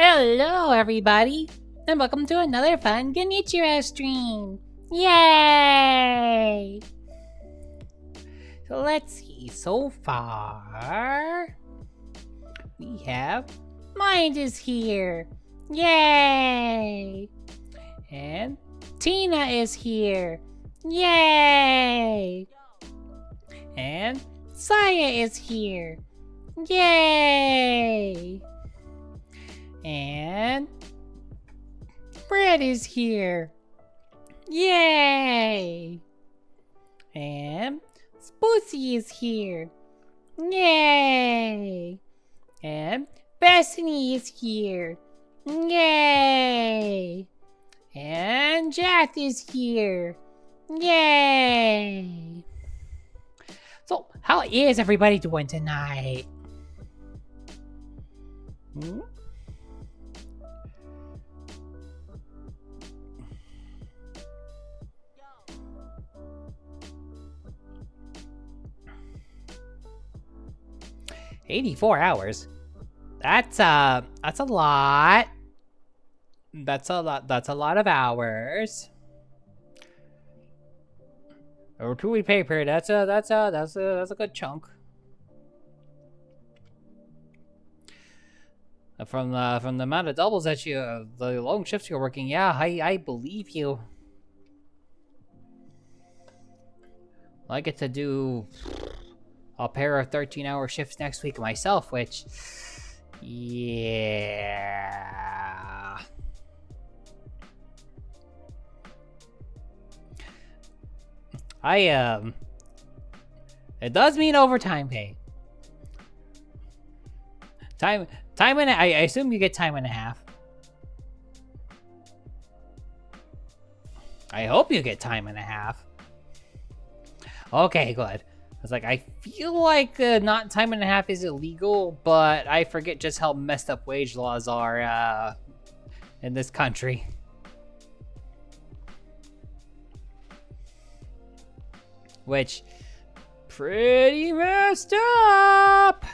Hello, everybody, and welcome to another fun Genichiro stream. Yay! So let's see. So far, we have Mind is here. Yay! And Tina is here. Yay! And Saya is here. Yay! And Brett is here. Yay! And Spoosie is here. Yay! And Bethany is here. Yay! And Jack is here. Yay! So, how is everybody doing tonight? 84 hours. That's a lot. That's a lot of hours. Or 2-week pay period. That's a good chunk. From the amount of doubles that you, the long shifts you're working, yeah, I believe you. I get to do a pair of 13-hour shifts next week myself, which, yeah. It does mean overtime pay. Time and I assume you get time and a half. I hope you get time and a half. Okay, good. I was like, I feel like not time and a half is illegal, but I forget just how messed up wage laws are in this country. Which, pretty messed up.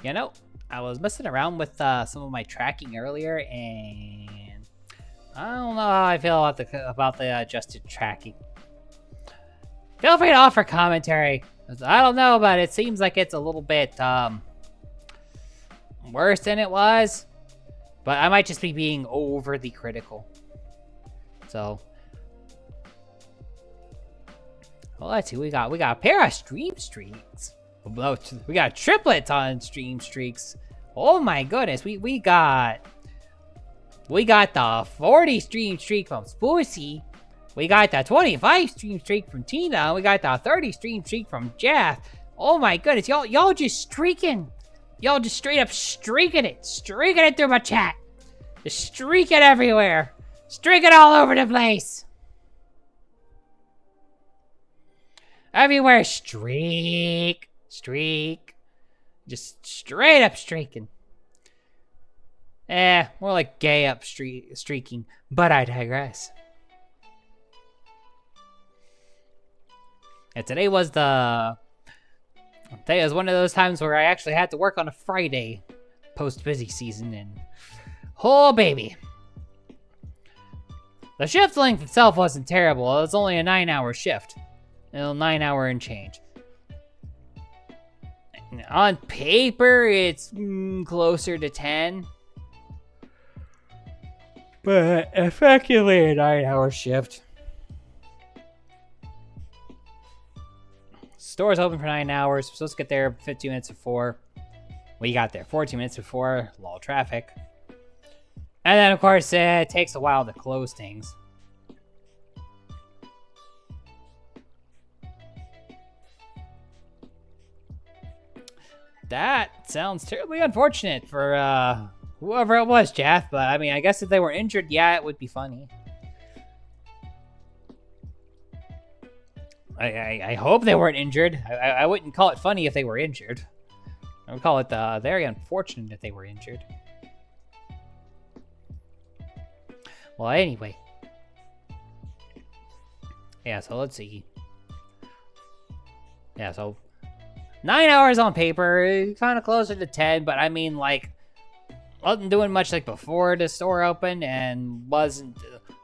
You know, I was messing around with some of my tracking earlier, and I don't know how I feel about the adjusted tracking. Feel free to offer commentary. I don't know, but it seems like it's a little bit worse than it was. But I might just be being overly critical. So, well, let's see. We got a pair of stream streaks. We got triplets on stream streaks. Oh my goodness, we got the 40 stream streak from Spoosie. We got the 25 stream streak from Tina. We got the 30 stream streak from Jeff. Oh my goodness, y'all just streaking. Y'all just straight up streaking it through my chat. Just streak it everywhere. Streak it all over the place. Everywhere, streak. Just straight up streaking. More like gay up streaking, but I digress. And today was one of those times where I actually had to work on a Friday post busy season, and oh baby. The shift length itself wasn't terrible. It was only a 9-hour shift. 9-hour and change. On paper, it's closer to 10. But effectively a 9-hour shift. Store's open for 9 hours. We're supposed to get there 15 minutes before. We got there 14 minutes before. Lull traffic. And then, of course, it takes a while to close things. That sounds terribly unfortunate for whoever it was, Jeff. But I mean, I guess if they were injured, yeah, it would be funny. I hope they weren't injured. I wouldn't call it funny if they were injured. I would call it very unfortunate that they were injured. Well, anyway. Yeah, so let's see. Yeah, so 9 hours on paper, kind of closer to 10, but I mean, like, wasn't doing much like before the store opened, and wasn't.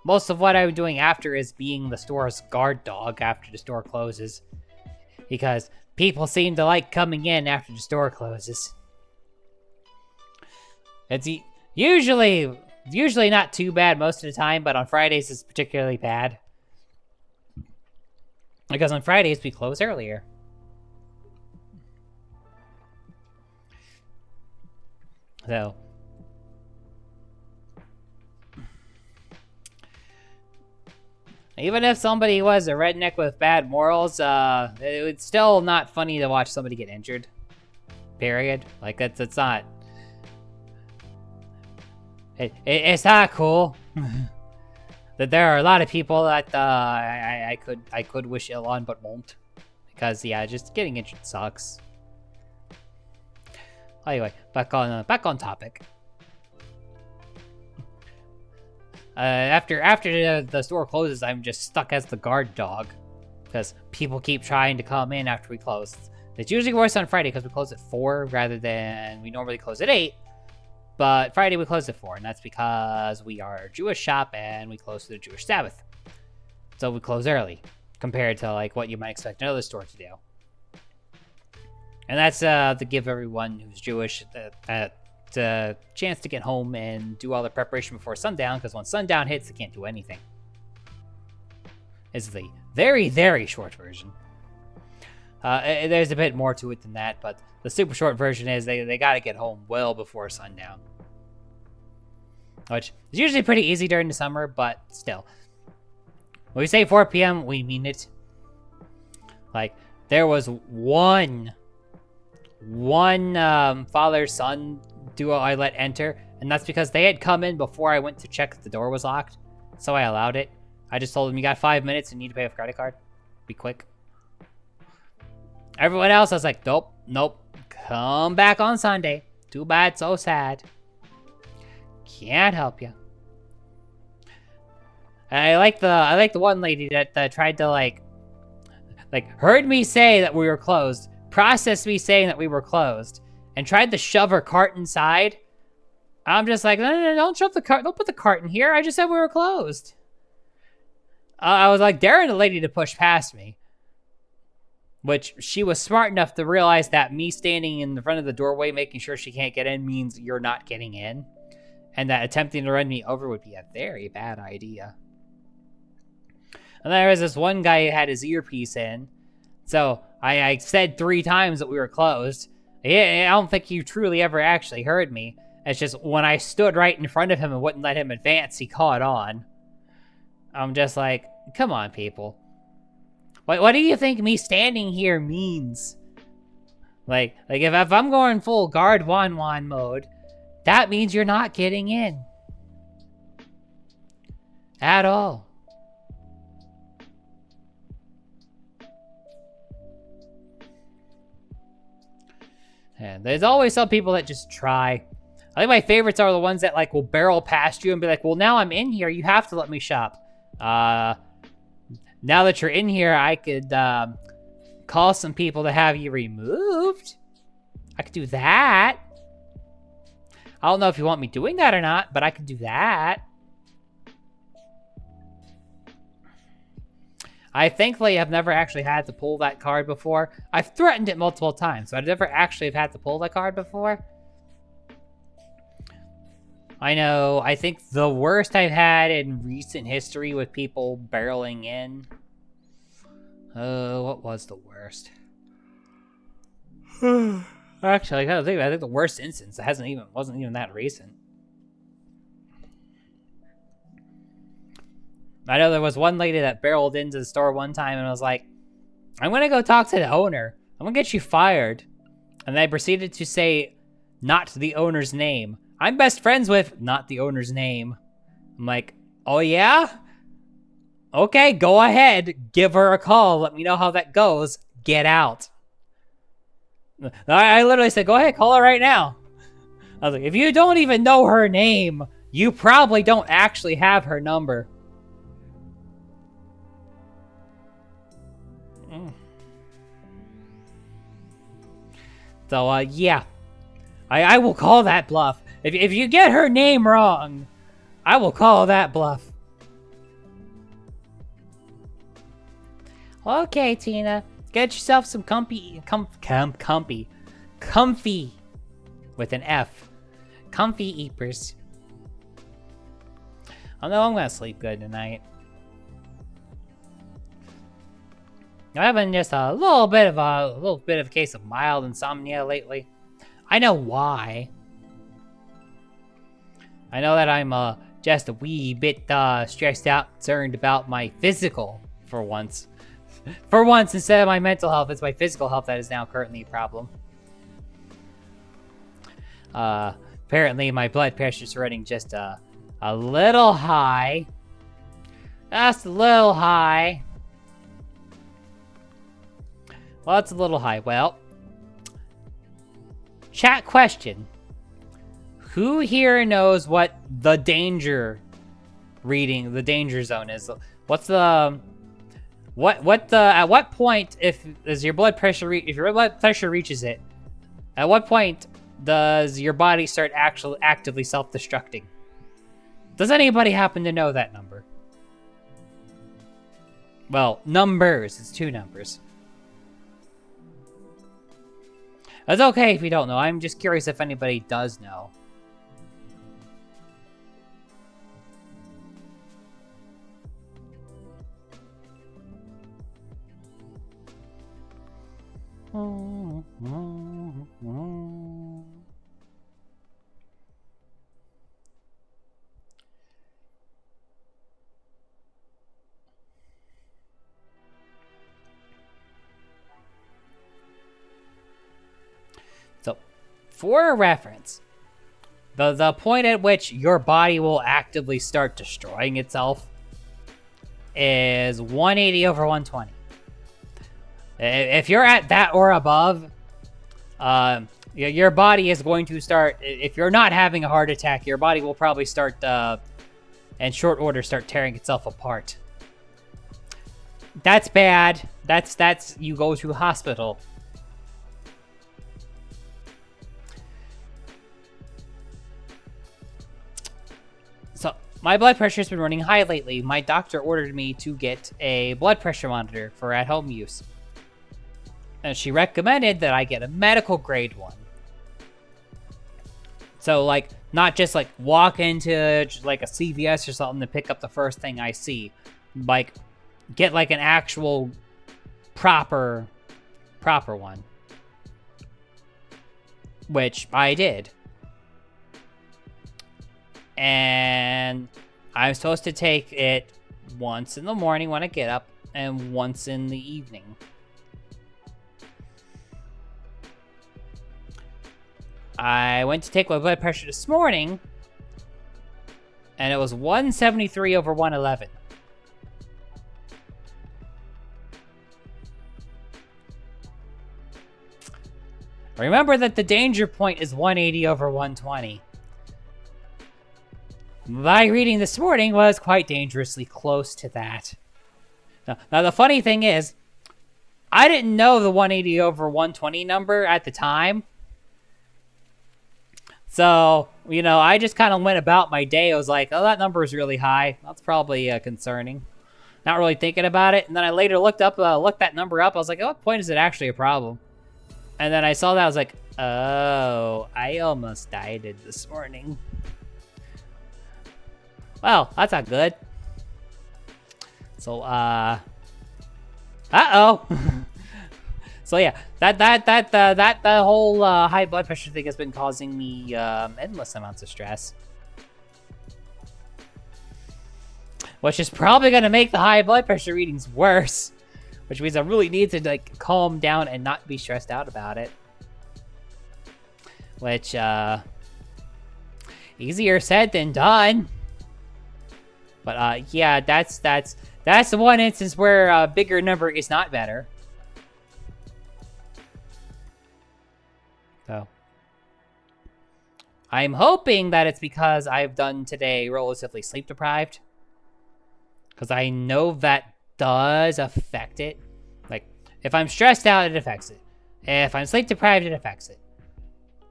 Most of what I'm doing after is being the store's guard dog after the store closes, because people seem to like coming in after the store closes. It's usually not too bad most of the time, but on Fridays it's particularly bad. Because on Fridays we close earlier. So. Even if somebody was a redneck with bad morals, it's still not funny to watch somebody get injured. Period. Like, it's not... It's not cool. That there are a lot of people that I could wish ill on, but won't, because yeah, just getting injured sucks. Anyway, back on topic. After the store closes, I'm just stuck as the guard dog, because people keep trying to come in after we close. It's usually worse on Friday because we close at 4 rather than we normally close at 8. But Friday we close at 4, and that's because we are a Jewish shop and we close to the Jewish Sabbath. So we close early, compared to like what you might expect another store to do. And that's to give everyone who's Jewish the chance to get home and do all the preparation before sundown, because when sundown hits, they can't do anything. It's the very, very short version. There's a bit more to it than that, but the super short version is they gotta get home well before sundown. Which is usually pretty easy during the summer, but still. When we say 4 p.m., we mean it. Like, there was one father-son duo I let enter, and that's because they had come in before I went to check if the door was locked, so I allowed it. I just told them, you got 5 minutes and you need to pay with a credit card. Be quick. Everyone else, I was like, nope. Come back on Sunday. Too bad, so sad. Can't help you. I like the one lady that tried to like heard me say that we were closed, processed me saying that we were closed, and tried to shove her cart inside. I'm just like, no, don't shove the cart. Don't put the cart in here. I just said we were closed. I was like daring the lady to push past me. Which she was smart enough to realize that me standing in the front of the doorway making sure she can't get in means you're not getting in. And that attempting to run me over would be a very bad idea. And there was this one guy who had his earpiece in. So I said 3 times that we were closed. I don't think he truly ever actually heard me. It's just when I stood right in front of him and wouldn't let him advance, he caught on. I'm just like, come on, people. What do you think me standing here means? Like if I'm going full guard Wan mode, that means you're not getting in. At all. And there's always some people that just try. I think my favorites are the ones that like will barrel past you and be like, well, now I'm in here, you have to let me shop. Now that you're in here, I could call some people to have you removed. I could do that. I don't know if you want me doing that or not, but I could do that. I thankfully have never actually had to pull that card before. I've threatened it multiple times, but I've never actually have had to pull that card before. I know, I think the worst I've had in recent history with people barreling in. What was the worst? Actually, I think the worst instance wasn't even that recent. I know there was one lady that barreled into the store one time and was like, I'm gonna go talk to the owner. I'm gonna get you fired. And they proceeded to say, not the owner's name. I'm best friends with not the owner's name. I'm like, oh yeah? Okay, go ahead. Give her a call. Let me know how that goes. Get out. I literally said, go ahead, call her right now. I was like, if you don't even know her name, you probably don't actually have her number. So, yeah. I will call that bluff. If you get her name wrong, I will call that bluff. Okay, Tina. Get yourself some comfy with an F. Comfy eepers. I know I'm gonna sleep good tonight. I'm having just a little bit of a case of mild insomnia lately. I know why. I know that I'm just a wee bit stressed out, concerned about my physical for once. For once, instead of my mental health, it's my physical health that is now currently a problem. Apparently my blood pressure's running just a little high. Just a little high. Well, it's a little high. Well, chat question. Who here knows what the danger reading, the danger zone is? What's the... at what point, if your blood pressure reaches it, at what point does your body start actively self-destructing? Does anybody happen to know that number? Well, numbers. It's 2 numbers. It's okay if you don't know. I'm just curious if anybody does know. So, for a reference, the point at which your body will actively start destroying itself is 180 over 120. If you're at that or above, your body is going to start, if you're not having a heart attack, your body will probably start, in short order, start tearing itself apart. That's bad. That's you go to hospital. So, my blood pressure has been running high lately. My doctor ordered me to get a blood pressure monitor for at-home use. And she recommended that I get a medical grade one. So, like, not just, like, walk into, like, a CVS or something to pick up the first thing I see. Like, get, like, an actual proper one. Which I did. And I'm supposed to take it once in the morning when I get up and once in the evening. I went to take my blood pressure this morning, and it was 173 over 111. Remember that the danger point is 180 over 120. My reading this morning was quite dangerously close to that. Now the funny thing is, I didn't know the 180 over 120 number at the time. So, you know, I just kind of went about my day. I was like, oh, that number is really high. That's probably concerning. Not really thinking about it. And then I later looked that number up. I was like, at what point is it actually a problem? And then I saw that. I was like, oh, I almost died this morning. Well, that's not good. So, uh-oh. So yeah, that whole high blood pressure thing has been causing me endless amounts of stress, which is probably gonna make the high blood pressure readings worse. Which means I really need to like calm down and not be stressed out about it. Which easier said than done. But yeah, that's the one instance where a bigger number is not better. So I'm hoping that it's because I've done today relatively sleep deprived. Because I know that does affect it. Like, if I'm stressed out, it affects it. If I'm sleep deprived, it affects it.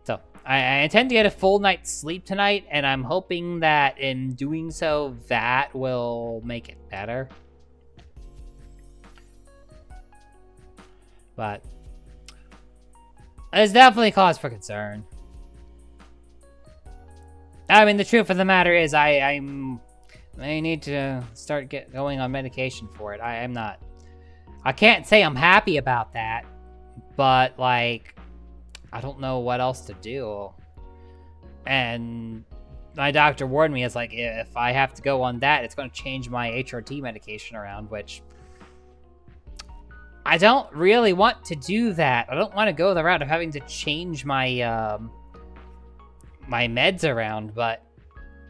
So, I intend to get a full night's sleep tonight, and I'm hoping that in doing so, that will make it better. But it's definitely cause for concern. I mean, the truth of the matter is, I need to start going on medication for it. I can't say I'm happy about that, but like, I don't know what else to do. And my doctor warned me, it's like, if I have to go on that, it's going to change my HRT medication around, which I don't really want to do that. I don't want to go the route of having to change my, my meds around, but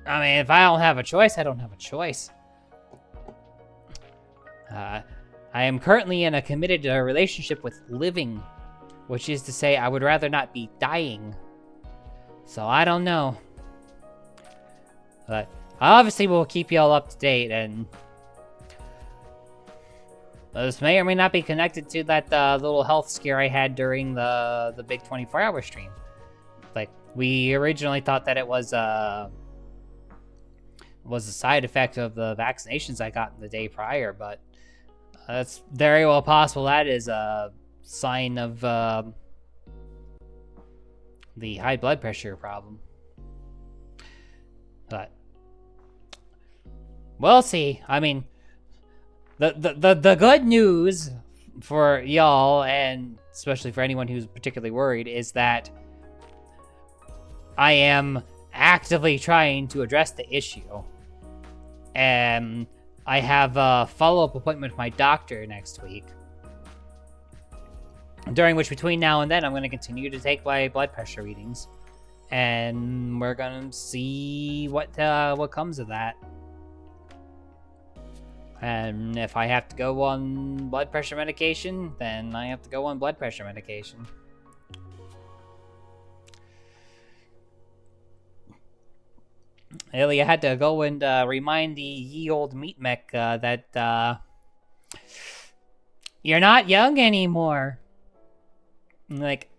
I mean, if I don't have a choice, I don't have a choice. I am currently in a committed relationship with living, which is to say I would rather not be dying. So I don't know. But obviously we'll keep you all up to date, and this may or may not be connected to that little health scare I had during the big 24-hour stream. Like, we originally thought that it was a side effect of the vaccinations I got the day prior, but that's very well possible that is a sign of the high blood pressure problem. But we'll see. I mean, the good news for y'all, and especially for anyone who's particularly worried, is that I am actively trying to address the issue. And I have a follow-up appointment with my doctor next week, during which, between now and then, I'm going to continue to take my blood pressure readings, and we're going to see what comes of that. And if I have to go on blood pressure medication, then I have to go on blood pressure medication. Really, I had to go and remind the ye old meat mech that you're not young anymore. Like,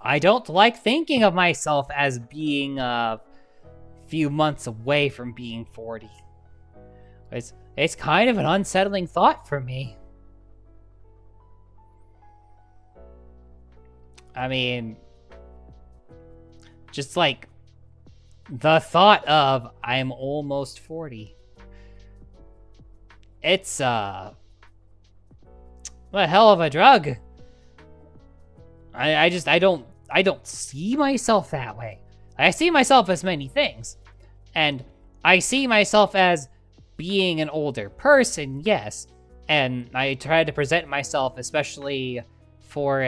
I don't like thinking of myself as being a few months away from being 40. It's kind of an unsettling thought for me. I mean, just like the thought of I'm almost 40. It's a hell of a drug. I don't see myself that way. I see myself as many things. And I see myself as being an older person, yes. And I try to present myself, especially for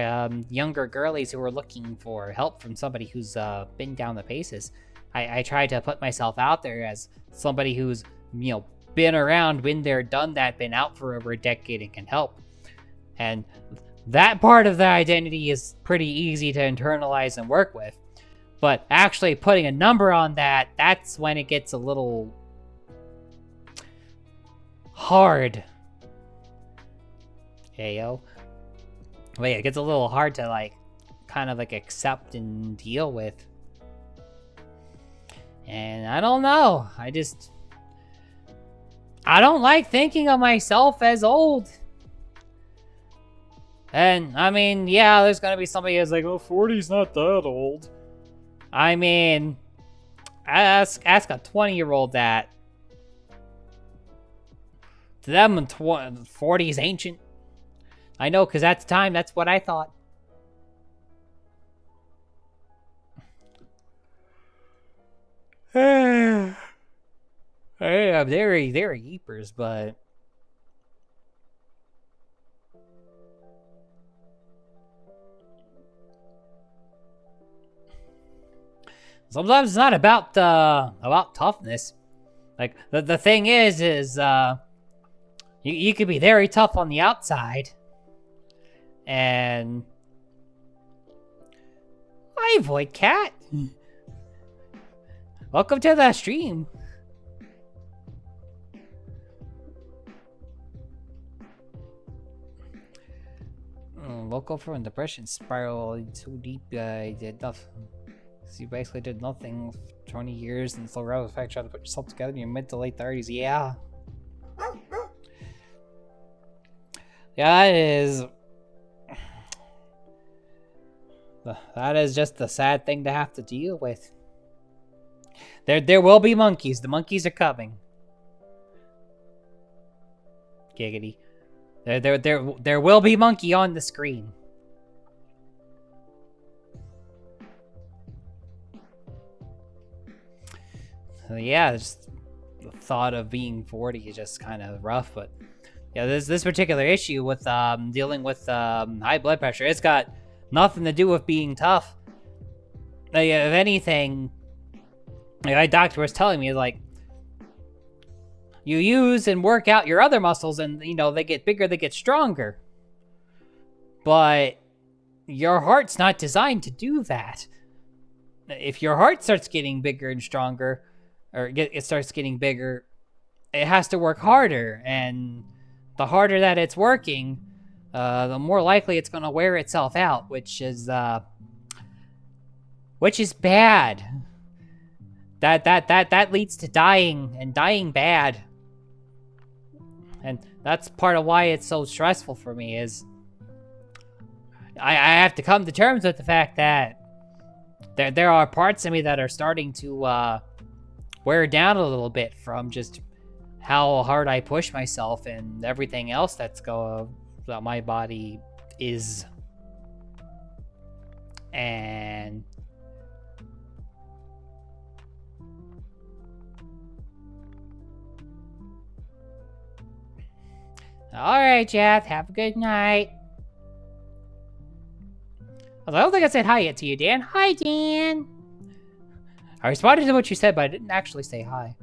younger girlies who are looking for help from somebody who's been down the paces. I try to put myself out there as somebody who's, been around, been there, done that, been out for over a decade and can help. And that part of the identity is pretty easy to internalize and work with. But actually putting a number on that, that's when it gets a little hard. Heyo. But yeah, it gets a little hard to kind of accept and deal with. And I don't know. I don't like thinking of myself as old. And, I mean, yeah, there's gonna be somebody who's like, oh, 40's not that old. I mean, ask a 20-year-old that. To them, 40's ancient. I know, because at the time, that's what I thought. Yeah, they're yeepers, but sometimes it's not about toughness. Like the thing is you could be very tough on the outside, and Hi, Void Cat. Welcome to the stream. Woke up from a depression spiral so deep I did nothing. So you basically did nothing for 20 years and still rather the fact trying to put yourself together in your mid to late 30s. Yeah. Yeah, that is just a sad thing to have to deal with. There will be monkeys. The monkeys are coming. Giggity. There will be monkey on the screen. So yeah, just the thought of being 40 is just kind of rough, but yeah, this particular issue with dealing with high blood pressure, it's got nothing to do with being tough. Like, if anything, like my doctor was telling me, like, you use and work out your other muscles and, you know, they get bigger, they get stronger. But your heart's not designed to do that. If your heart starts getting bigger and stronger, or it starts getting bigger, it has to work harder. And the harder that it's working, the more likely it's going to wear itself out, which is bad. That leads to dying, and dying bad. And that's part of why it's so stressful for me, is I have to come to terms with the fact that there are parts of me that are starting to wear down a little bit from just how hard I push myself and everything else that my body is. And alright, Jeff, have a good night. I don't think I said hi yet to you, Dan. Hi, Dan. I responded to what you said, but I didn't actually say hi.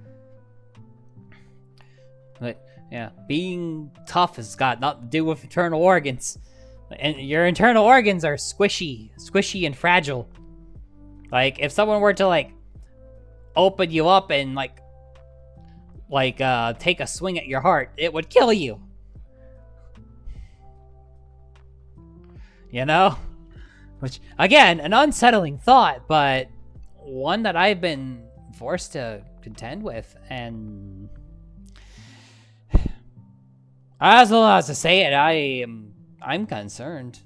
But yeah, being tough has got nothing to do with internal organs. And your internal organs are squishy and fragile. Like, if someone were to, like, open you up and, take a swing at your heart, it would kill you. You know? Which, again, an unsettling thought, but one that I've been forced to contend with, and as well as to say it, I'm concerned.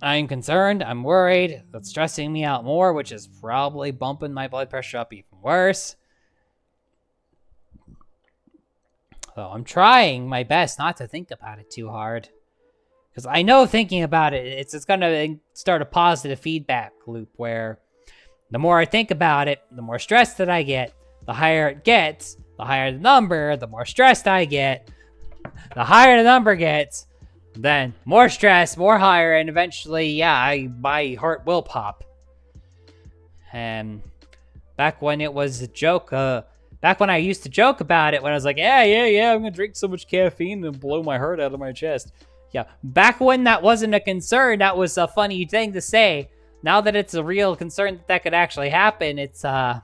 I'm concerned, I'm worried, that's stressing me out more, which is probably bumping my blood pressure up even worse. So I'm trying my best not to think about it too hard. Because I know thinking about it, it's going to start a positive feedback loop where the more I think about it, the more stressed that I get, the higher it gets, the higher the number, the more stressed I get, the higher the number gets, then more stress, more higher, and eventually, yeah, my heart will pop. And back when it was a joke, back when I used to joke about it, when I was like, yeah, I'm going to drink so much caffeine and blow my heart out of my chest. Yeah, back when that wasn't a concern, that was a funny thing to say. Now that it's a real concern that could actually happen, it's, I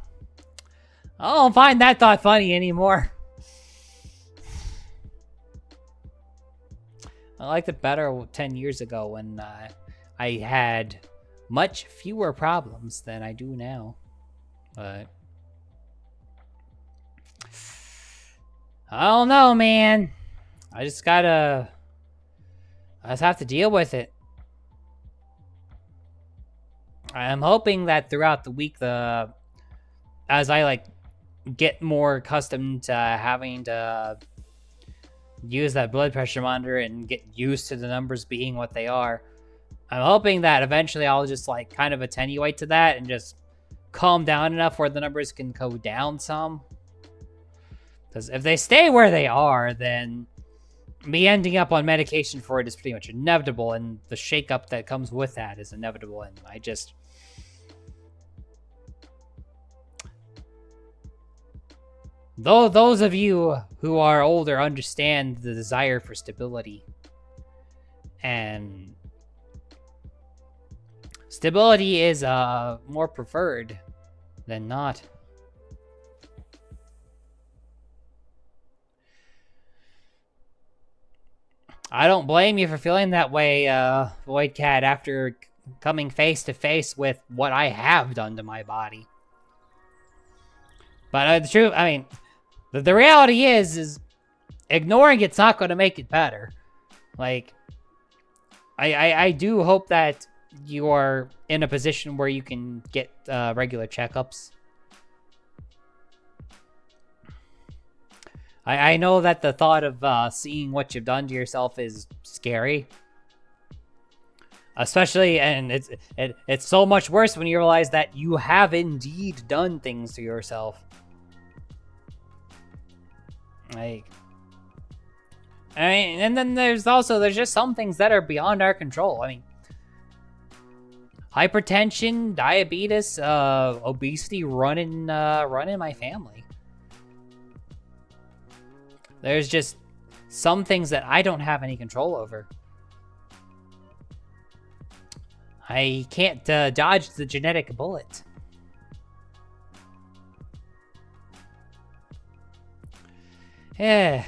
don't find that thought funny anymore. I liked it better 10 years ago when I had much fewer problems than I do now. But I don't know, man. I just have to deal with it. I'm hoping that throughout the week, as I get more accustomed to having to use that blood pressure monitor and get used to the numbers being what they are, I'm hoping that eventually I'll just kind of attenuate to that and just calm down enough where the numbers can go down some. Because if they stay where they are, then me ending up on medication for it is pretty much inevitable, and the shakeup that comes with that is inevitable, and I just... Though those of you who are older understand the desire for stability, and Stability is more preferred than not. I don't blame you for feeling that way, Void Cat, after coming face to face with what I have done to my body. But the truth, I mean, the reality is ignoring it's not going to make it better. Like, I do hope that you are in a position where you can get regular checkups. I know that the thought of seeing what you've done to yourself is scary. Especially, and it's so much worse when you realize that you have indeed done things to yourself. Like, I mean, and then there's just some things that are beyond our control. I mean, hypertension, diabetes, obesity run in my family. There's just some things that I don't have any control over. I can't dodge the genetic bullet. Yeah.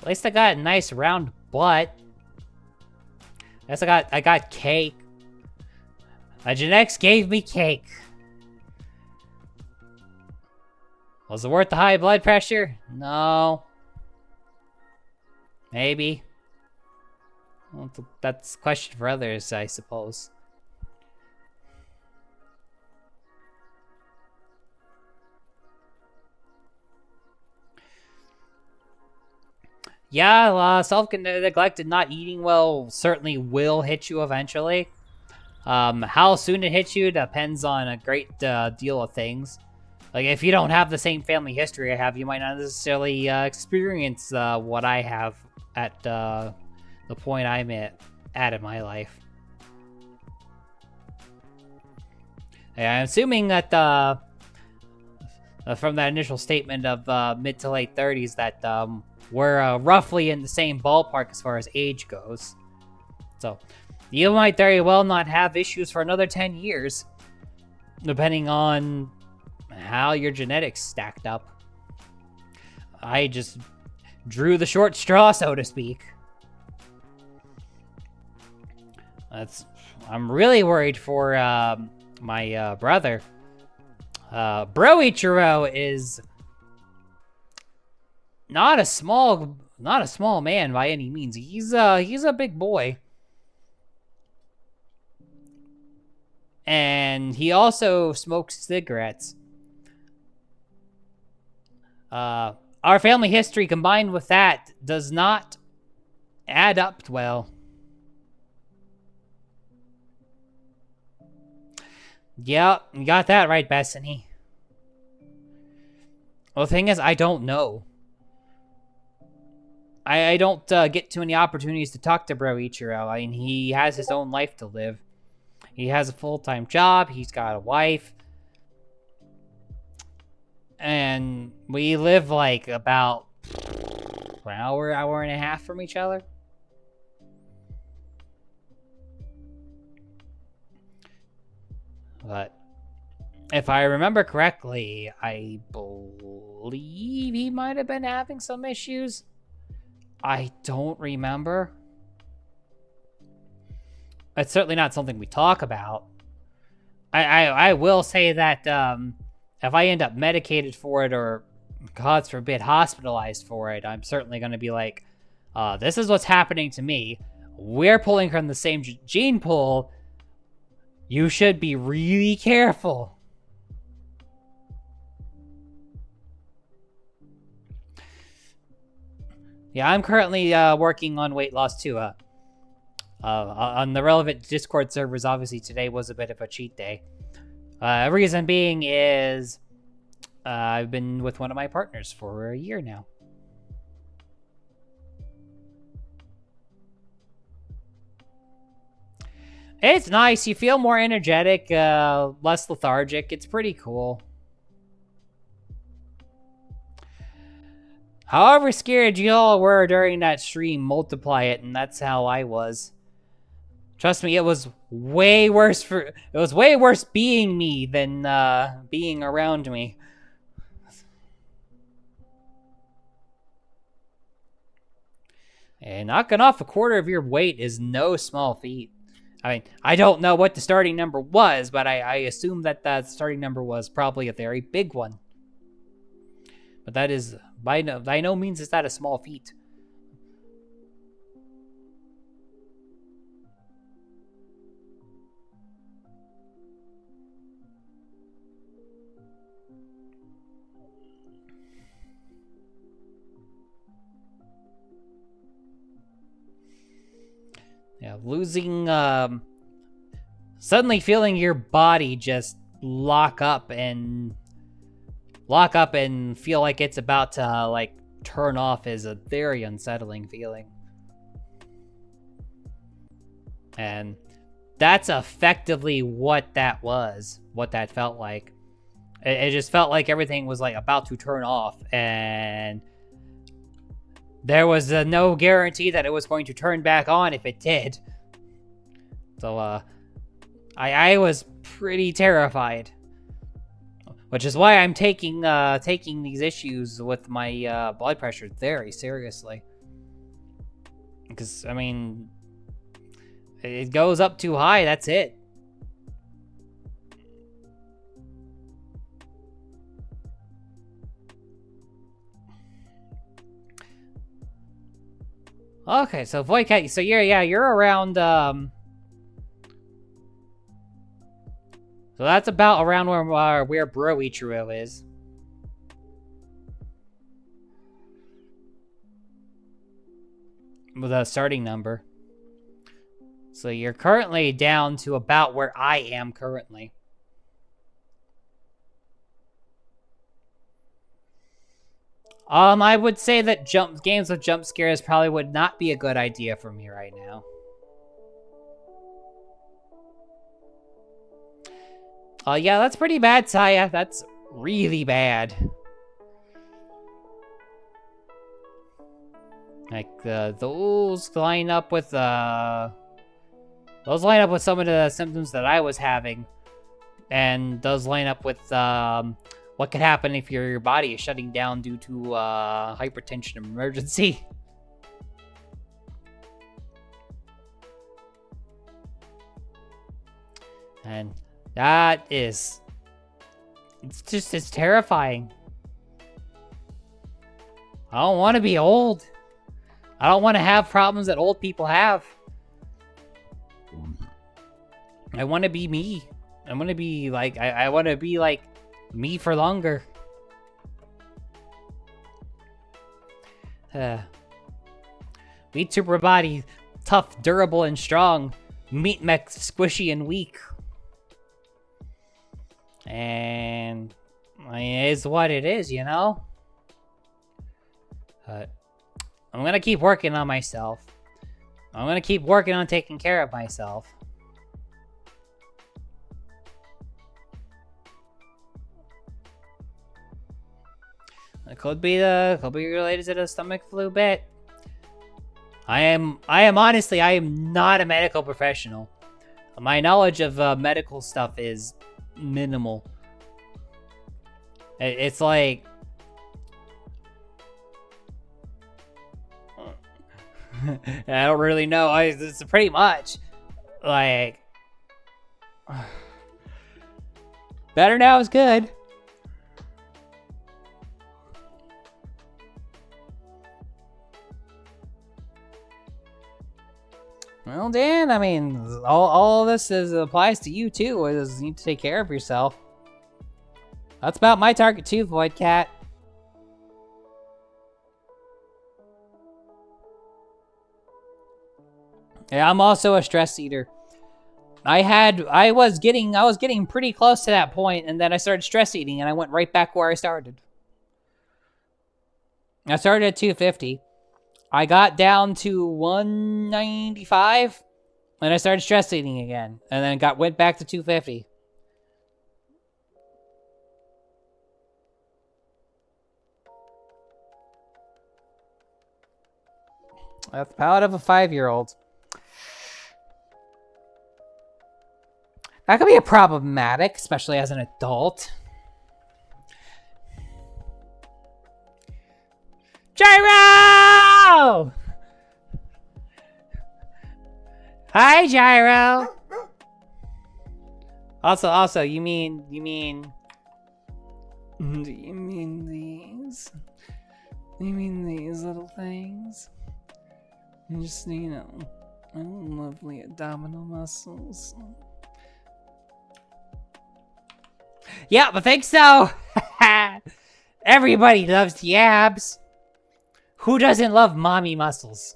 At least I got a nice round butt. At least I got cake. My genetics gave me cake. Was it worth the high blood pressure? No. Maybe. Well, that's a question for others, I suppose. Yeah, self-neglect and not eating well certainly will hit you eventually. How soon it hits you depends on a great deal of things. Like, if you don't have the same family history I have, you might not necessarily experience what I have at the point I'm at in my life. I'm assuming that from that initial statement of mid to late 30s that we're roughly in the same ballpark as far as age goes. So, you might very well not have issues for another 10 years, depending on how your genetics stacked up. I just drew the short straw, so to speak. I'm really worried for my brother. Broichiro is not a small man by any means. He's a big boy. And he also smokes cigarettes. Our family history combined with that does not add up well. Yeah, you got that right, Bethany. Well, the thing is, I don't know. I don't get too many opportunities to talk to Broichiro. I mean, he has his own life to live. He has a full-time job. He's got a wife. And we live, like, about an hour and a half from each other. But if I remember correctly, I believe he might have been having some issues. I don't remember. It's certainly not something we talk about. I will say that if I end up medicated for it or, God forbid, hospitalized for it, I'm certainly going to be like, this is what's happening to me. We're pulling from the same gene pool. You should be really careful. Yeah, I'm currently working on weight loss too. On the relevant Discord servers, obviously today was a bit of a cheat day. Reason being is I've been with one of my partners for a year now. It's nice. You feel more energetic, less lethargic. It's pretty cool. However scared you all were during that stream, multiply it, and that's how I was. Trust me, it was way worse way worse being me than being around me. And knocking off a quarter of your weight is no small feat. I mean, I don't know what the starting number was, but I assume that that starting number was probably a very big one. But that is, by no means is that a small feat. Yeah, losing, suddenly feeling your body just lock up and feel like it's about to, like, turn off is a very unsettling feeling. And that's effectively what that was, what that felt like. It just felt like everything was, like, about to turn off, and there was no guarantee that it was going to turn back on if it did. So, I was pretty terrified. Which is why I'm taking these issues with my blood pressure very seriously. Because, I mean, it goes up too high, that's it. Okay, so Voidcat, so you're around, so that's about around where Broichiro is. With a starting number. So you're currently down to about where I am currently. I would say that games with jump scares probably would not be a good idea for me right now. Yeah, that's pretty bad, Saya. That's really bad. Like, those line up with some of the symptoms that I was having. And those line up with, what could happen if your body is shutting down due to hypertension emergency. And that is... it's terrifying. I don't want to be old. I don't want to have problems that old people have. I want to be me. I want to be like... I want to be like... me for longer. Meat super body, tough, durable, and strong. Meat mech, squishy and weak. And it is what it is, you know? I'm gonna keep working on myself. I'm gonna keep working on taking care of myself. It could be related to the stomach flu bit. I am honestly, I am not a medical professional. My knowledge of medical stuff is minimal. It's like... I don't really know. It's pretty much like... better now is good. Well, Dan, I mean, all this applies to you too. Is you need to take care of yourself. That's about my target too, Void Cat. Yeah, I'm also a stress eater. I was getting pretty close to that point, and then I started stress eating, and I went right back where I started. I started at 250. I got down to 195, and I started stress eating again, and then went back to 250. That's the power of a 5-year-old. That could be a problematic, especially as an adult. Gyro! Hi, Gyro. Also, you mean do you mean these? You mean these little things? Just, you know, lovely abdominal muscles. Yeah, I think so. Everybody loves the abs. Who doesn't love mommy muscles?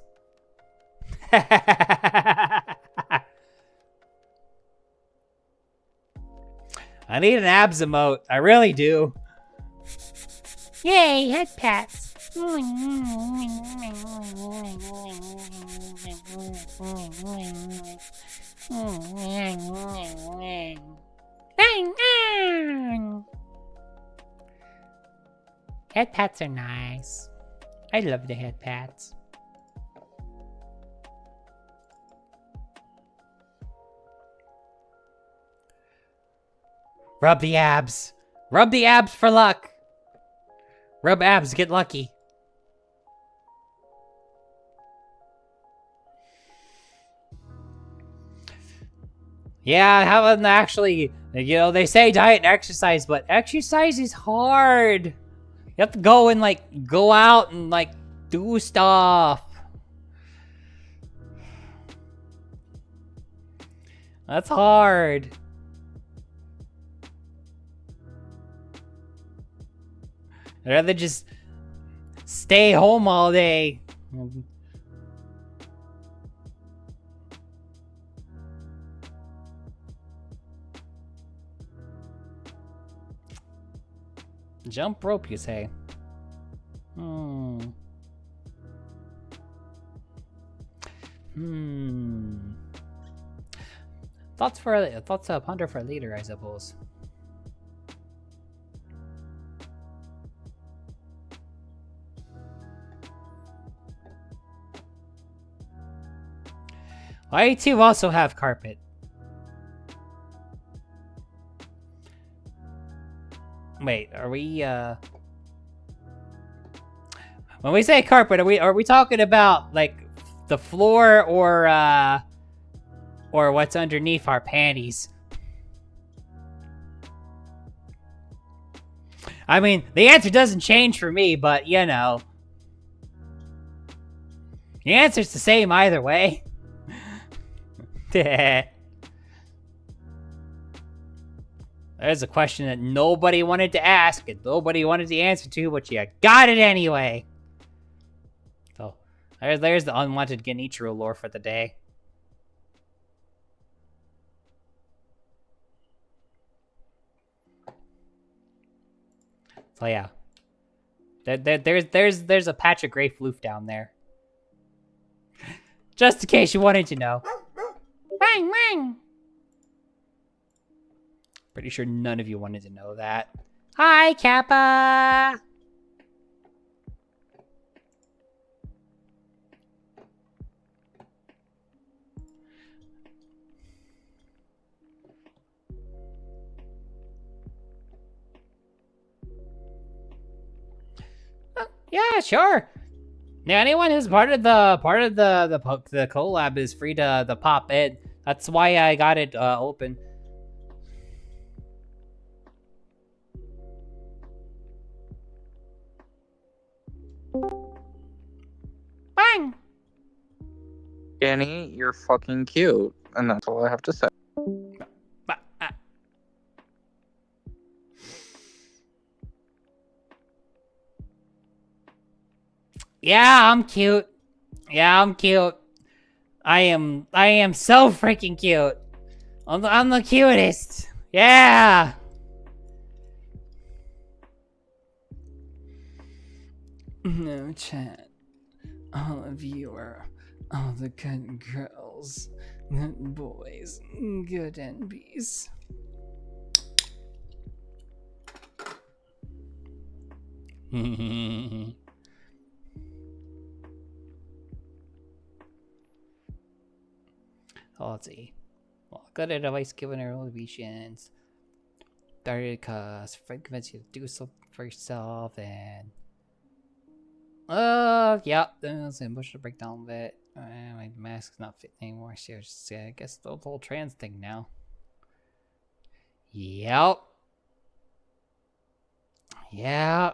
I need an abs emote. I really do. Yay, head pats. Head pats are nice. I love the head pats. Rub the abs. Rub the abs for luck. Rub abs, get lucky. Yeah, I haven't actually, you know, they say diet and exercise, but exercise is hard. You have to go and, like, go out and, like, do stuff. That's hard. I'd rather just stay home all day. Jump rope, you say? Thoughts of Hunter for leader, I suppose. I too also have carpet. Wait, are we when we say carpet, are we talking about like the floor or what's underneath our panties? I mean, the answer doesn't change for me, but you know. The answer's the same either way. There's a question that nobody wanted to ask and nobody wanted the answer to, but you got it anyway. So, there's the unwanted Genichiro lore for the day. So yeah, there's a patch of gray floof down there. Just in case you wanted to know. Wang, wang. Pretty sure none of you wanted to know that. Hi, Kappa! Yeah, sure. Now, anyone who's part of the collab is free to pop in. That's why I got it open. Bang! Danny, you're fucking cute, and that's all I have to say. Yeah, I'm cute. Yeah, I'm cute. I am so freaking cute. I'm the cutest. Yeah. No chat. All of you are all the good girls, good boys, good NBs. Oh, let's see. Well, good advice given her motivations. Started because Fred convinced you to do something for yourself, and yeah, then I was gonna push the breakdown a bit. My mask's not fitting anymore, so I guess the whole trans thing now. Yep. Yeah.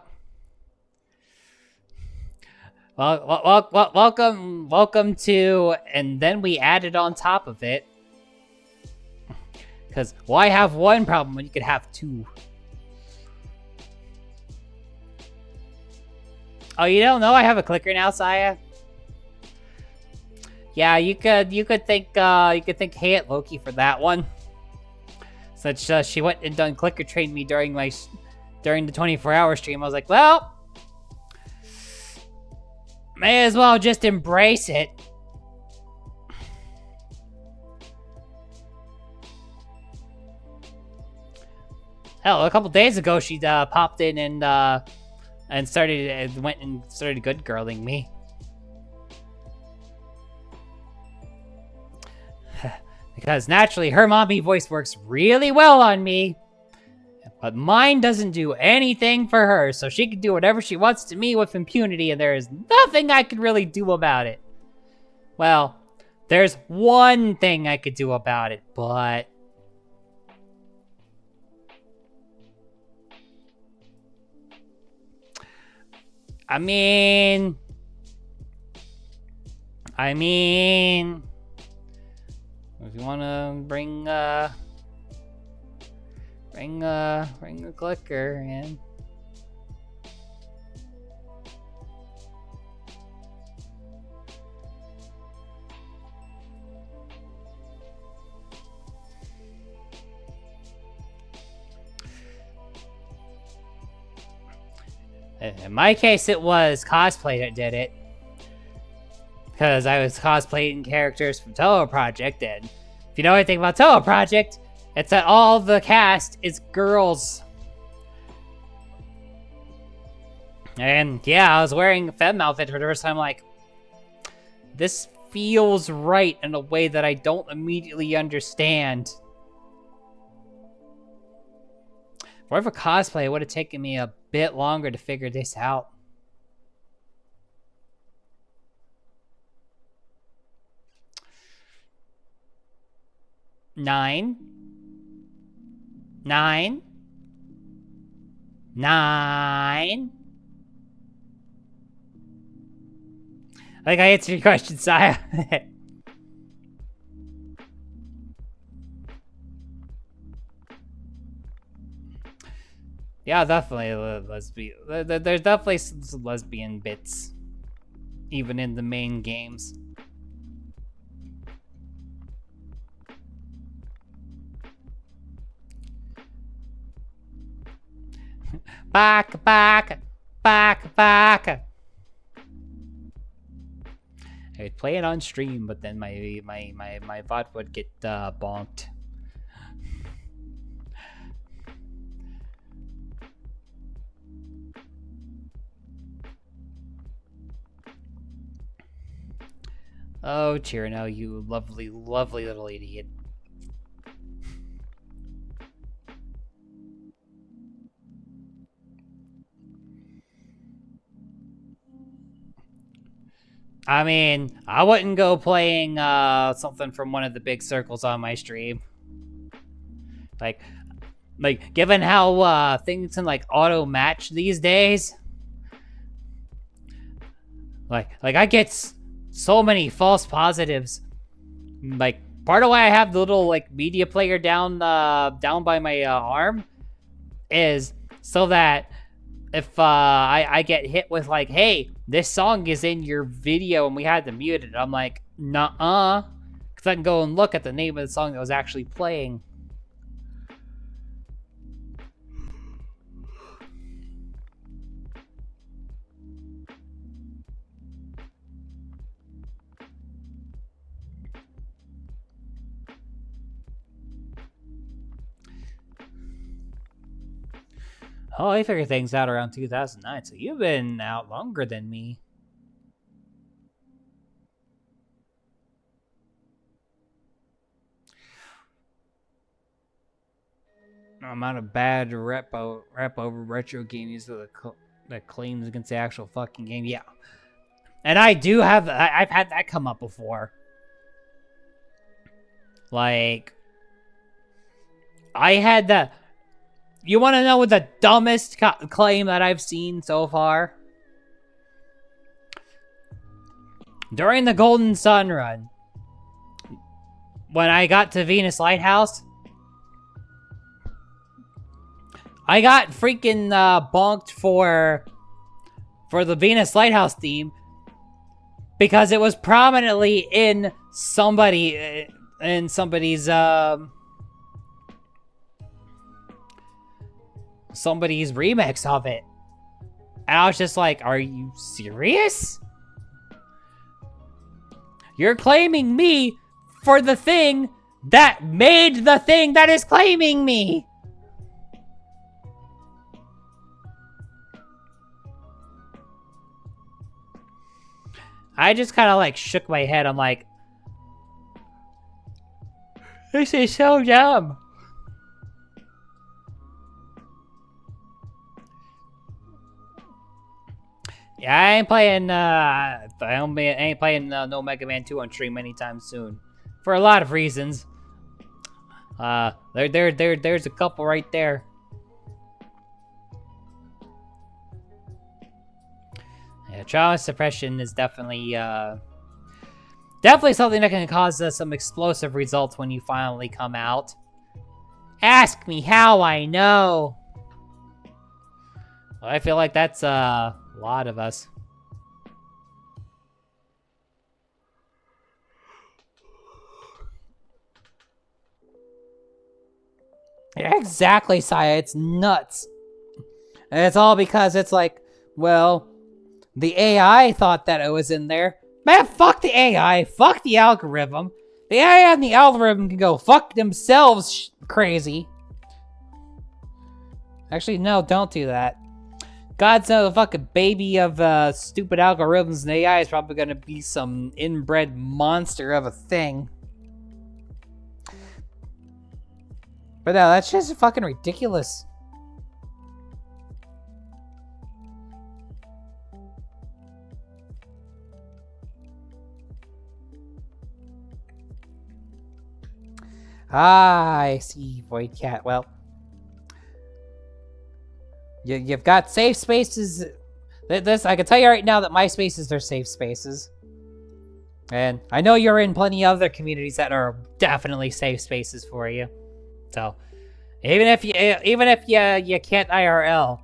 Welcome to, and then we added on top of it. Because why have one problem when you could have two? Oh, you don't know I have a clicker now, Saya? Yeah, you could thank Hayat Loki for that one. Such she went and done clicker trained me during the 24-hour stream. I was like, well, may as well just embrace it. Hell, a couple days ago, she popped in and went and started good girling me. Because naturally, her mommy voice works really well on me. But mine doesn't do anything for her, so she can do whatever she wants to me with impunity, and there is nothing I can really do about it. Well, there's one thing I could do about it, but... I mean, if you wanna bring a clicker in. In my case, it was cosplay that did it. Because I was cosplaying characters from Toho Project, and if you know anything about Toho Project, it's that all the cast is girls. And yeah, I was wearing a femme outfit for the first time, like, this feels right in a way that I don't immediately understand. For a cosplay, it would have taken me a bit longer to figure this out. Nine. Like, I answered your question, Saya. Yeah, definitely lesbian. There's definitely some lesbian bits, even in the main games. Back. I'd play it on stream, but then my VOD would get bonked. Oh, Chirino, you lovely, lovely little idiot. I mean, I wouldn't go playing something from one of the big circles on my stream. Like given how things can like auto match these days, like I get so many false positives. Like, part of why I have the little like media player down by my arm is so that if I get hit with like, hey, this song is in your video and we had to mute it, I'm like, nuh-uh, because I can go and look at the name of the song that was actually playing. Oh, I figured things out around 2009, so you've been out longer than me. amount of bad rep over retro games that claims against the actual fucking game. Yeah. And I do have, I've had that come up before. Like, I had the, you want to know what the dumbest claim that I've seen so far? During the Golden Sun run, when I got to Venus Lighthouse, I got freaking bonked for the Venus Lighthouse theme because it was prominently in somebody's remix of it. And I was just like, are you serious? You're claiming me for the thing that made the thing that is claiming me. I just kind of like shook my head. I'm like, this is so dumb. Yeah, I ain't playing, I ain't playing no Mega Man 2 on stream anytime soon. For a lot of reasons. There's a couple right there. Yeah, trauma suppression is definitely something that can cause some explosive results when you finally come out. Ask me how I know. Well, I feel like that's a lot of us. Yeah, exactly, Saya. It's nuts. And it's all because it's like, well, the AI thought that it was in there. Man, fuck the AI. Fuck the algorithm. The AI and the algorithm can go fuck themselves crazy. Actually, no, don't do that. God's no fucking baby of stupid algorithms, and AI is probably gonna be some inbred monster of a thing. But no, that's just fucking ridiculous. Ah, I see, Void Cat. Well, you've got safe spaces. This I can tell you right now that my spaces are safe spaces. And I know you're in plenty of other communities that are definitely safe spaces for you. So, even if you can't IRL,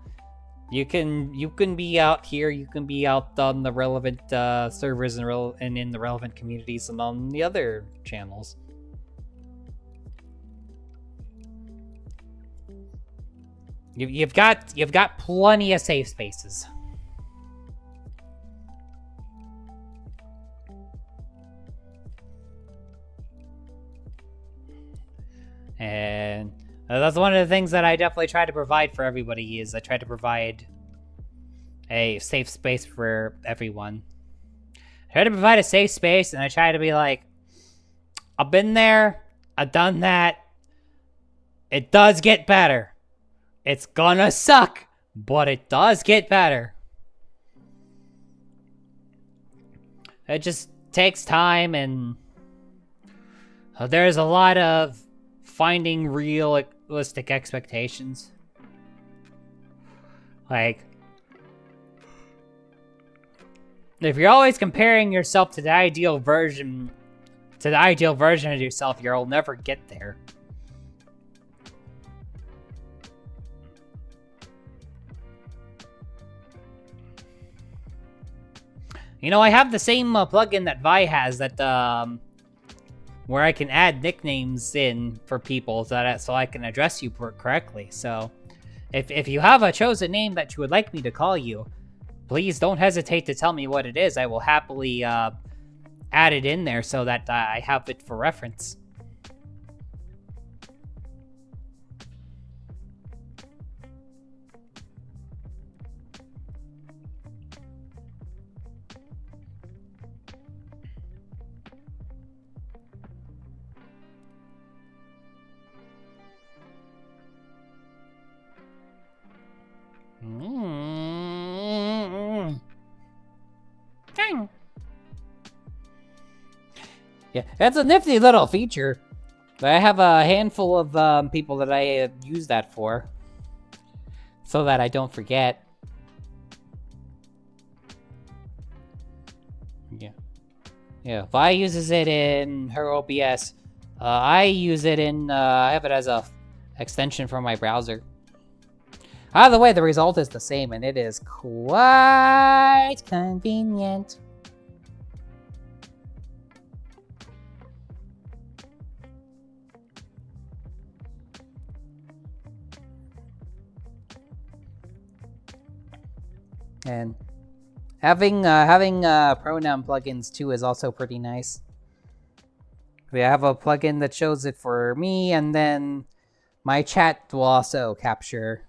you can be out here. You can be out on the relevant servers and in the relevant communities and on the other channels. You've got plenty of safe spaces. And that's one of the things that I definitely try to provide for everybody is I try to provide a safe space for everyone. I try to provide a safe space, and I try to be like, I've been there, I've done that. It does get better. It's gonna suck, but it does get better. It just takes time, and there's a lot of finding realistic expectations. Like, if you're always comparing yourself to the ideal version of yourself, you'll never get there. You know, I have the same plugin that Vi has that where I can add nicknames in for people so I can address you correctly. So, if you have a chosen name that you would like me to call you, please don't hesitate to tell me what it is. I will happily add it in there so that I have it for reference. Yeah, that's a nifty little feature. I have a handful of people that I use that for, so that I don't forget. Yeah. Vi uses it in her OBS. I use it in. I have it as a extension for my browser. Either way, the result is the same, and it is quite convenient. And having pronoun plugins too is also pretty nice. We have a plugin that shows it for me, and then my chat will also capture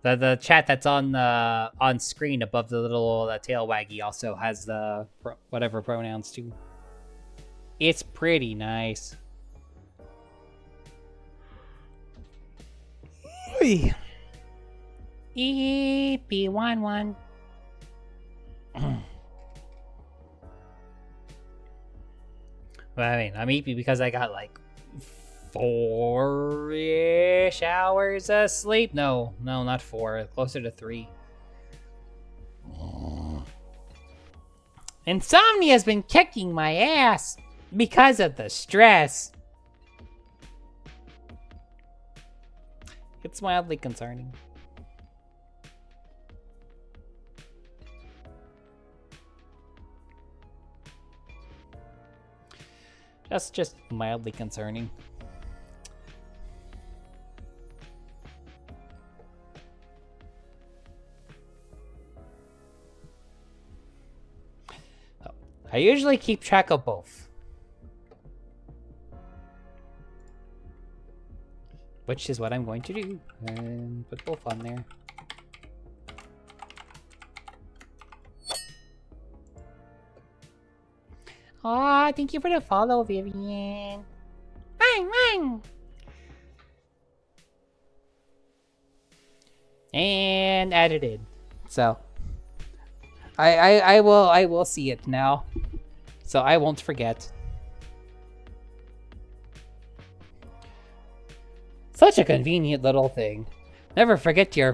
the chat that's on screen above the little tail waggy. Also has the whatever pronouns too. It's pretty nice. EP11. Well, I mean, I'm EP because I got like 4-ish hours of sleep. No, not 4. Closer to 3. Insomnia's been kicking my ass because of the stress. It's mildly concerning. Just mildly concerning. I usually keep track of both, which is what I'm going to do, and put both on there. Aw, thank you for the follow, Vivian. Bang. And edited. So I will see it now. So I won't forget. Such a convenient little thing. Never forget your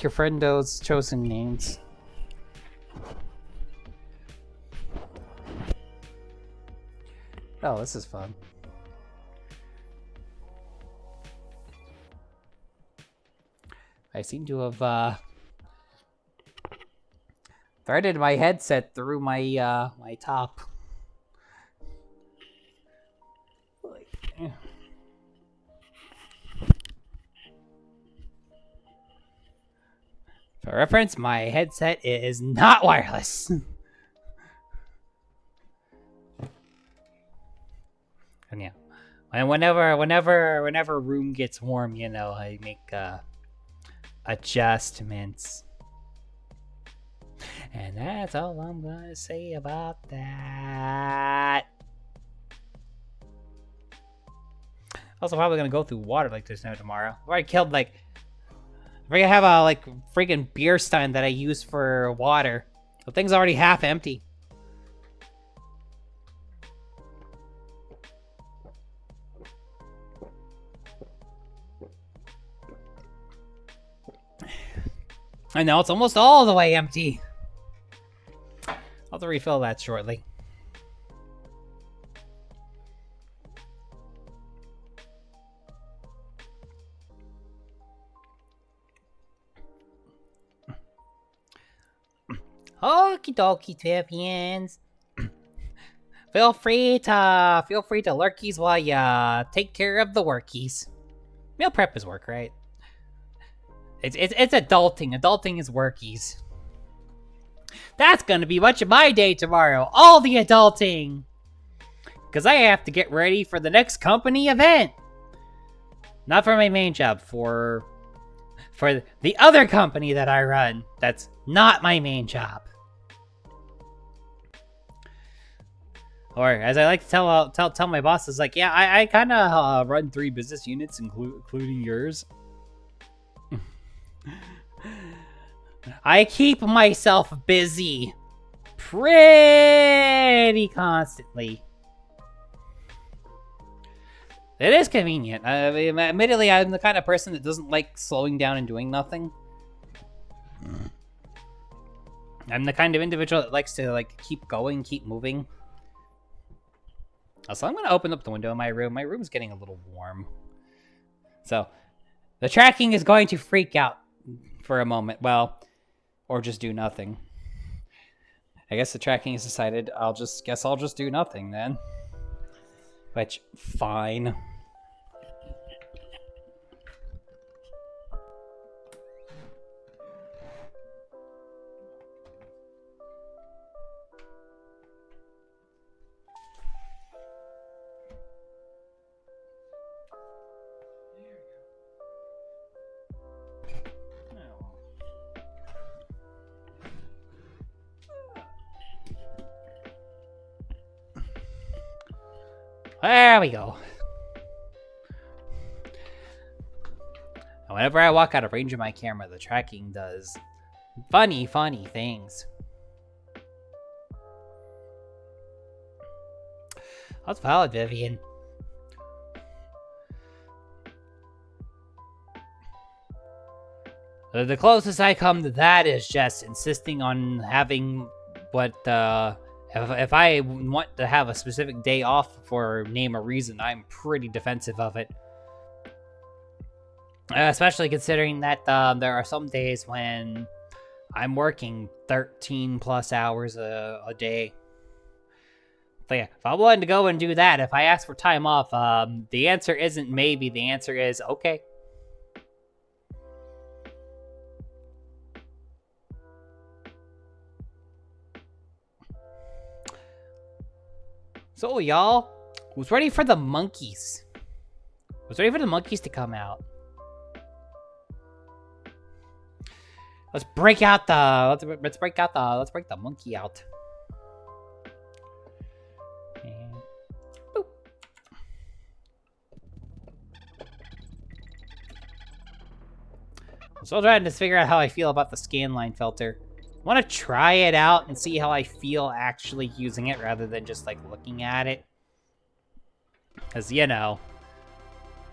friendo's chosen names. Oh, this is fun. I seem to have threaded my headset through my my top. For reference, my headset is not wireless. And yeah, and whenever room gets warm, you know, I make adjustments. And that's all I'm gonna say about that. Also, probably gonna go through water like there's no tomorrow. I've already killed like, we're gonna have a like freaking beer stein that I use for water. The thing's already half empty. I know, it's almost all the way empty. I'll have to refill that shortly. Okie dokie, champions. Feel free to lurkies while ya take care of the workies. Meal prep is work, right? It's adulting. Adulting is workies. That's gonna be much of my day tomorrow. All the adulting. Because I have to get ready for the next company event. Not for my main job, for the other company that I run. That's not my main job. Or as I like to tell my bosses, like, yeah, I kind of run 3 business units, including yours. I keep myself busy pretty constantly. It is convenient. Admittedly, I'm the kind of person that doesn't like slowing down and doing nothing. I'm the kind of individual that likes to like keep going, keep moving. So I'm gonna open up the window in my room. My room's getting a little warm. So the tracking is going to freak out for a moment. Well, or just do nothing. I guess the tracking has decided I'll just do nothing then. Which, fine. There we go. And whenever I walk out of range of my camera, the tracking does funny things. That's valid, Vivian. The closest I come to that is just insisting on having what, if I want to have a specific day off for name a reason, I'm pretty defensive of it. Especially considering that there are some days when I'm working 13 plus hours a day. So yeah, if I'm willing to go and do that, if I ask for time off, the answer isn't maybe, the answer is okay. So y'all, who's ready for the monkeys? Who's ready for the monkeys to come out? Let's break the monkey out. And boop. I'm still trying to figure out how I feel about the scanline filter. I want to try it out and see how I feel actually using it rather than just like looking at it. Because, you know,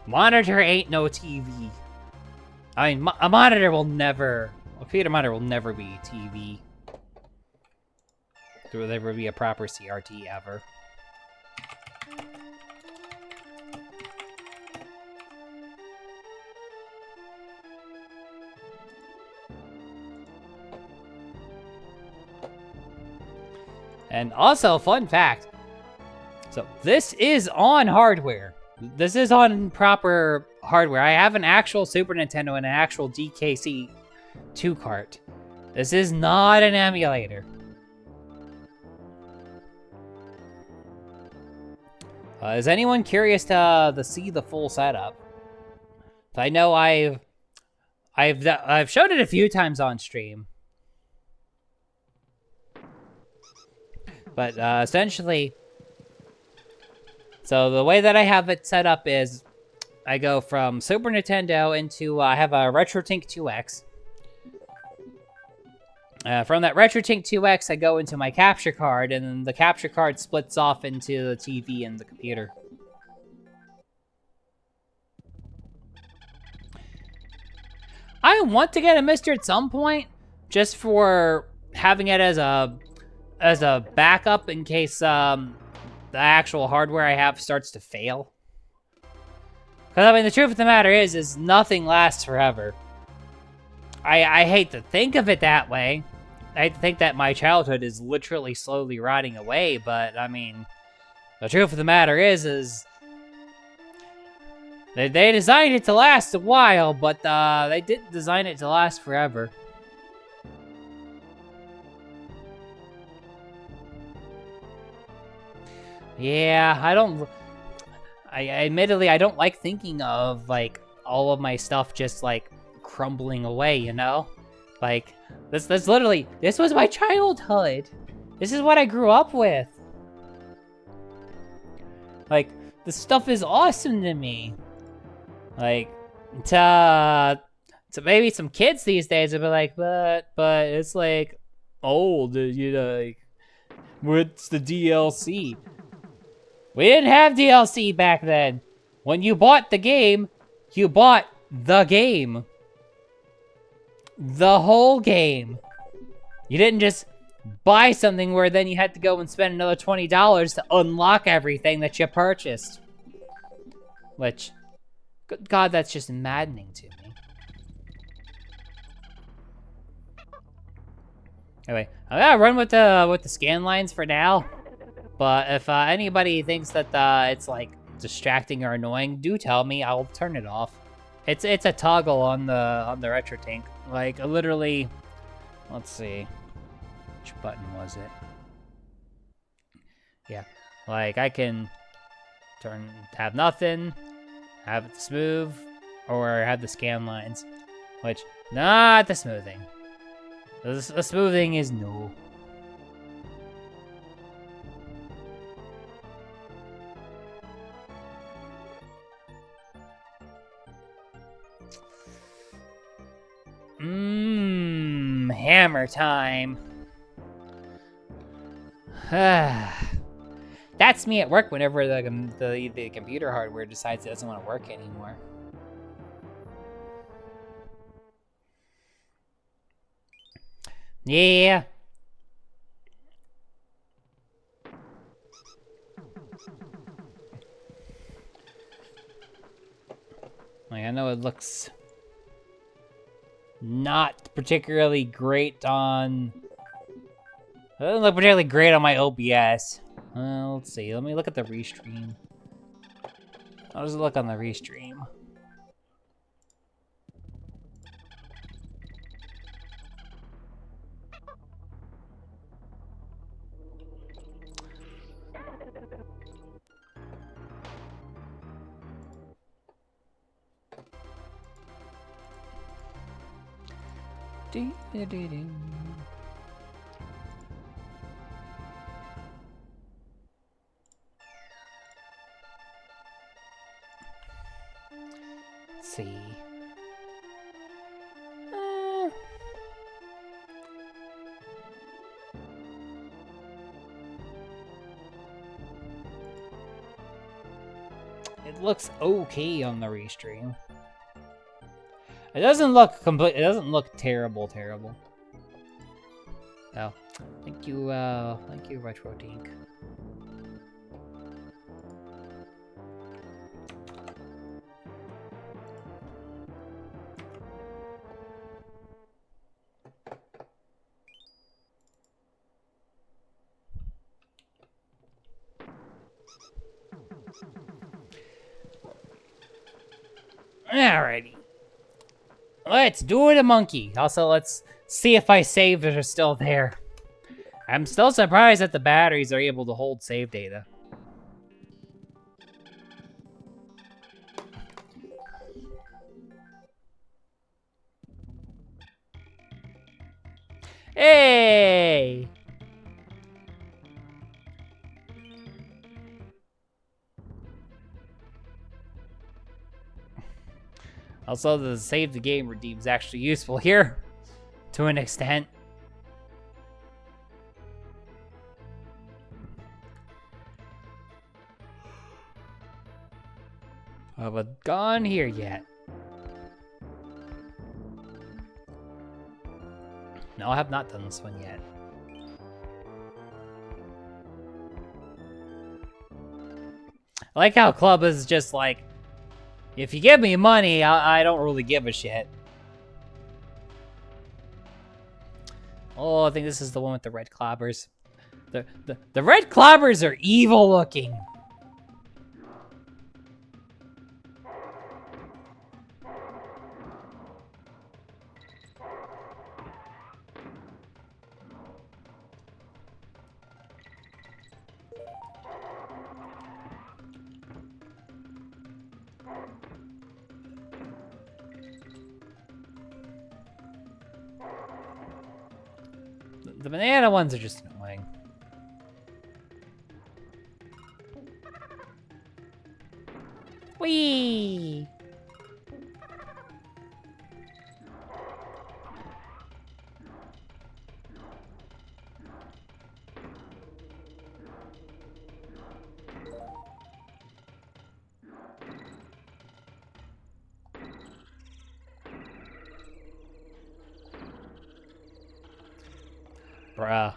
monitor ain't no TV. I mean, a computer monitor will never be TV. There will never be a proper CRT ever. And also, fun fact. So, this is on hardware. This is on proper hardware. I have an actual Super Nintendo and an actual DKC 2 cart. This is not an emulator. Is anyone curious to see the full setup? I know I've showed it a few times on stream. But essentially, so the way that I have it set up is I go from Super Nintendo into, I have a RetroTink 2X. From that RetroTink 2X, I go into my capture card, and then the capture card splits off into the TV and the computer. I want to get a Mister at some point, just for having it as a backup in case the actual hardware I have starts to fail. Because, I mean, the truth of the matter is nothing lasts forever. I hate to think of it that way. I hate to think that my childhood is literally slowly rotting away, but, I mean, the truth of the matter is they designed it to last a while, but they didn't design it to last forever. Yeah, admittedly, I don't like thinking of, like, all of my stuff just, like, crumbling away, you know? Like, this was my childhood. This is what I grew up with. Like, this stuff is awesome to me. Like, to maybe some kids these days would be like, but it's, like, old, you know, like, What's the DLC? We didn't have DLC back then. When you bought the game, you bought the game. The whole game. You didn't just buy something where then you had to go and spend another $20 to unlock everything that you purchased. Which, good God, that's just maddening to me. Anyway, I'm gonna run with the scan lines for now. But if anybody thinks that it's like distracting or annoying, do tell me. I'll turn it off. It's a toggle on the retro tank. Like literally, let's see, which button was it? Yeah, like I can have nothing, have it smooth, or have the scan lines, which not the smoothing. The smoothing is no. Hammer time. That's me at work whenever the computer hardware decides it doesn't want to work anymore. Yeah. Like, I know it looks not particularly great on... It doesn't look particularly great on my OBS. Let's see. Let me look at the restream. How does it look on the restream? Let's see. It looks okay on the restream. It doesn't look complete. It doesn't look terrible. Oh, thank you, Retro Dink. Alrighty. Let's do it a monkey. Also, let's see if my saves are still there. I'm still surprised that the batteries are able to hold save data. Hey! Also, the save the game redeem is actually useful here, to an extent. I haven't gone here yet. No, I have not done this one yet. I like how Club is just like, if you give me money, I don't really give a shit. Oh, I think this is the one with the red clobbers. The red clobbers are evil looking. The banana ones are just annoying. Whee! Bruh.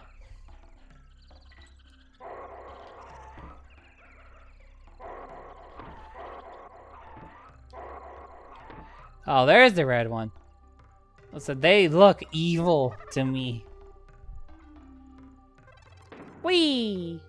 Oh, there's the red one. Listen, they look evil to me. Whee!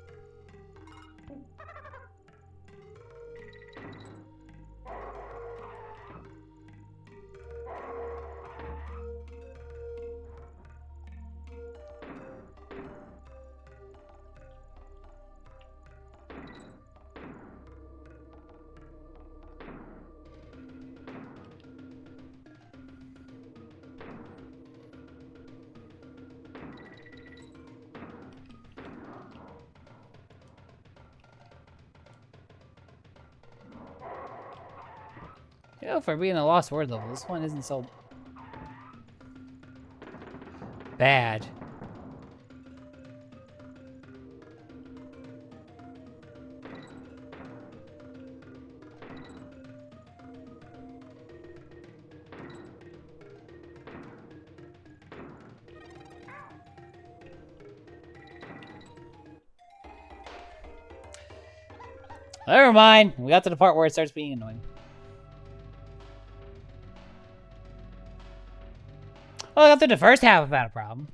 You know, for being a lost word level, this one isn't so bad. Never mind. We got to the part where it starts being annoying. Well, I got through the first half without a problem.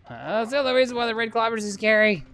That's the other reason why the red clobbers is scary.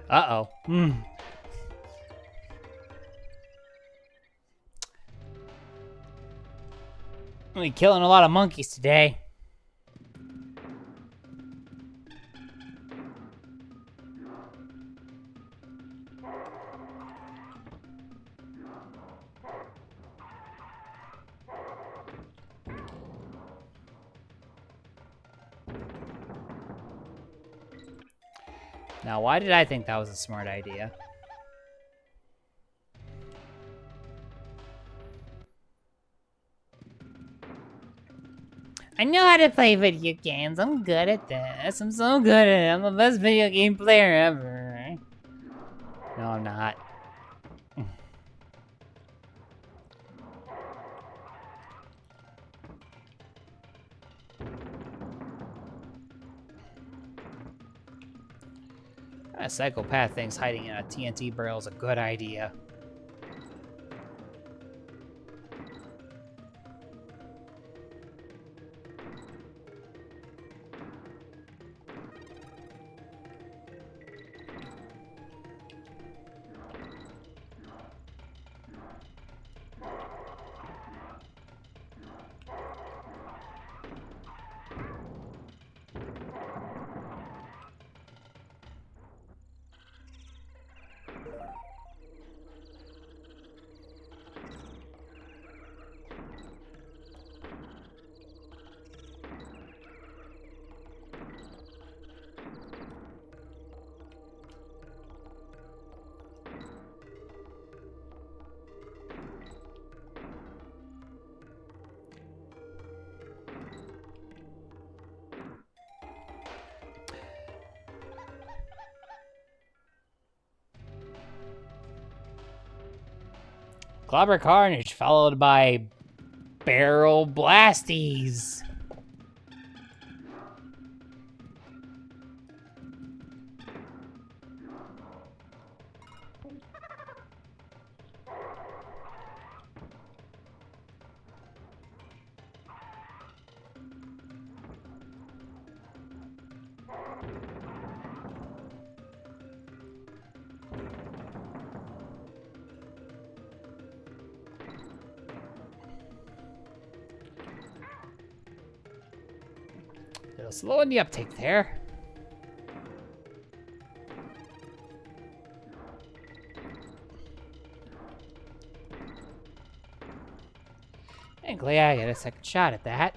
Uh-oh. We killing a lot of monkeys today. Now, why did I think that was a smart idea? I know how to play video games. I'm good at this. I'm so good at it. I'm the best video game player ever. No, I'm not. A psychopath thinks hiding in a TNT barrel is a good idea. Clobber Carnage, followed by Barrel blasties. Little slow in the uptake there. And glad I get a second shot at that.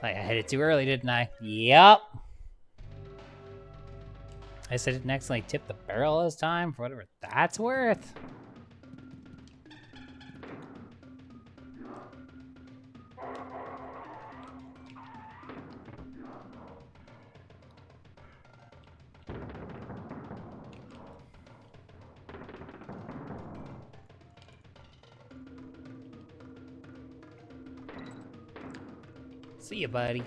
I hit it too early, didn't I? Yep. I said it didn't accidentally tip the barrel this time, for whatever that's worth. See ya, buddy.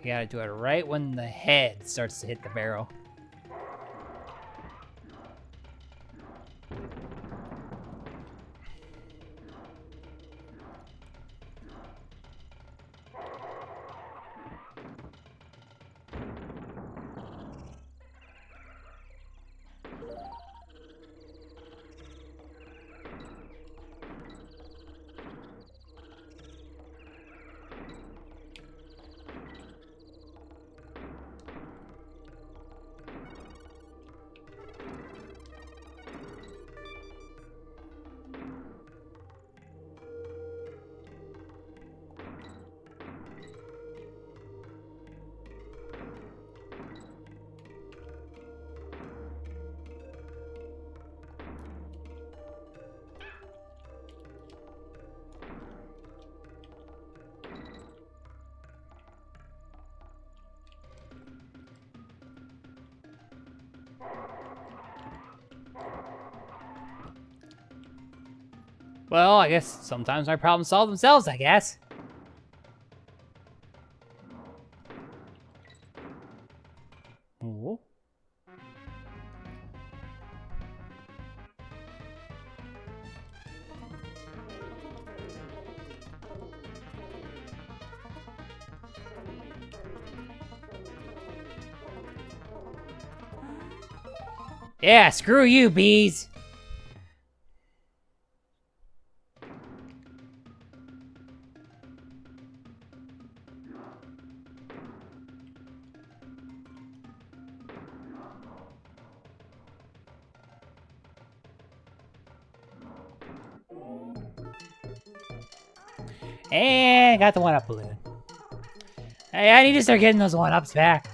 You gotta do it right when the head starts to hit the barrel. Well, I guess sometimes my problems solve themselves, I guess. Ooh. Yeah, screw you, bees. And got the one-up balloon. Hey, I need to start getting those one-ups back.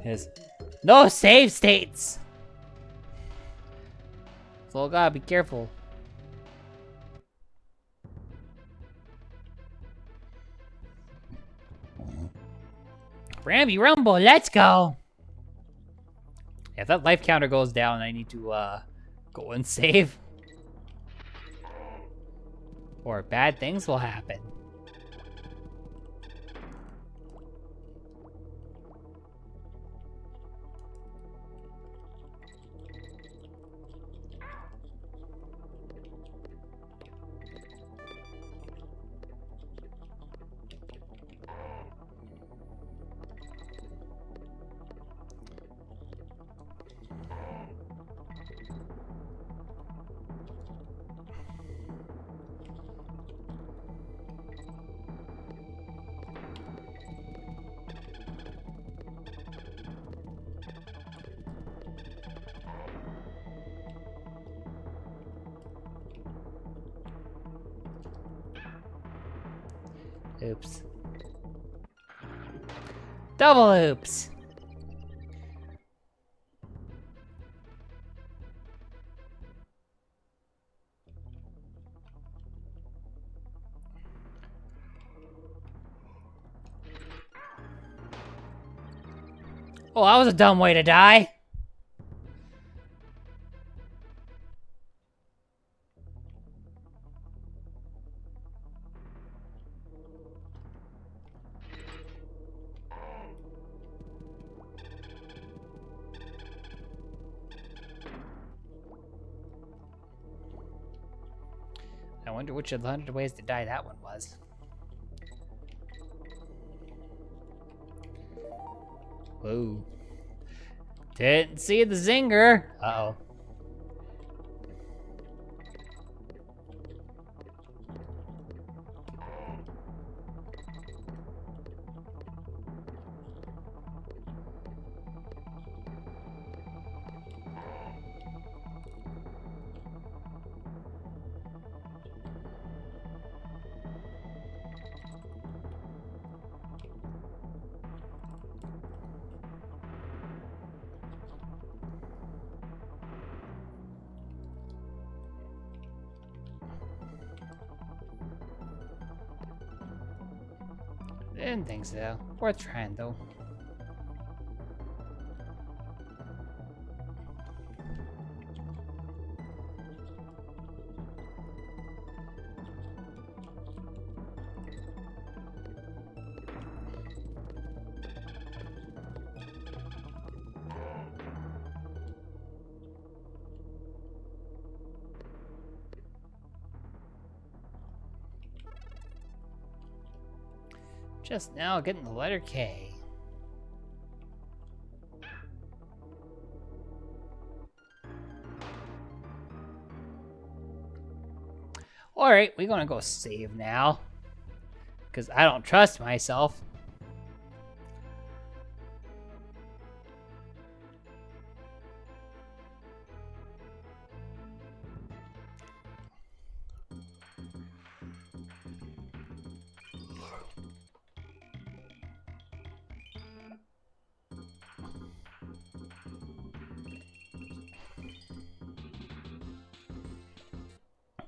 Yes. No save states. So gotta be careful. Ramby Rumble, let's go. Yeah, if that life counter goes down, I need to go and save. Or bad things will happen. Oops. Double oops. Oh, that was a dumb way to die. I wonder which of the 100 ways to die that one was. Whoa. Didn't see the zinger. Uh-oh. Didn't think so. Worth trying, though. Just now getting the letter K. Alright, we're gonna go save now. Because I don't trust myself.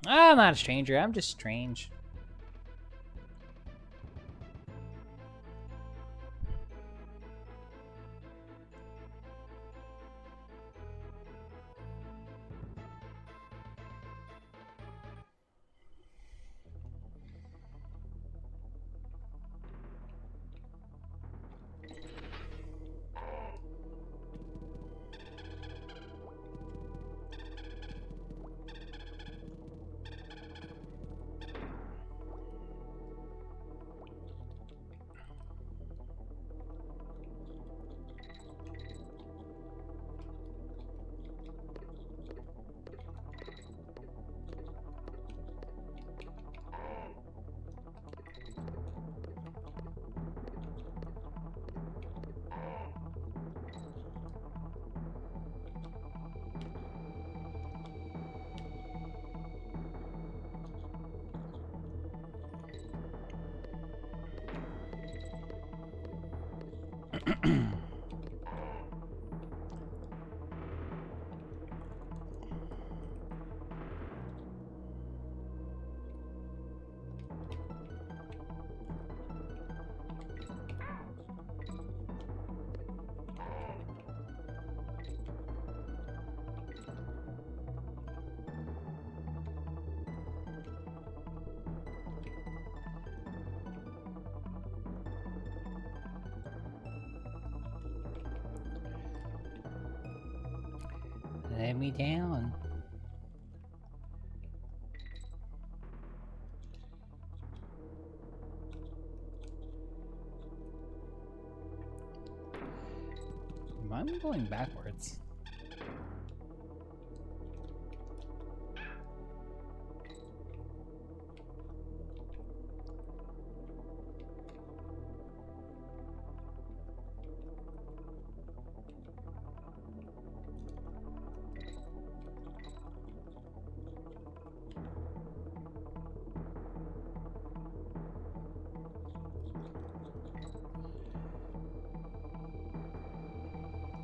I'm not a stranger, I'm just strange. Let me down. I'm going backwards.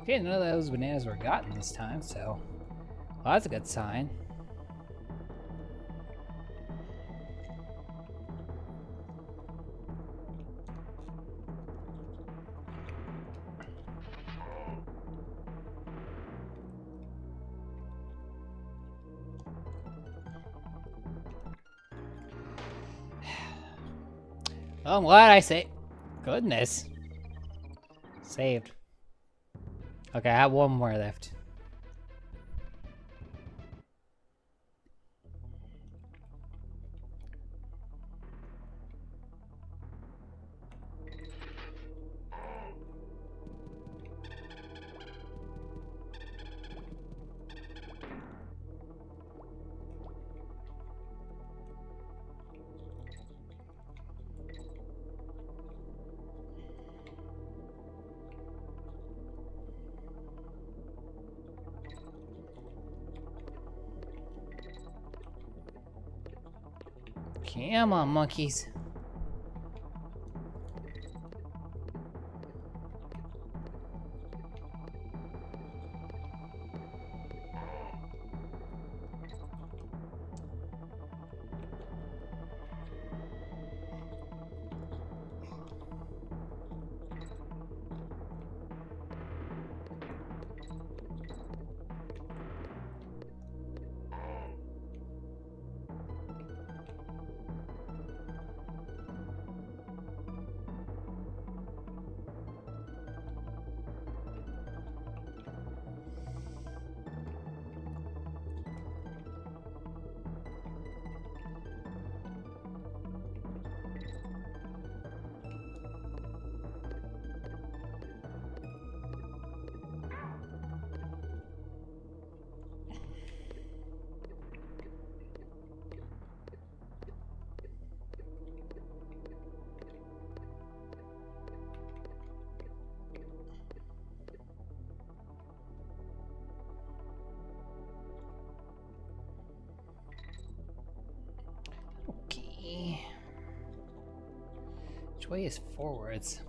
Okay, none of those bananas were gotten this time, so well, that's a good sign. Well, I'm glad I saved. Goodness. Saved. Okay, I have one more left. Come on, monkeys. Okay. Which way is forwards?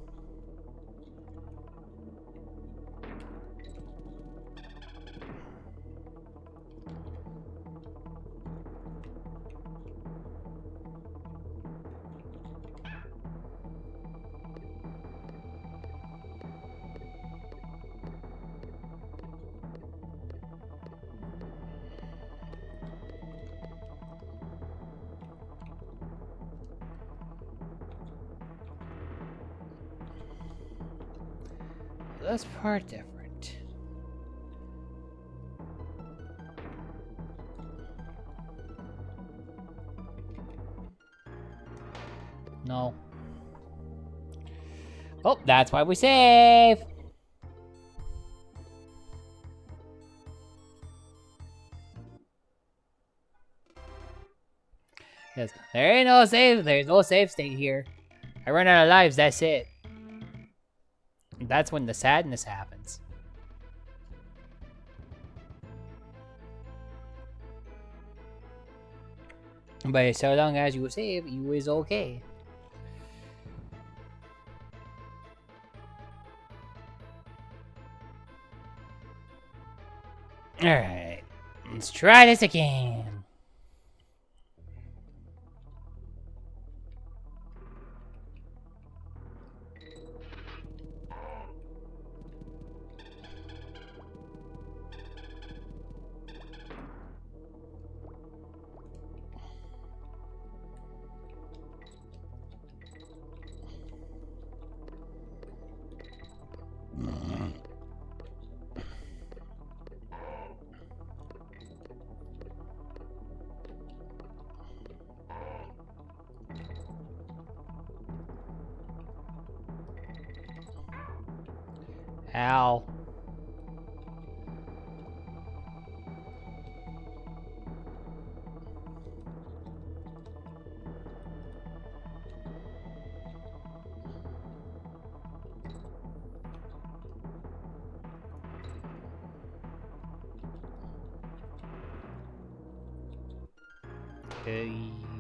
This part different. No. Oh, that's why we save. Yes, there ain't no save. There's no save state here. I run out of lives. That's it. That's when the sadness happens. But so long as you save, you is okay. Alright. Let's try this again. Ow.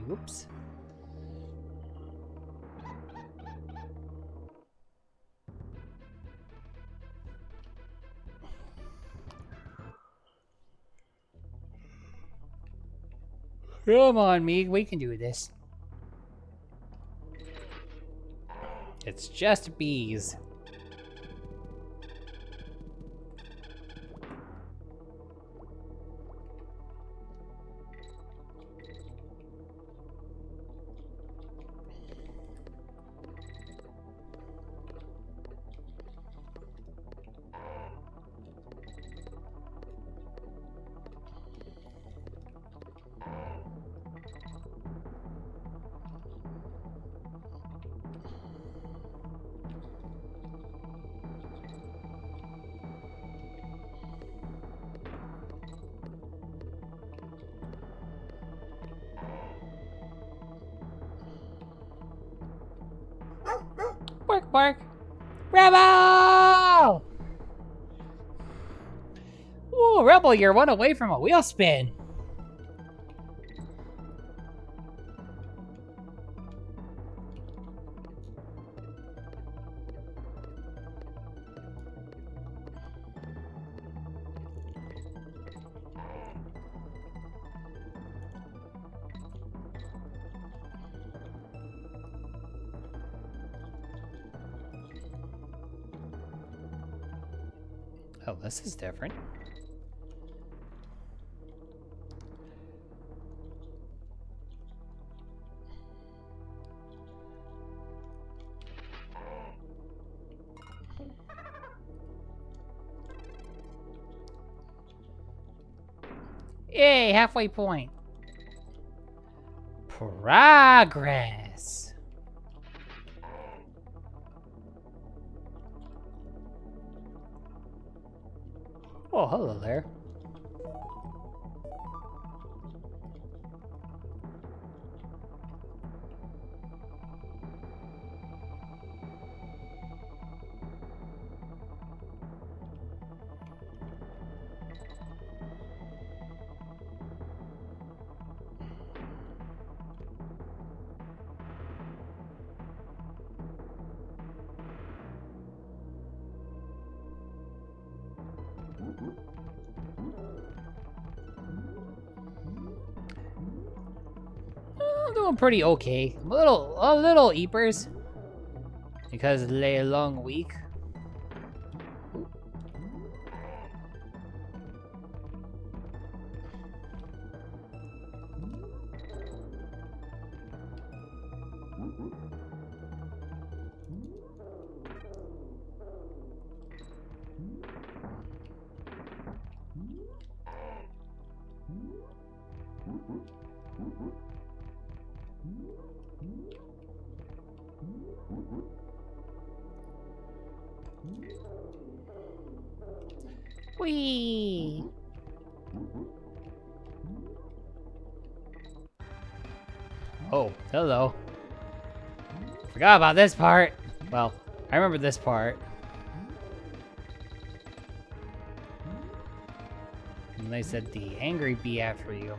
Whoops. Come on, me. We can do this. It's just bees. Bark, bark. Rebel! Ooh, Rebel, you're one away from a wheel spin. Oh, this is different. Yay, halfway point. Progress. Oh, hello there. I'm doing pretty okay. I'm a little eepers because it's a long week. Whee! Oh, hello. Forgot about this part. Well, I remember this part. And they said the angry bee after you.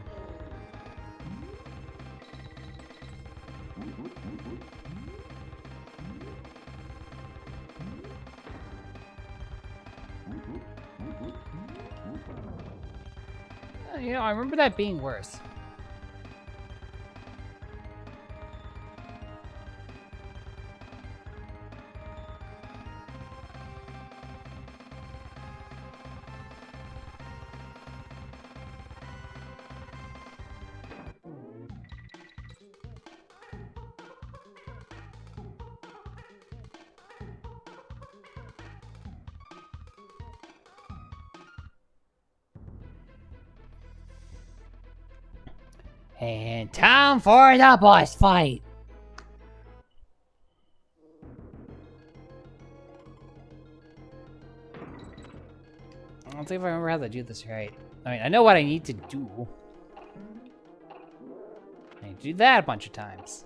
You know, I remember that being worse. And time for the boss fight! Let's see if I remember how to do this right. I mean, I know what I need to do. I need to do that a bunch of times.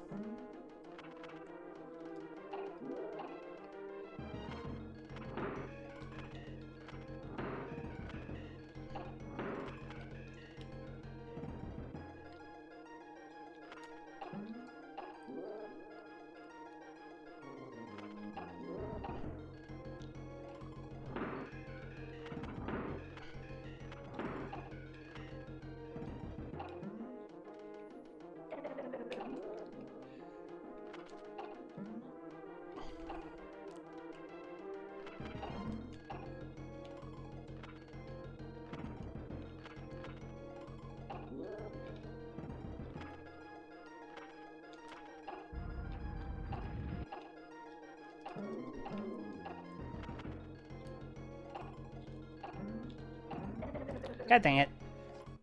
God dang it.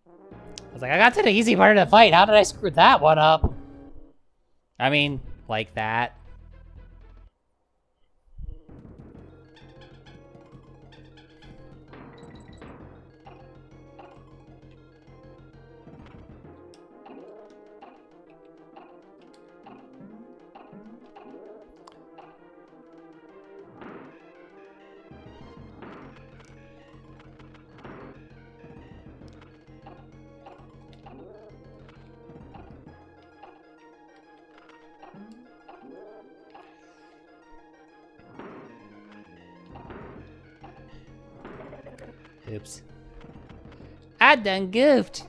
I was like, I got to the easy part of the fight. How did I screw that one up? I mean, like that. Oops. I done goofed.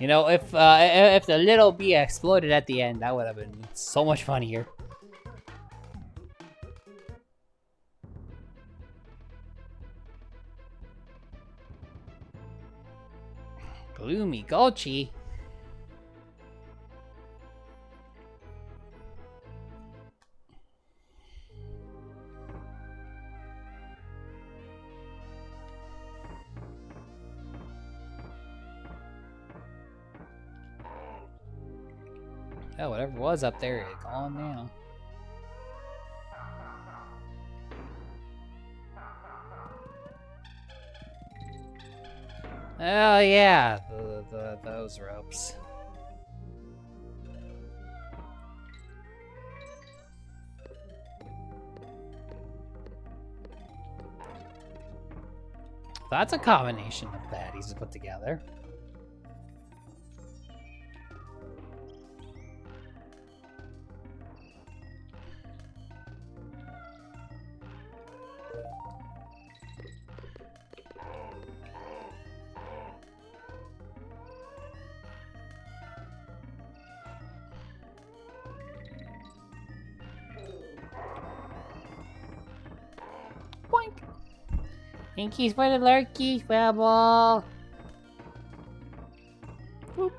You know, if the little bee exploded at the end, that would have been so much funnier. Gloomy Gulchy. Oh, whatever was up there is gone now. Oh yeah, those ropes. That's a combination of baddies to put together. Boink! Inky's for the lurky, Rebel! Boop.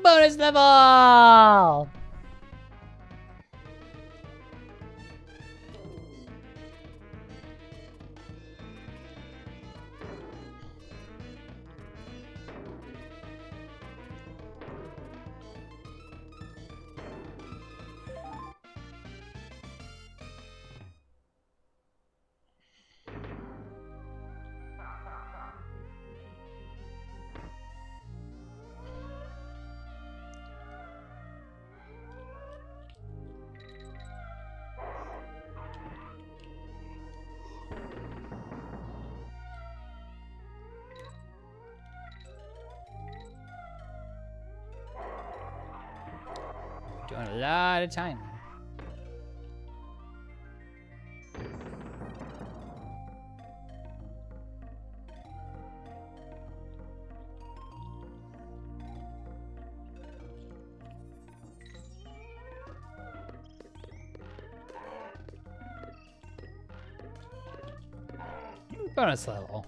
Bonus level! Doing a lot of time. Bonus level.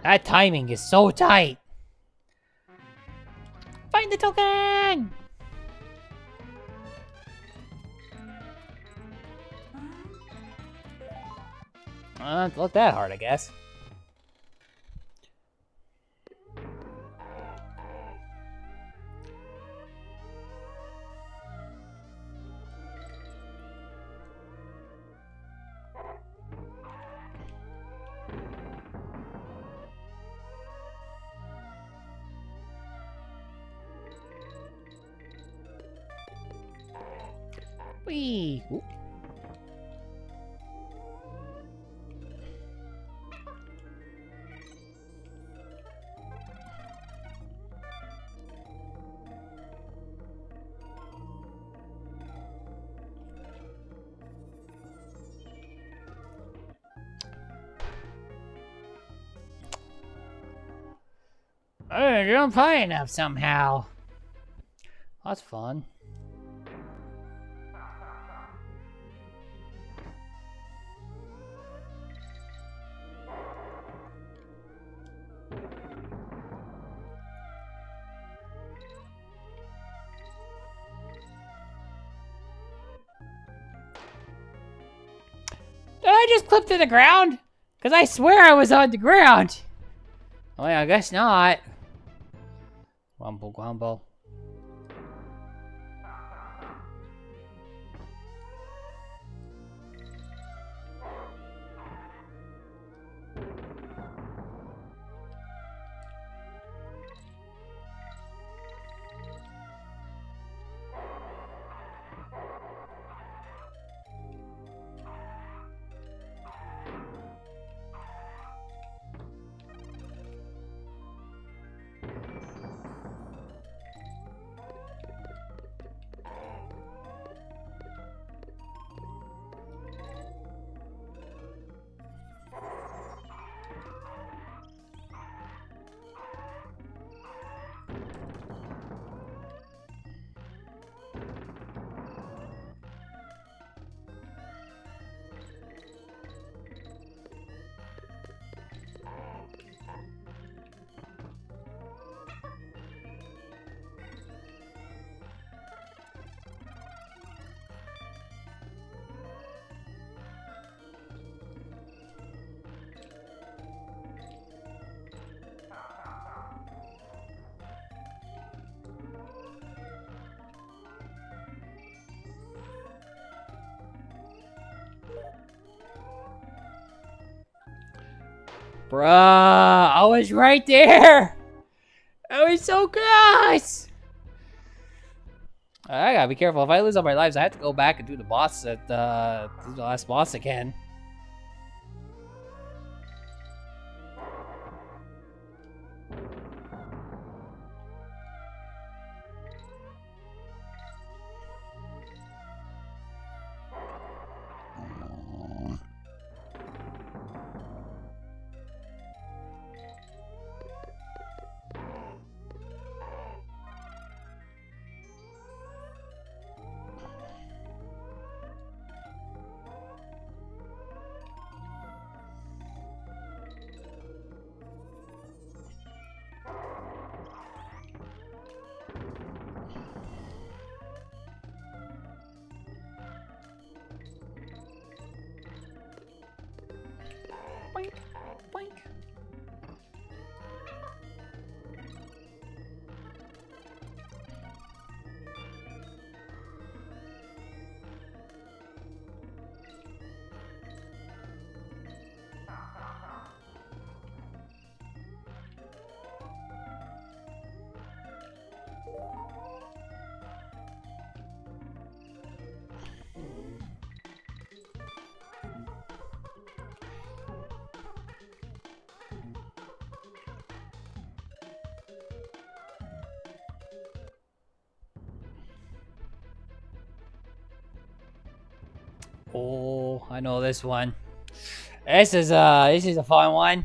That timing is so tight. Find the token! Don't look that hard, I guess. Whee! Ooh. I didn't jump high enough somehow. That's fun. Did I just clip to the ground? Because I swear I was on the ground. Oh yeah, I guess not. Grumble, grumble. Bruh, I was right there. I was so close. I gotta be careful. If I lose all my lives, I have to go back and do the boss at do the last boss again. Boink, boink. Oh, I know this one. This is a fun one.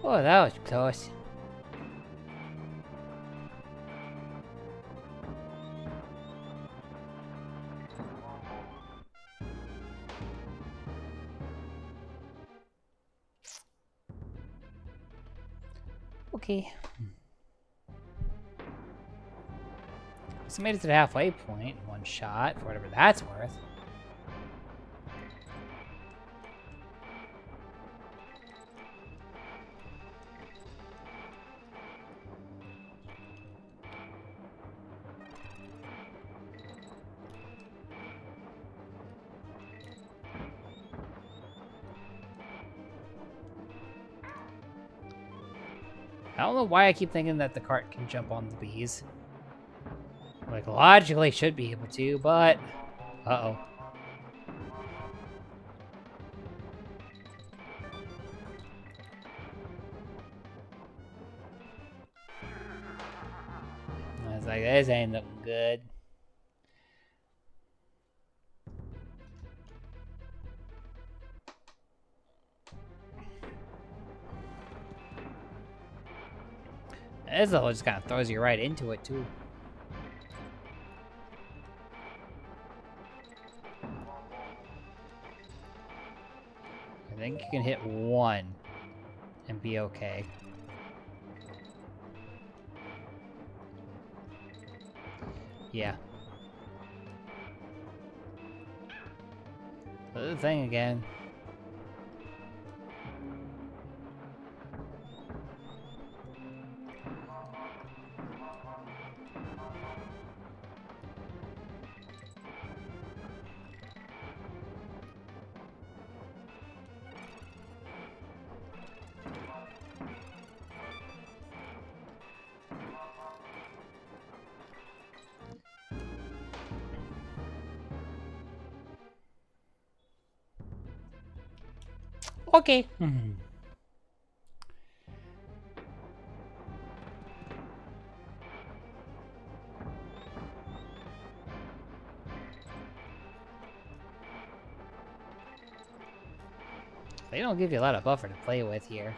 Oh, that was close. Okay. So made it to the halfway point in one shot, for whatever that's worth. I don't know why I keep thinking that the cart can jump on the bees. Like, logically should be able to, but... Uh-oh. I was like, this ain't looking good. This level just kind of throws you right into it, too. I think you can hit one and be okay. Yeah. The thing again. Okay. They don't give you a lot of buffer to play with here.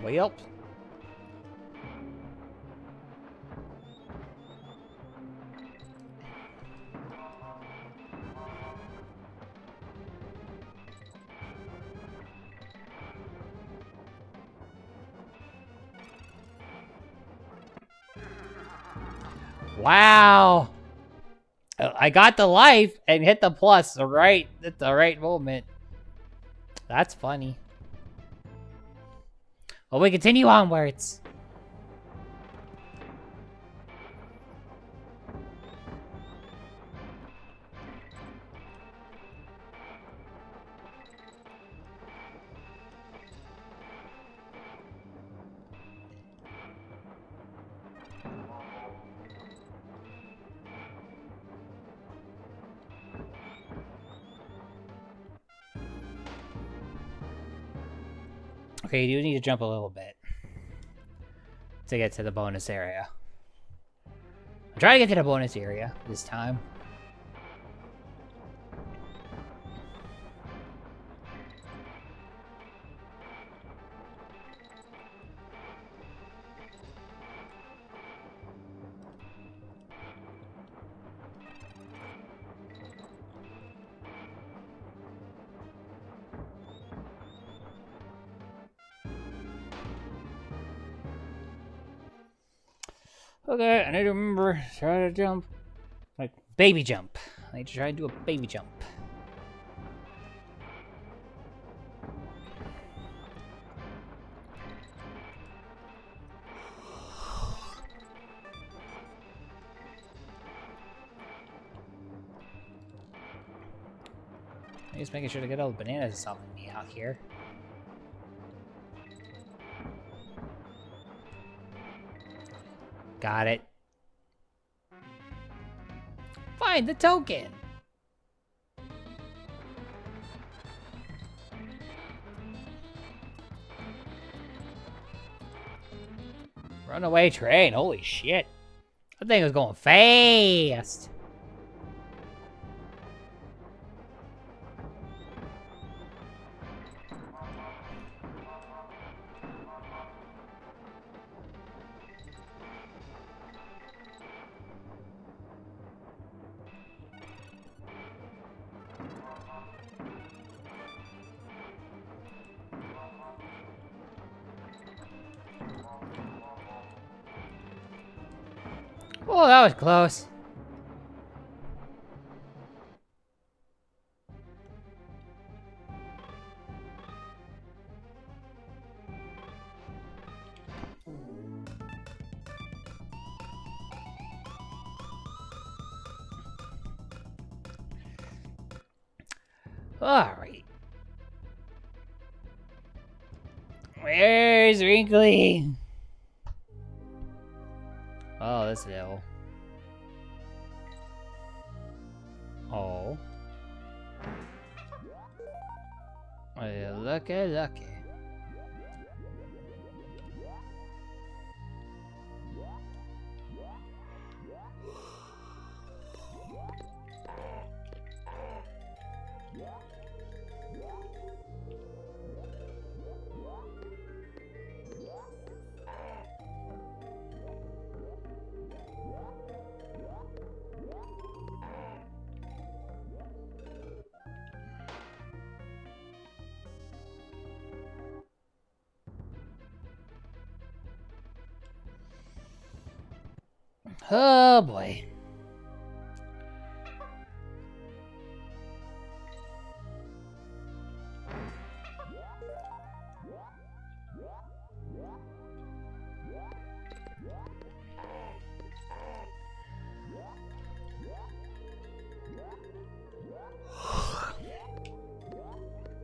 Well. Wow. I got the life and hit the plus right at the right moment. That's funny. Well, we continue onwards. Okay, you do need to jump a little bit to get to the bonus area. I'm trying to get to the bonus area this time. Okay, I need to remember, try to jump. Like, baby jump. I need to try to do a baby jump. I'm just making sure to get all the bananas and something me out here. Got it. Find the token. Runaway train. Holy shit. That thing was going fast. Oh, that was close. Alright. Where's Wrinkly? Oh, this level. Oh. Lucky. Oh boy.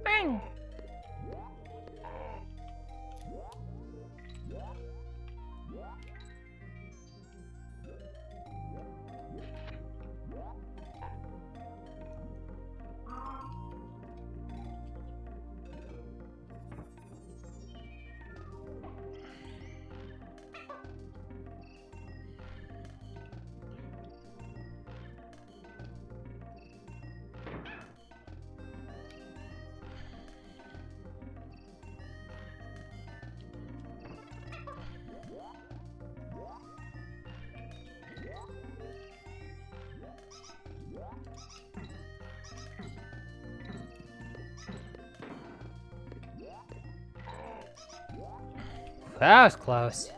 Bang! That was close.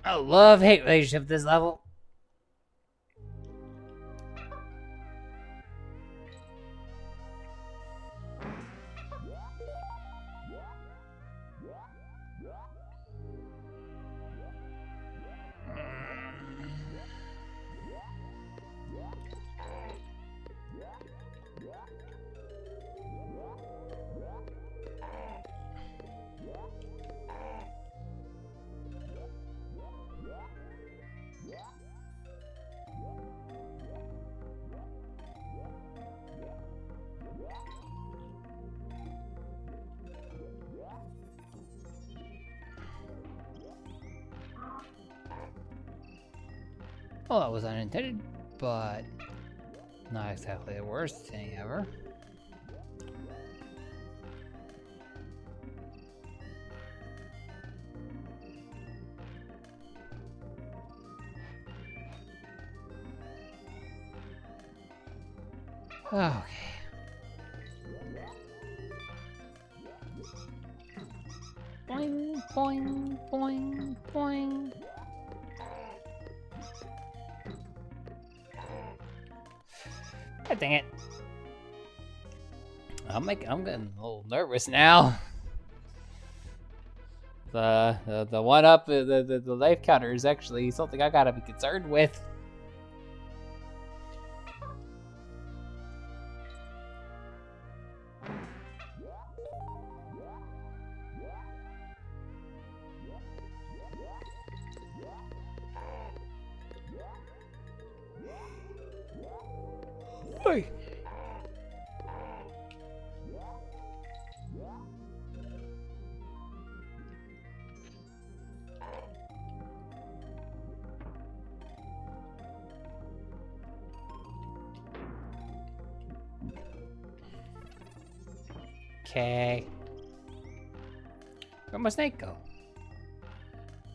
I love-hate relationship at this level. Well, that was unintended, but not exactly the worst thing ever. Okay. Boing, boing, boing, boing. God dang it. I'm getting a little nervous now. The one up, the life counter is actually something I gotta be concerned with. Hey. Okay. Where'd my snake go?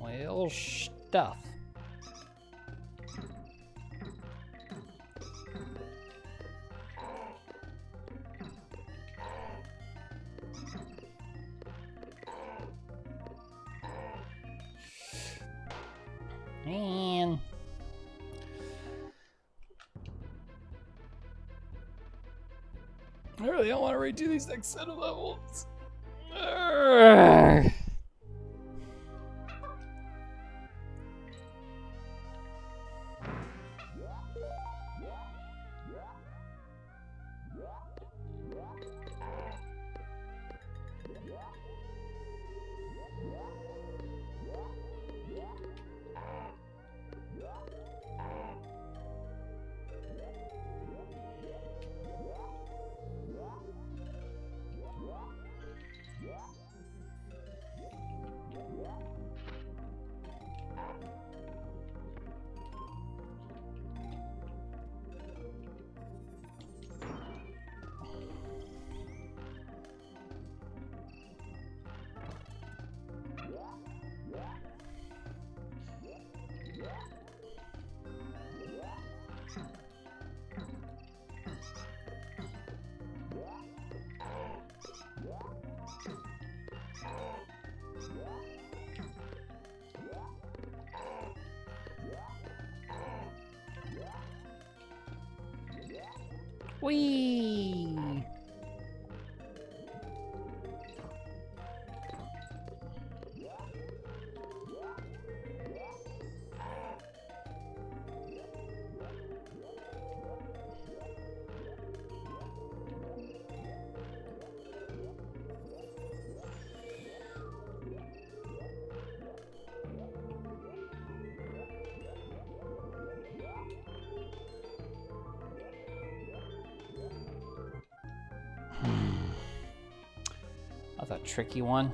My little stuff. Man. I really don't want to redo these next set of levels. Urgh. Whee! That's a tricky one.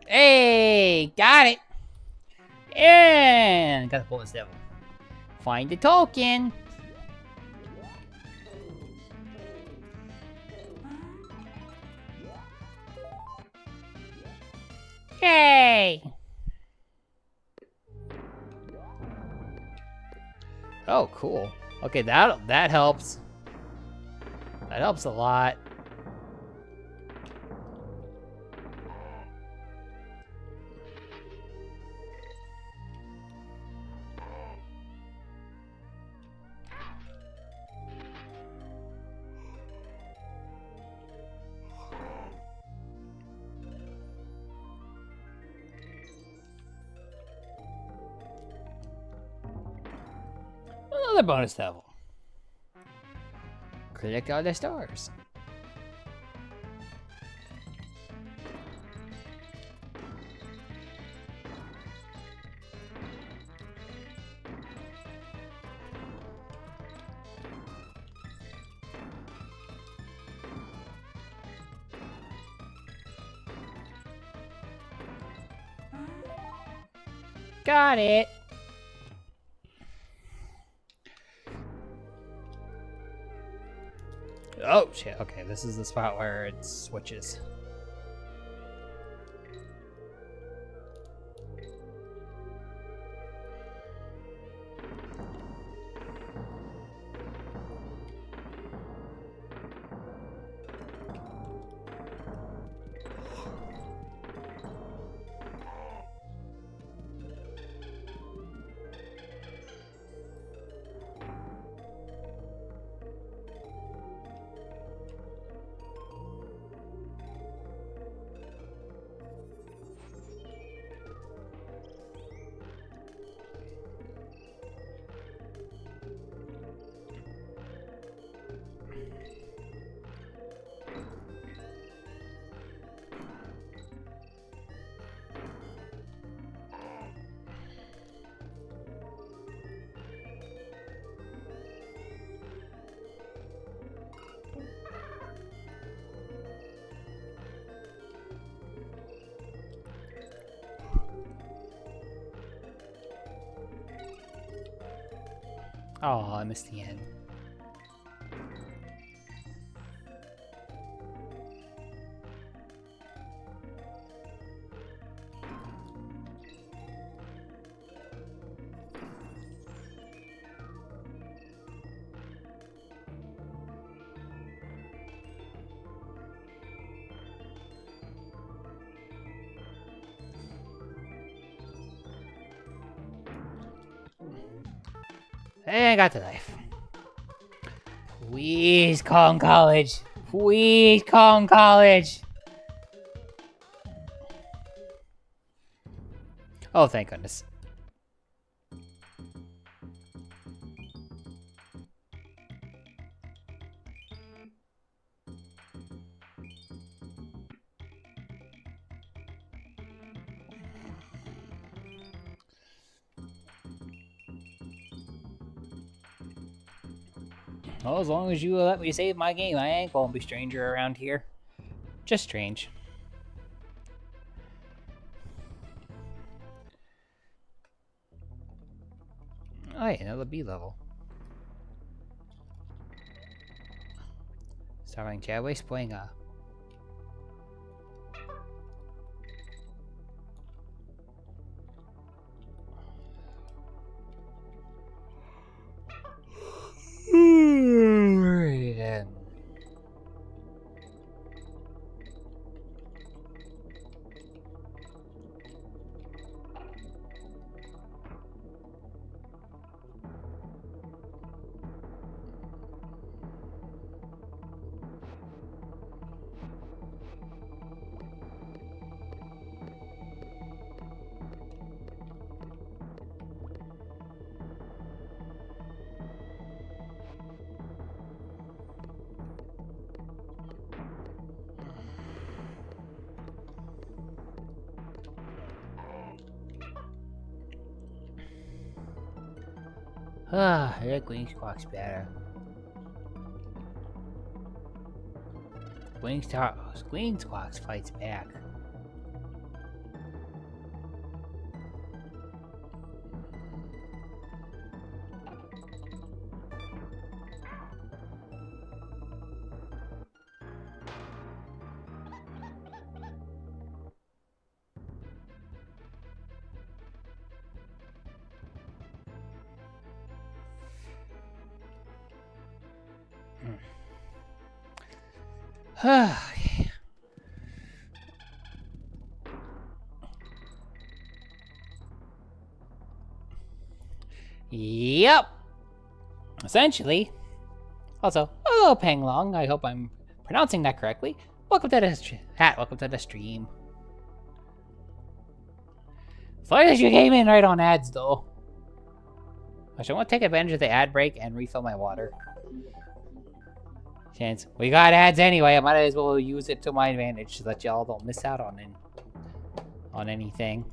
Hey, got it. And got the bonus level. Find the token. Yay. Oh, cool. Okay, that helps. That helps a lot. Another bonus level. Collect all the stars. Got it. Oh shit, okay, this is the spot where it switches. Oh, I missed the end. And I got the knife. Please, Kong College. Please, Kong College. Oh, thank goodness. Well, as long as you let me save my game, I ain't gonna be stranger around here. Just strange. Oh yeah, another B level. Starring Jadway playing a... Ah, I like Green Squawk's better. Green Squawks fights back. Yep. Essentially. Also, hello, Panglong. I hope I'm pronouncing that correctly. Welcome to the welcome to the stream. As long as you came in right on ads, though. Actually, I want to take advantage of the ad break and refill my water. Chance. We got ads anyway. I might as well use it to my advantage so that y'all don't miss out on anything.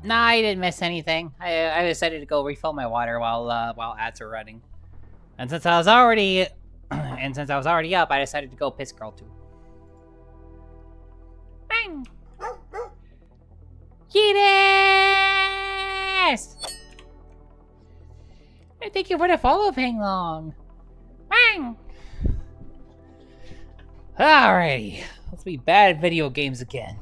Nah, I didn't miss anything. I decided to go refill my water while ads were running, and since I was already up, I decided to go piss girl too. Bang! Yes! Thank you for the follow, Ping Long. Bang! Alrighty, let's be bad at video games again.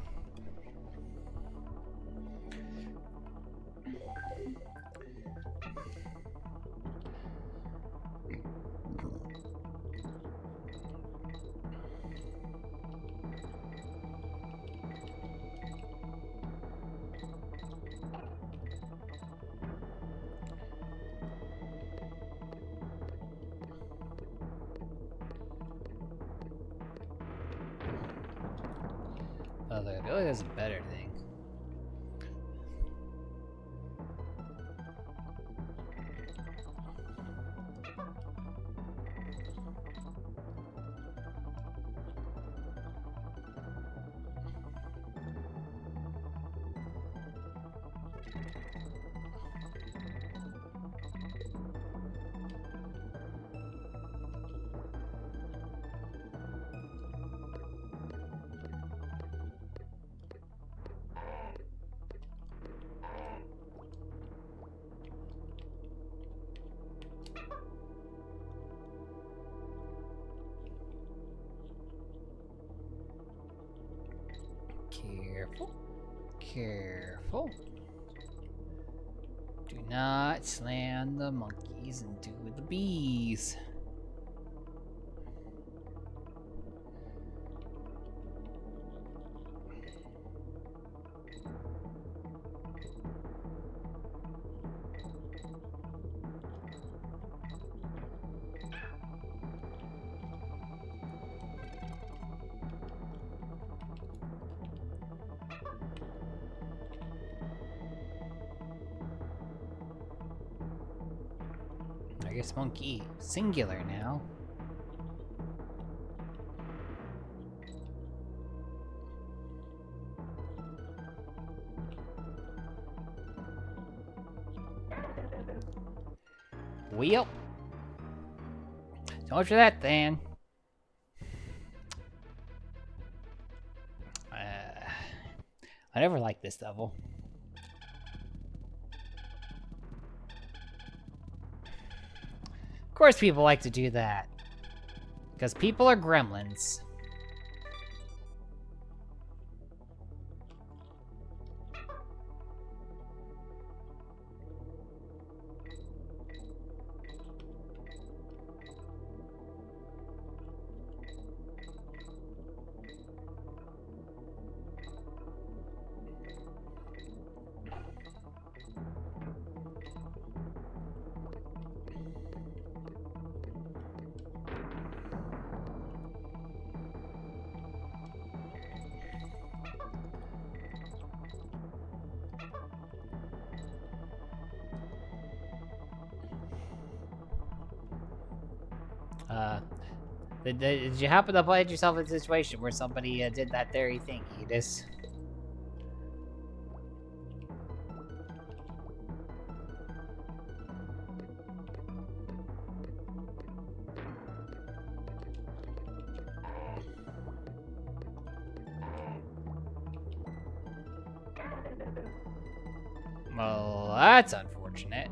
I feel like that's a better thing. Careful. Careful. Do not slam the monkeys into the bees. I guess monkey singular now. Wheel. So much for that, then. I never liked this level. Of course people like to do that. Because people are gremlins. Did you happen to find yourself in a situation where somebody did that very thing, Edis? Well, that's unfortunate.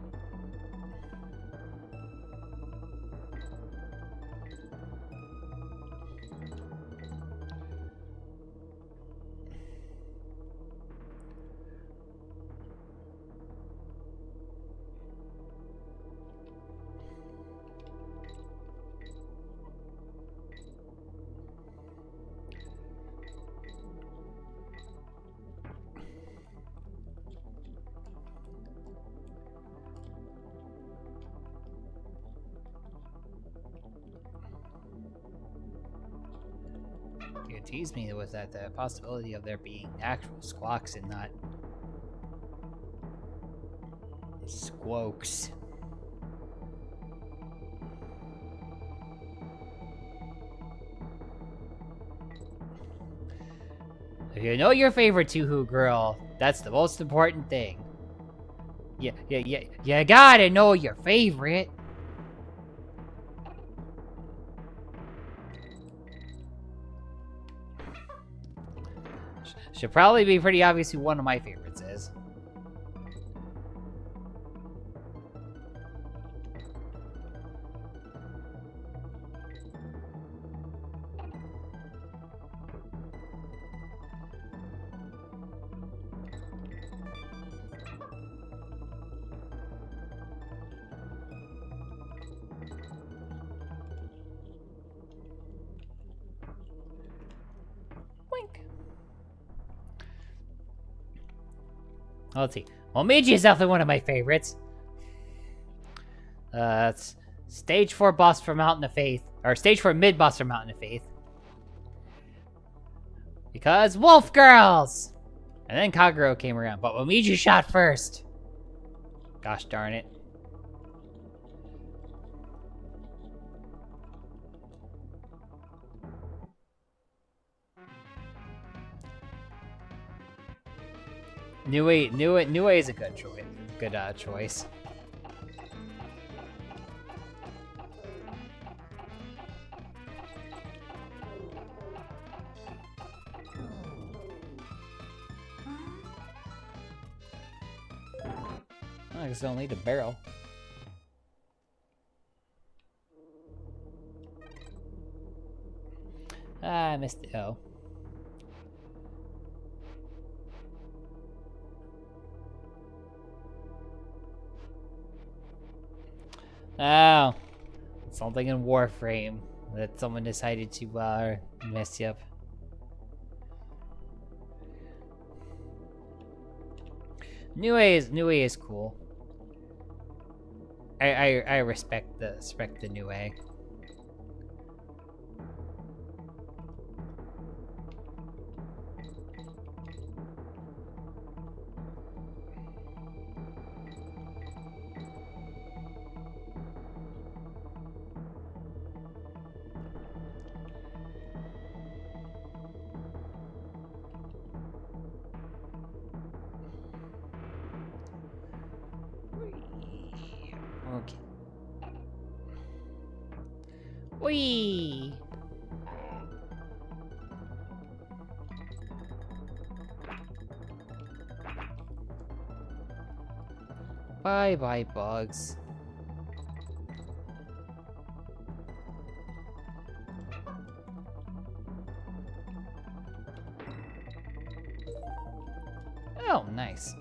You teased me with that the possibility of there being actual squawks and not squokes. If you know your favorite Two-Hoo girl, that's the most important thing. You gotta know your favorite. Should probably be pretty obvious who one of my favorites is. Let's see. Well, Meiji is definitely one of my favorites. It's stage 4 boss for Mountain of Faith. Or stage 4 mid boss for Mountain of Faith. Because Wolf Girls! And then Kagero came around, but Momiji shot first. Gosh darn it. New Way is a good choice. Good choice. I guess I don't need a barrel. Ah, I missed the O. Oh, something in Warframe that someone decided to mess you up. New A is cool. I respect the New A. Okay. Whee! Bye bye bugs. Oh, nice.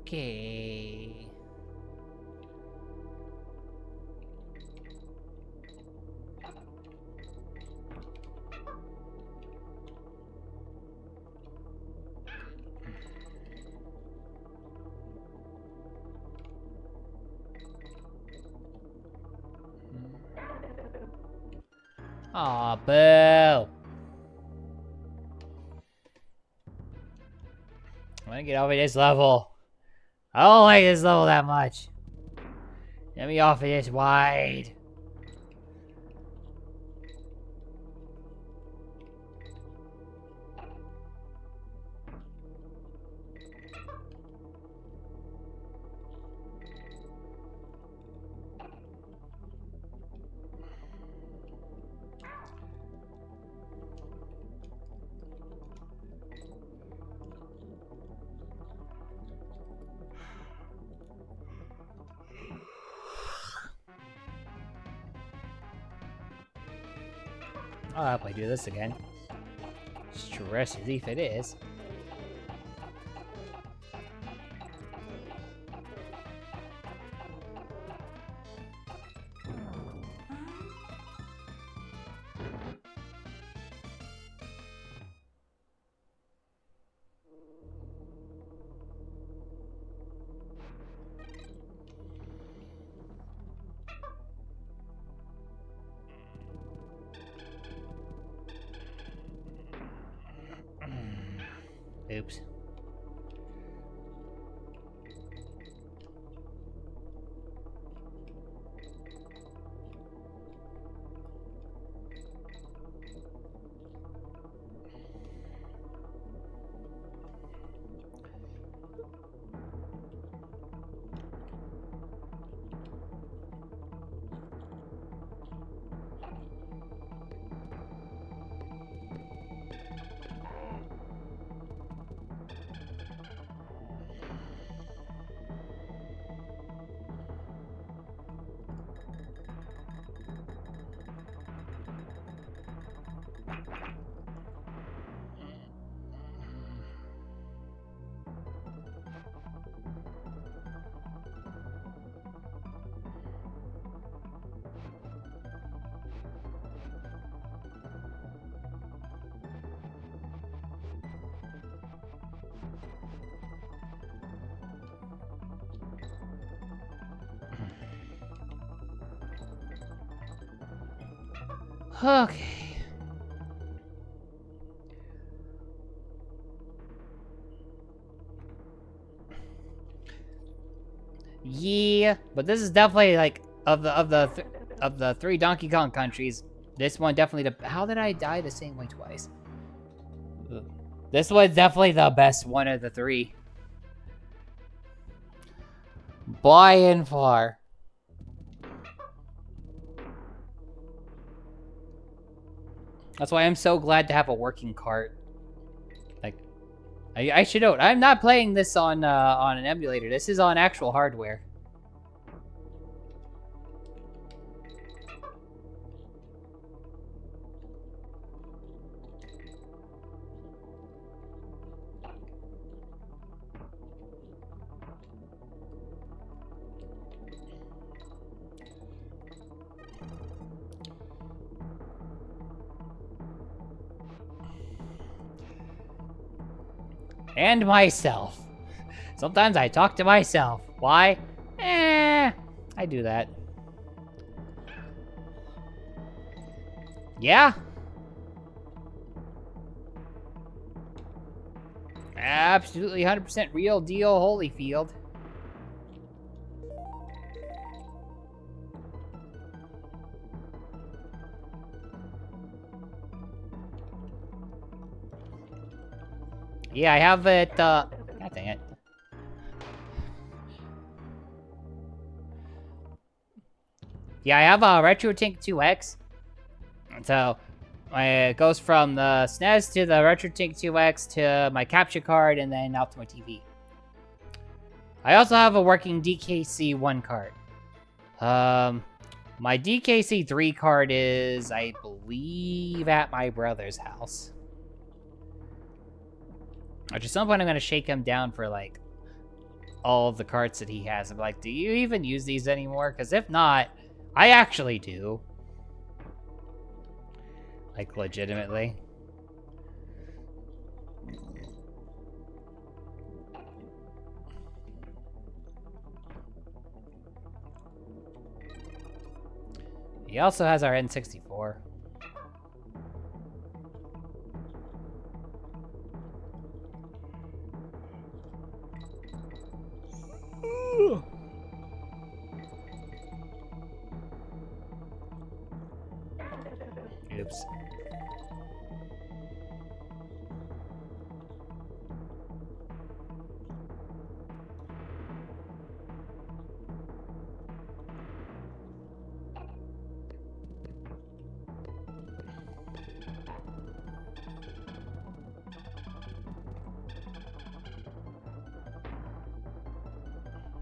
Okay. Aw, boo. I wanna get over this level. I don't like this level that much. Get me off of this wide. I'll happily do this again. Stress relief it is. Oops. Okay. Yeah, but this is definitely like of the three Donkey Kong countries. This one definitely how did I die the same way twice? Ugh. This one's definitely the best one of the three. By and far. That's why I'm so glad to have a working cart. Like, I should note, I'm not playing this on an emulator. This is on actual hardware. And myself. Sometimes I talk to myself. Why? I do that. Yeah? Absolutely 100% real deal Holyfield. Yeah, I have it, God dang it. Yeah, I have a RetroTink 2X. So, it goes from the SNES to the RetroTink 2X to my capture card and then out to my TV. I also have a working DKC 1 card. My DKC 3 card is, I believe, at my brother's house. Which at some point I'm gonna shake him down for, like, all of the cards that he has. I'm like, do you even use these anymore? Because if not, I actually do. Like, legitimately. He also has our N64. Oops.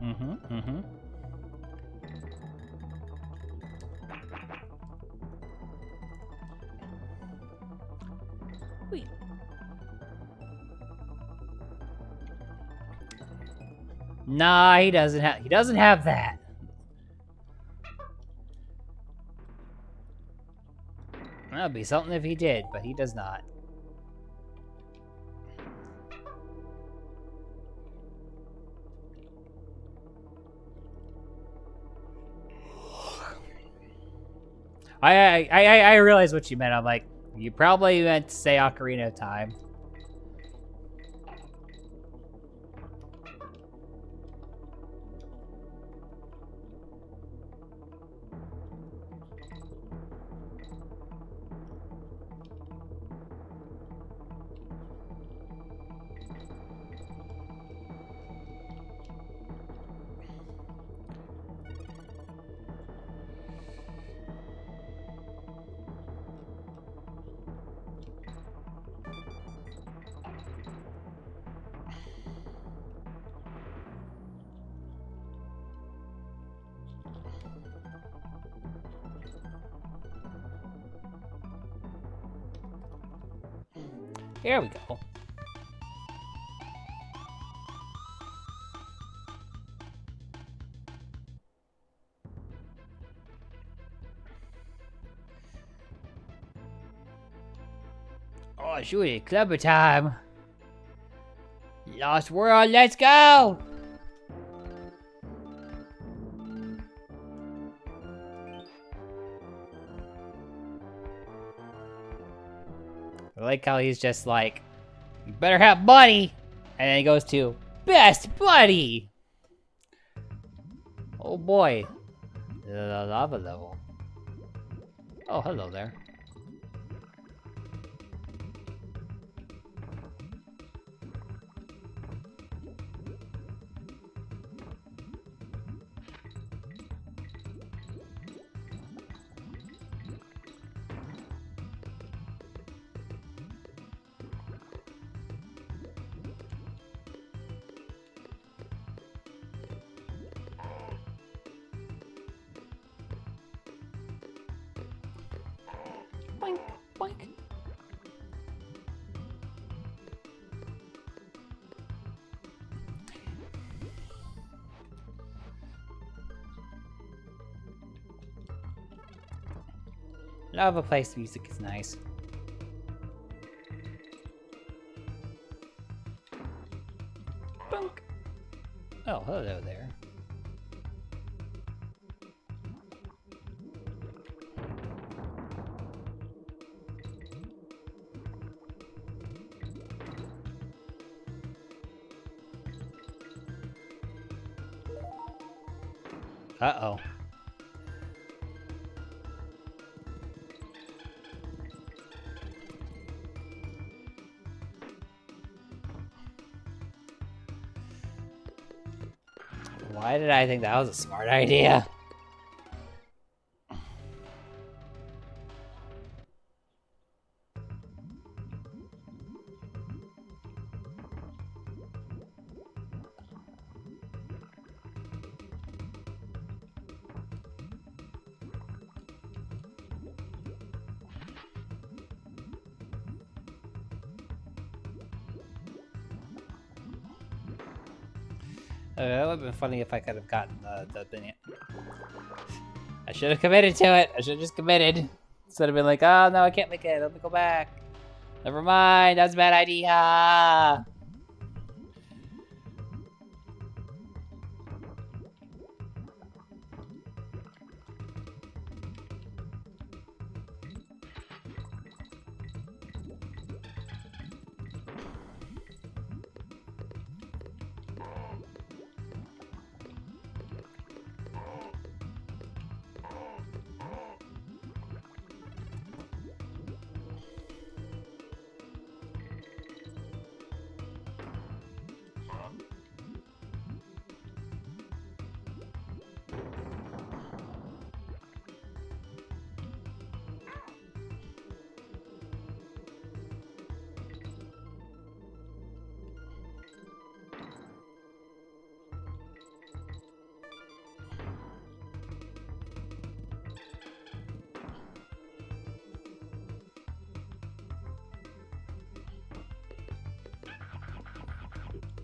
Mm-hmm. Wait. Nah, he doesn't have that. That'd be something if he did, but he does not. I realize what you meant. I'm like, you probably meant to say Ocarina of Time. Here we go. Oh, shoot, clubber time. Lost World, let's go! I like how he's just like, you better have buddy! And then he goes to, best buddy! Oh boy. The lava level. Oh, hello there. Boink, boink. Lava Place music is nice. Oh, hello there. Uh-oh. Why did I think that was a smart idea? That would have been funny if I could have gotten the thing. I should have committed to it. I should have just committed. Instead of being like, oh no, I can't make it. Let me go back. Never mind. That's a bad idea.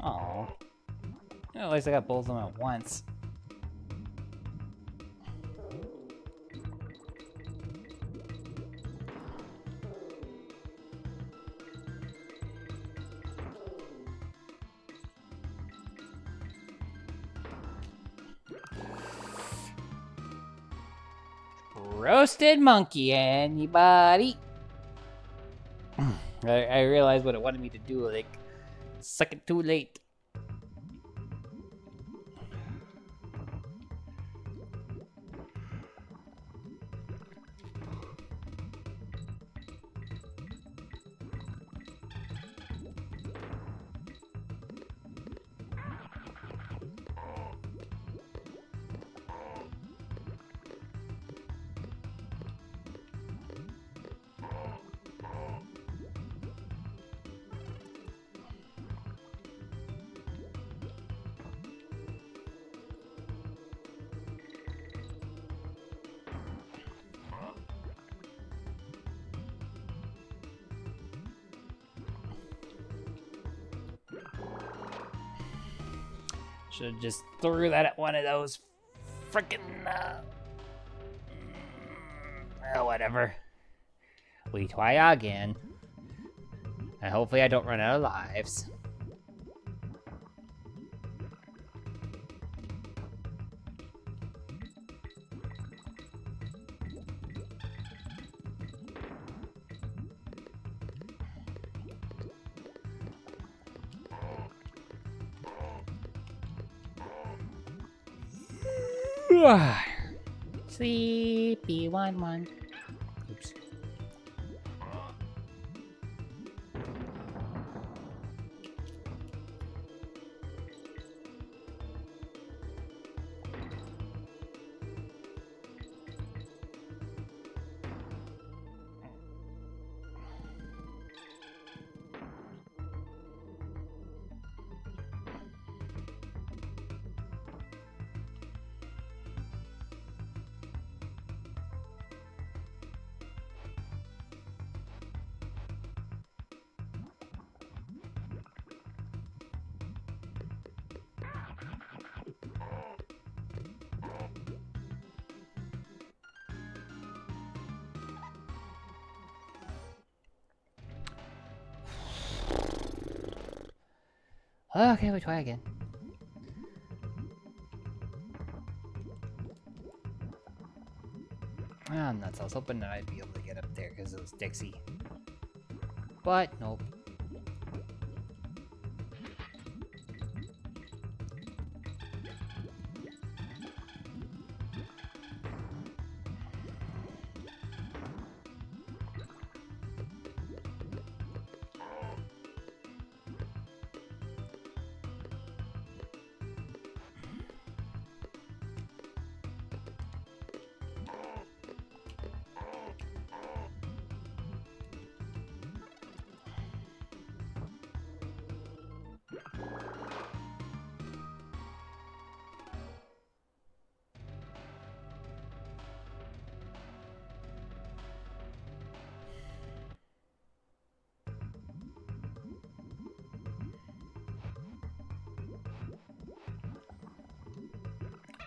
Oh. At least I got both of them at once. Roasted monkey, anybody? I realized what it wanted me to do, like, suck it too late. Should have just threw that at one of those freaking. Whatever. We try again. And hopefully I don't run out of lives. Sleepy one. Oops. Okay, we try again. Ah, nuts. I was hoping that I'd be able to get up there because it was Dixie. But, nope.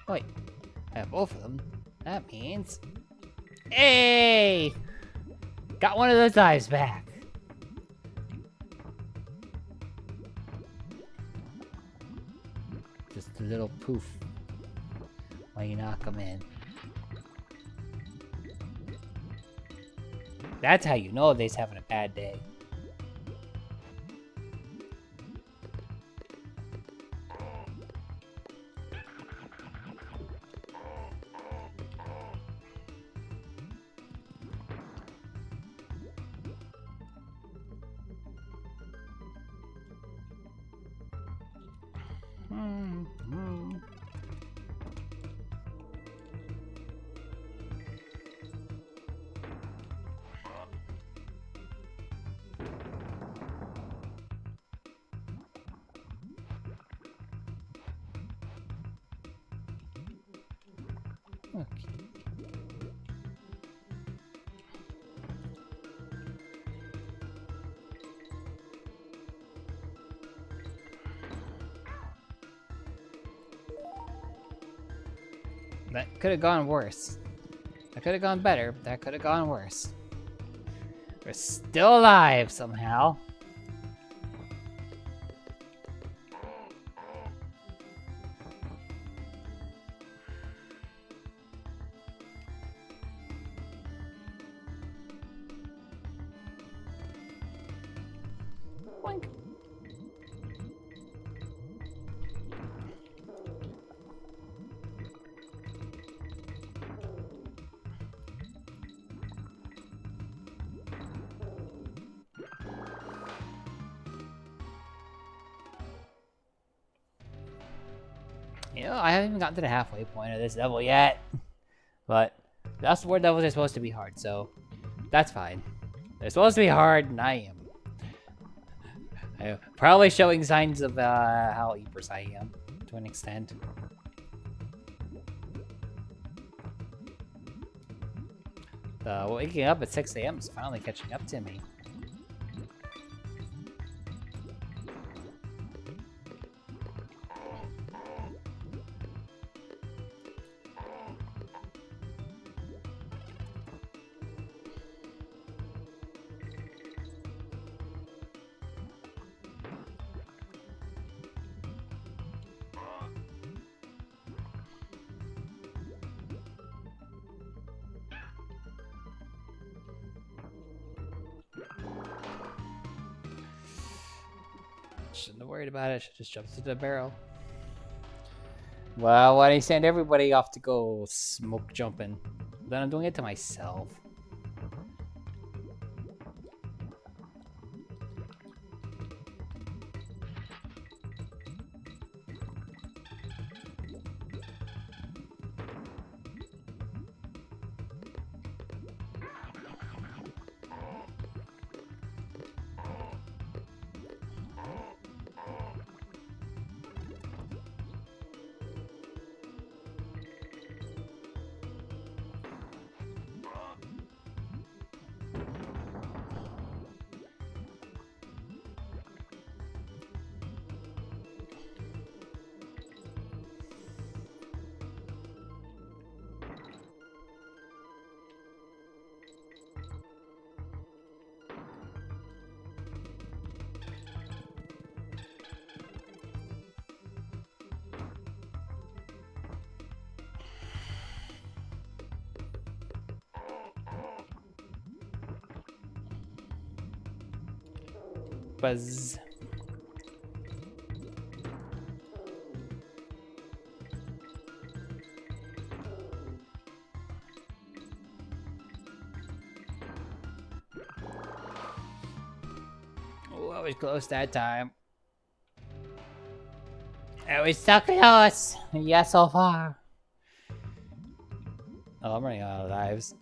Wait, I have both of them. That means... Hey! Got one of those dives back. Just a little poof. When you knock them in. That's how you know they's having a bad day. Okay. That could have gone worse. That could have gone better. That could have gone worse. We're still alive somehow. Boink. You know, I haven't even gotten to the halfway point of this level yet. But that's where levels are supposed to be hard, so that's fine. They're supposed to be hard, and I am. Probably showing signs of how Ypres I am, to an extent. Waking up at 6 AM is finally catching up to me. Shouldn't have worried about it. Should just jump to the barrel. Well, why do you send everybody off to go smoke jumping? Then I'm doing it to myself. Koopas. Oh, I was close that time. I was so close. Yes, so far. Oh, I'm running out of lives.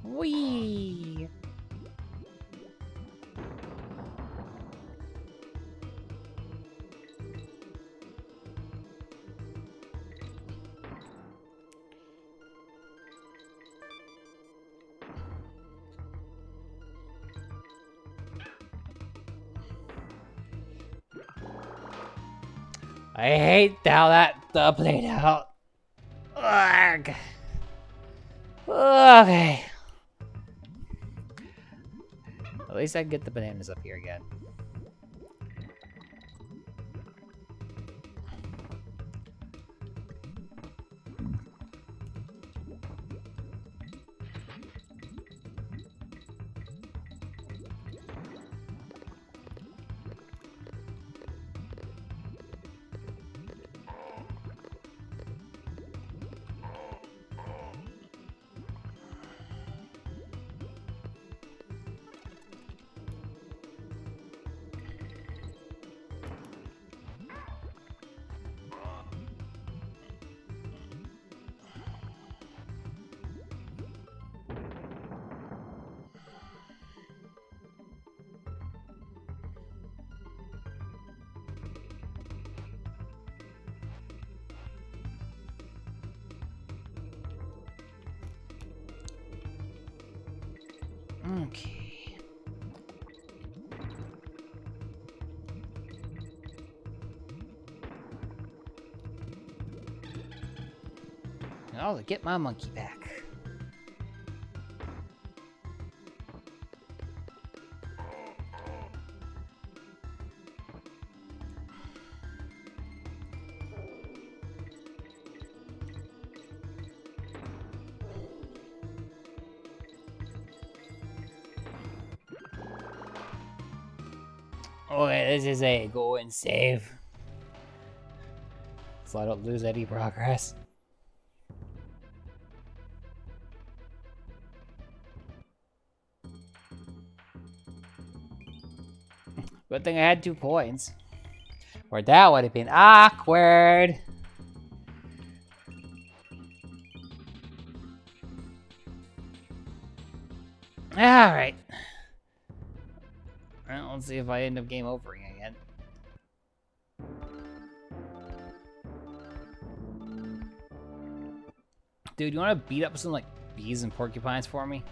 Whee! I hate how that played out. Ugh. Okay. At least I can get the bananas up here again. Okay. I'll get my monkey back. Okay, this is a go and save. So I don't lose any progress. Good thing I had 2 coins. Or that would have been awkward. Alright. Well, let's see if I end up game overing again. Dude, you want to beat up some like bees and porcupines for me?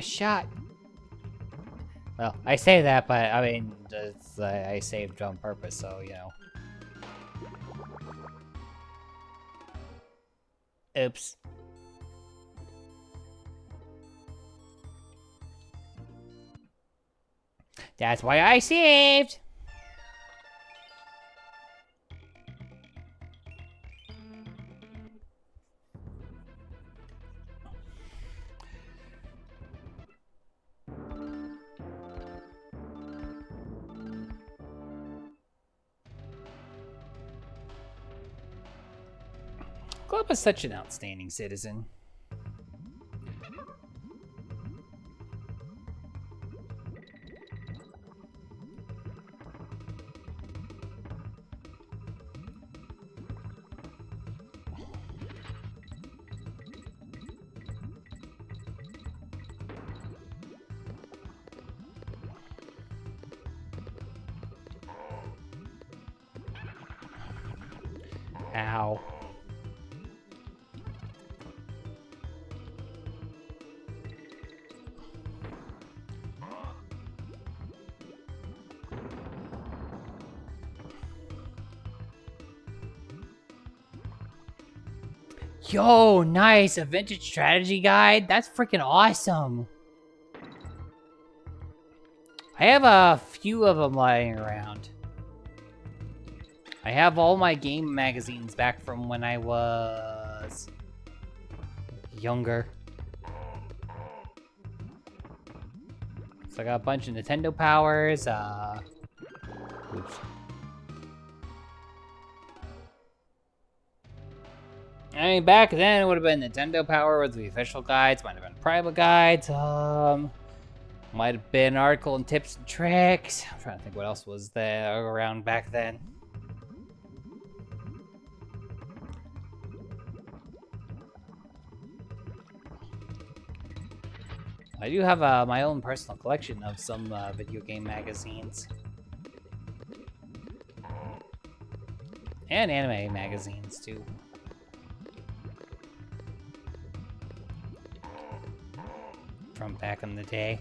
Shot. Well, I say that, but I mean, I saved on purpose, so you know. Oops. That's why I saved. club is such an outstanding citizen. Ow. Yo, nice! A vintage strategy guide? That's freaking awesome! I have a few of them lying around. I have all my game magazines back from when I was younger. So I got a bunch of Nintendo powers, oops. I mean, back then it would have been Nintendo Power with the official guides, might have been private guides, might have been article and tips and tricks. I'm trying to think what else was there around back then. I do have my own personal collection of some video game magazines. And anime magazines, too. From back in the day.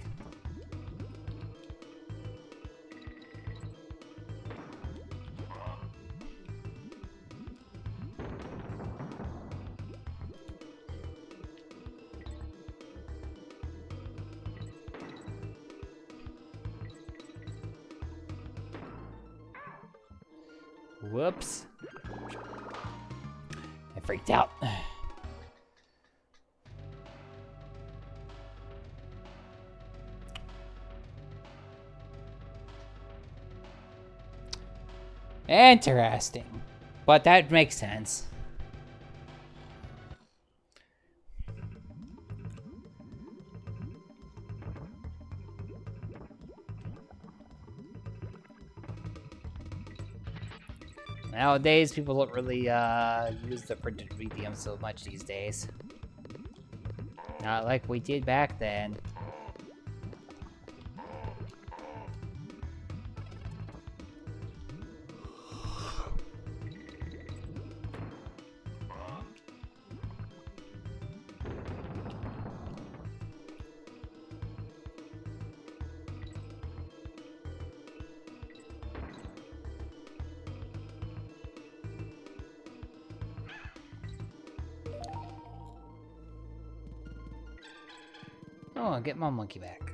Whoops. I freaked out. Interesting. But that makes sense. Nowadays, people don't really use the printed medium so much these days. Not like we did back then. Oh, I'll get my monkey back.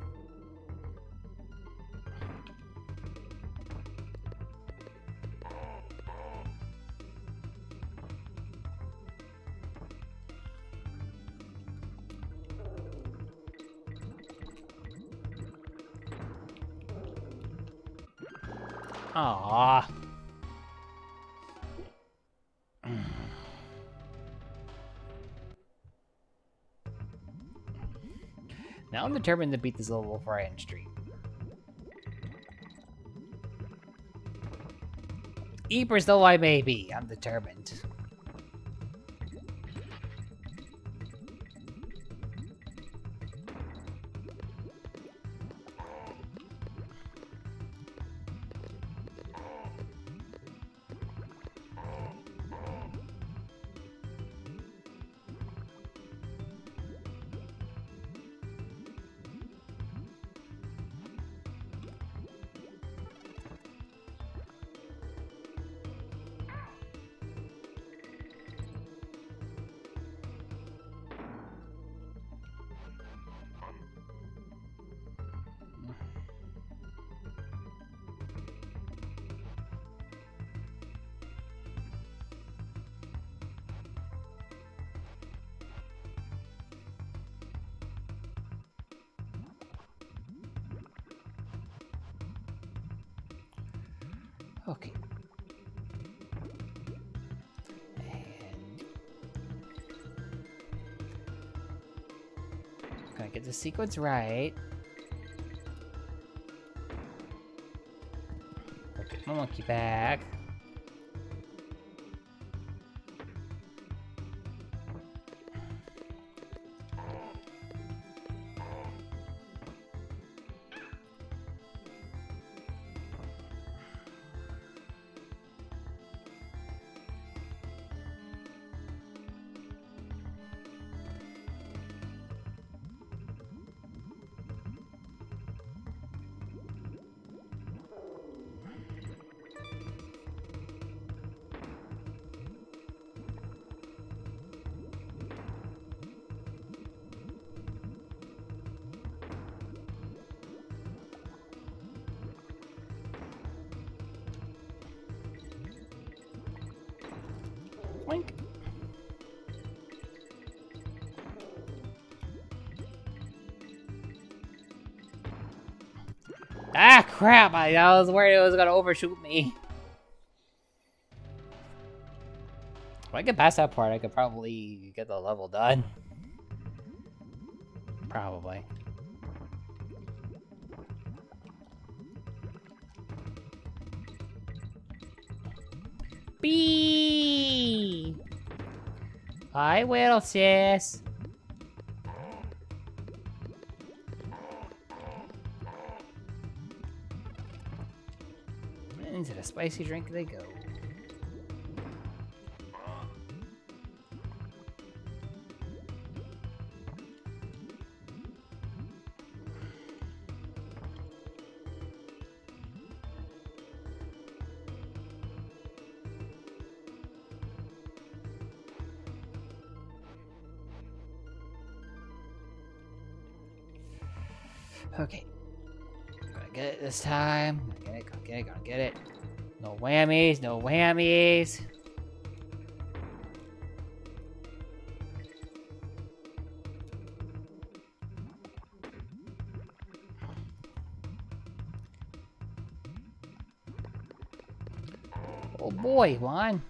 Aww. Now I'm determined to beat this level before I end stream. Eepers though I may be, I'm determined. Okay. And Get the sequence right. Okay, my monkey back. Boink. Ah, crap! I was worried it was gonna overshoot me. If I get past that part, I could probably get the level done. Probably. Bee! I will, sis. Into the spicy drink they go. Okay. Gonna get it this time. Gonna get it. No whammies, no whammies. Oh boy, Juan.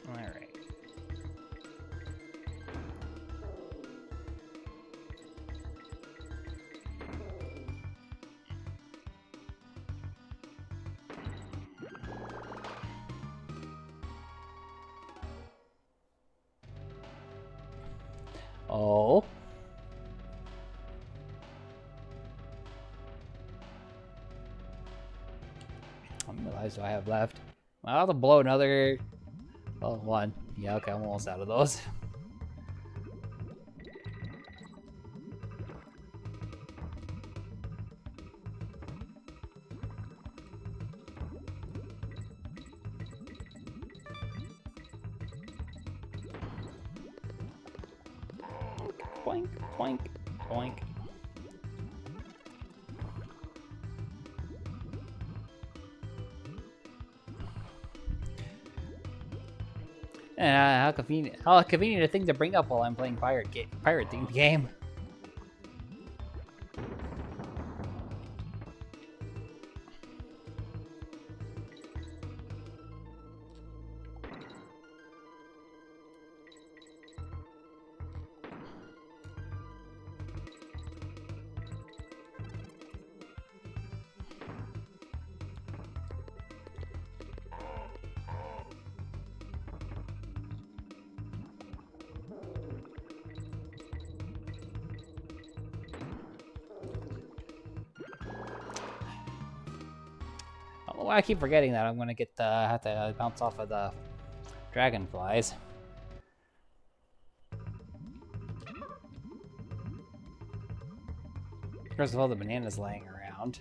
Alright. Oh. How many lives do I have left? I'll have to blow another... Oh, one. Yeah, okay, I'm almost out of those. Boink, boink, boink. How convenient a thing to bring up while I'm playing pirate themed game. Well, I keep forgetting that I'm gonna have to bounce off of the dragonflies. First of all, the banana's laying around.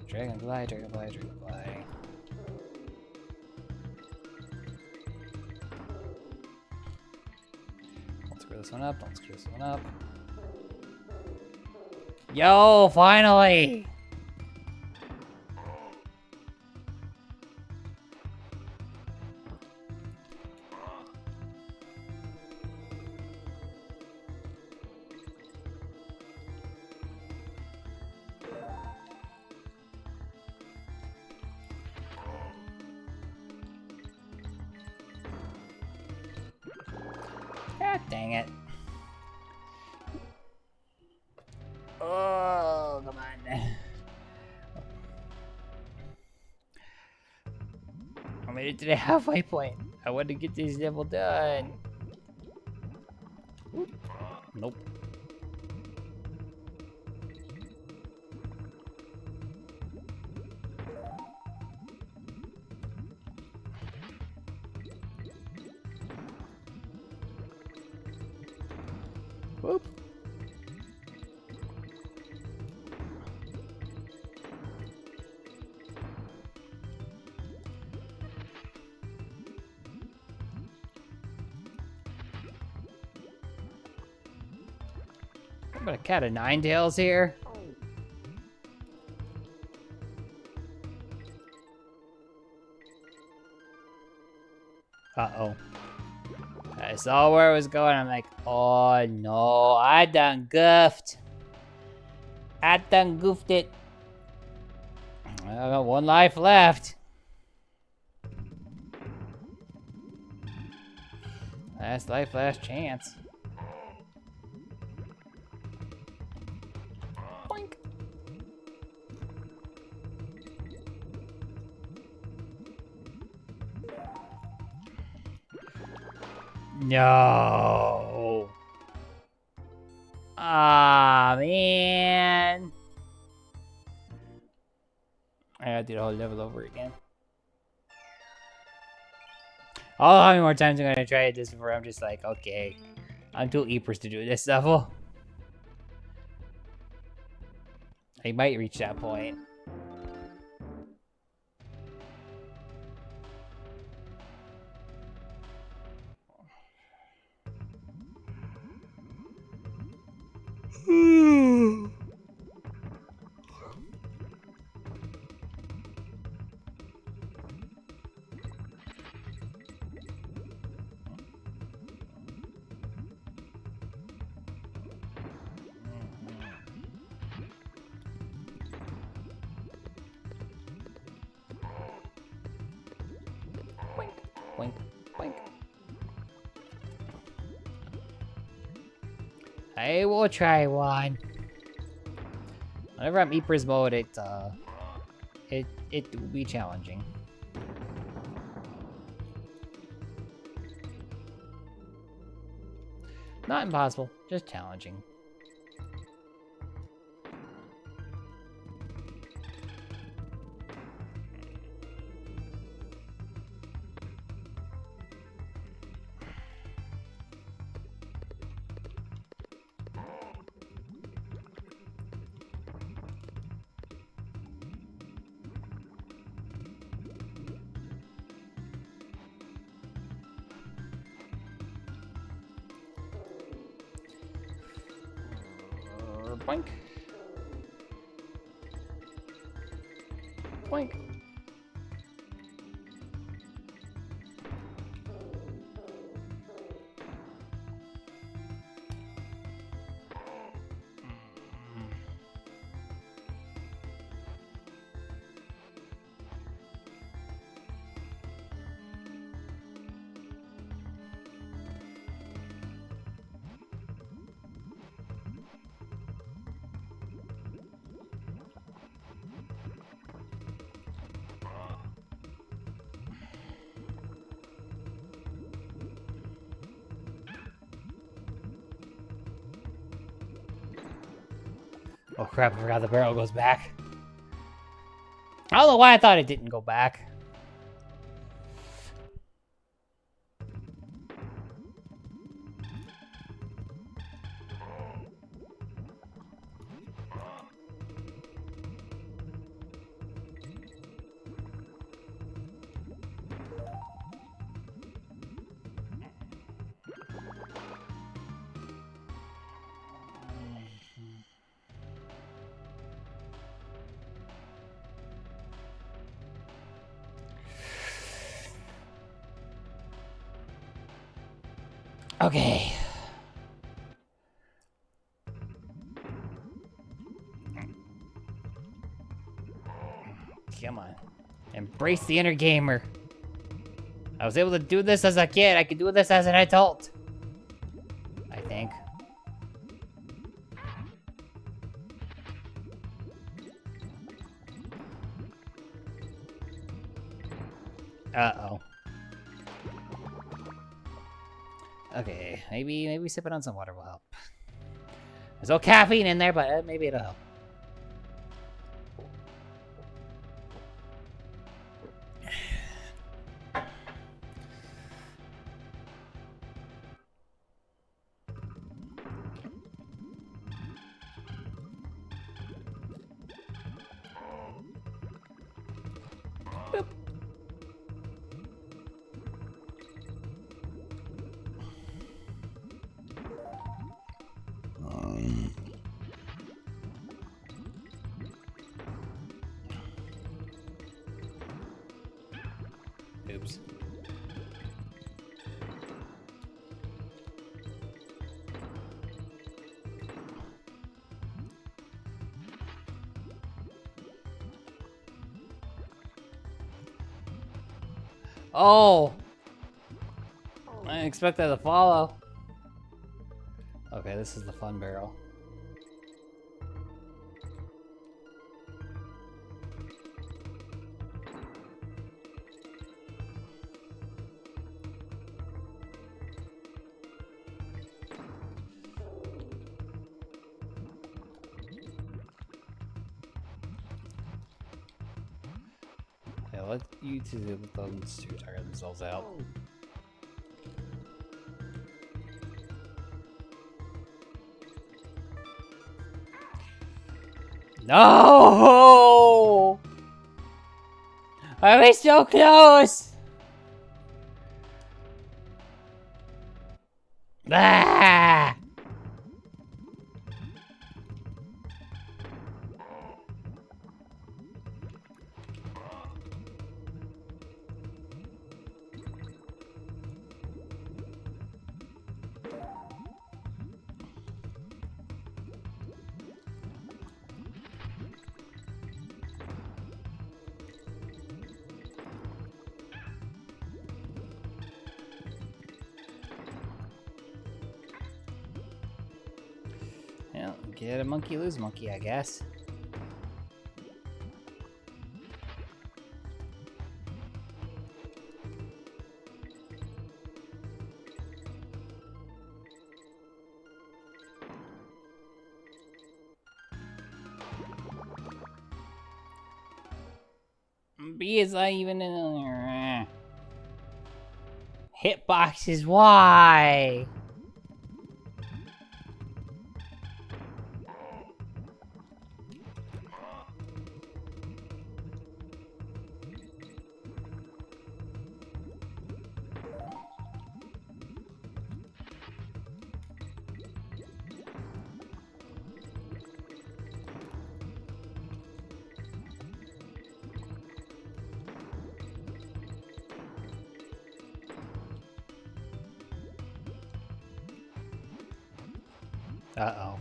Dragonfly, dragonfly, dragonfly. Don't screw this one up, don't screw this one up. Yo, finally! God dang it. Oh, come on. I made it to the halfway point. I want to get this level done. Oop. Nope. Whoop. What about a cat of nine tails here? Uh-oh. I saw where it was going. I'm like, oh no, I done goofed. I done goofed it. I got one life left. Last life, last chance. Boink. No. Ah, man. I gotta do the whole level over again. Oh, how many more times am I gonna try this before I'm just like, okay, I'm too eepers to do this level. I might reach that point. Boink, boink. I will try one. Whenever I'm Eepers mode, it will be challenging. Not impossible, just challenging. Boink. Boink. Oh crap, I forgot the barrel goes back. I don't know why I thought it didn't go back. Okay. Come on. Embrace the inner gamer. I was able to do this as a kid. I can do this as an adult. I think. Uh-oh. Okay, maybe sipping on some water will help. There's no caffeine in there, but maybe it'll help. Boop. Oops. Oh! I didn't expect that to follow. Okay, this is the fun barrel. Yeah, let you two those two tire themselves out. No! Are we so close? Ah! Yeah, get a monkey, lose a monkey, I guess. B is not even in there. Hitboxes, why? Uh-oh.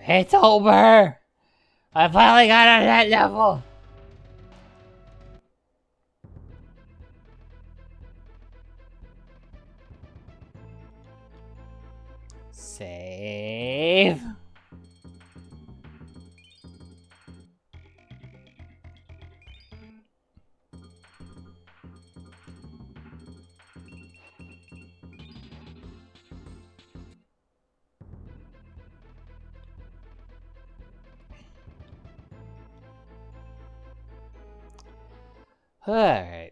It's over! I finally got on that level! save. Alright.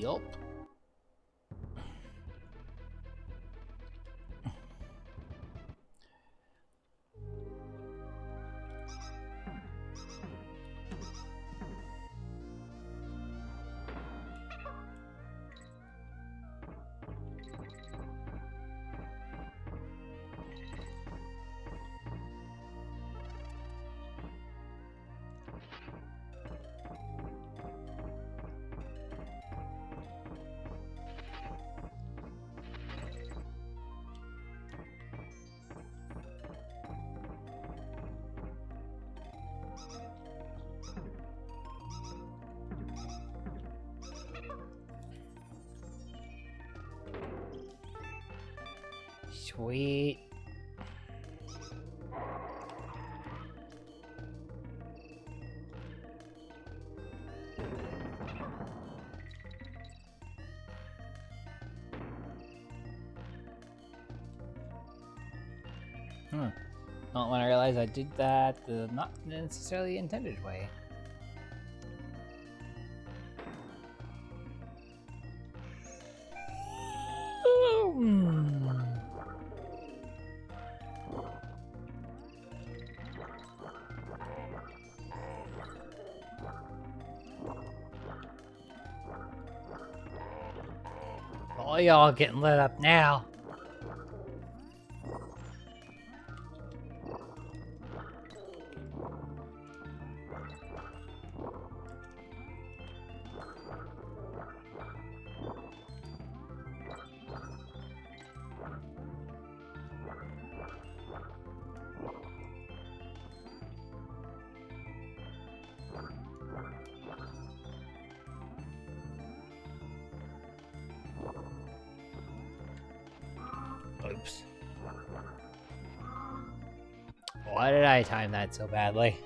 Yup. Sweet. Not when I realized I did that the not necessarily intended way. All y'all getting lit up now. Oops. Why did I time that so badly?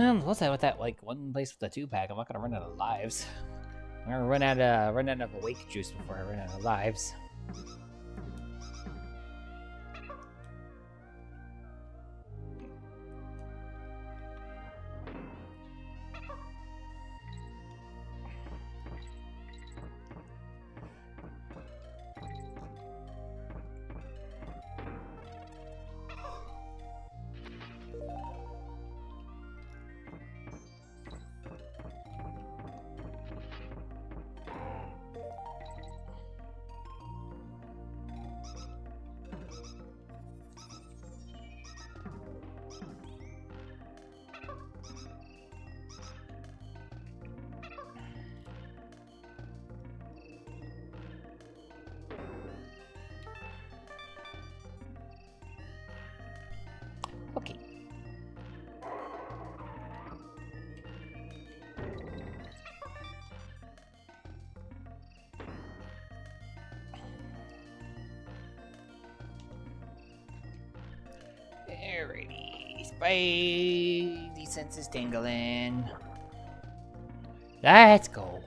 What's that with that like one place with the 2-pack? I'm not gonna run out of lives. I'm gonna run out of awake juice before I run out of lives. Okay. Alrighty. Spidey senses tingling. Let's go.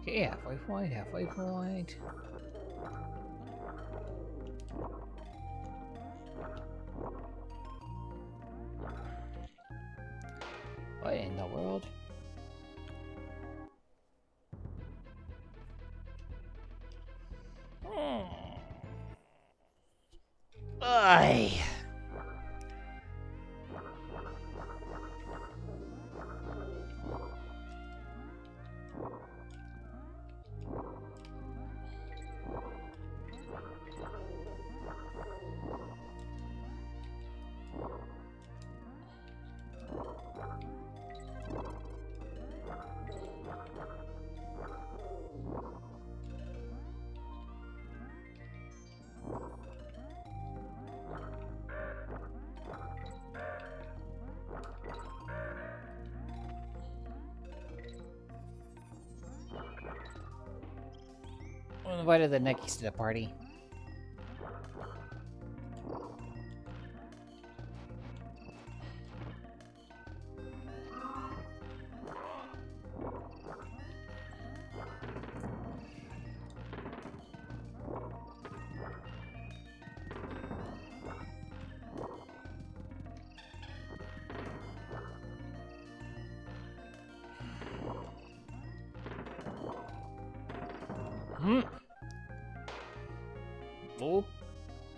Okay, halfway point, halfway point. What in the world? Ay. Invited the Neckies to the party.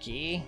Okay.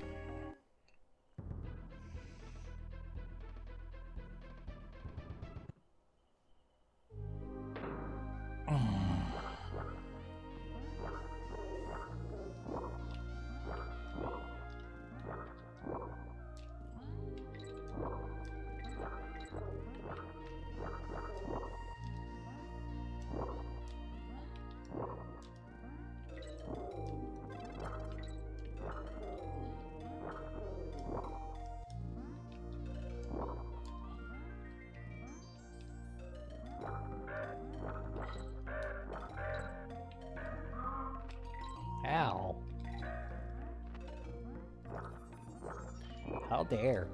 there.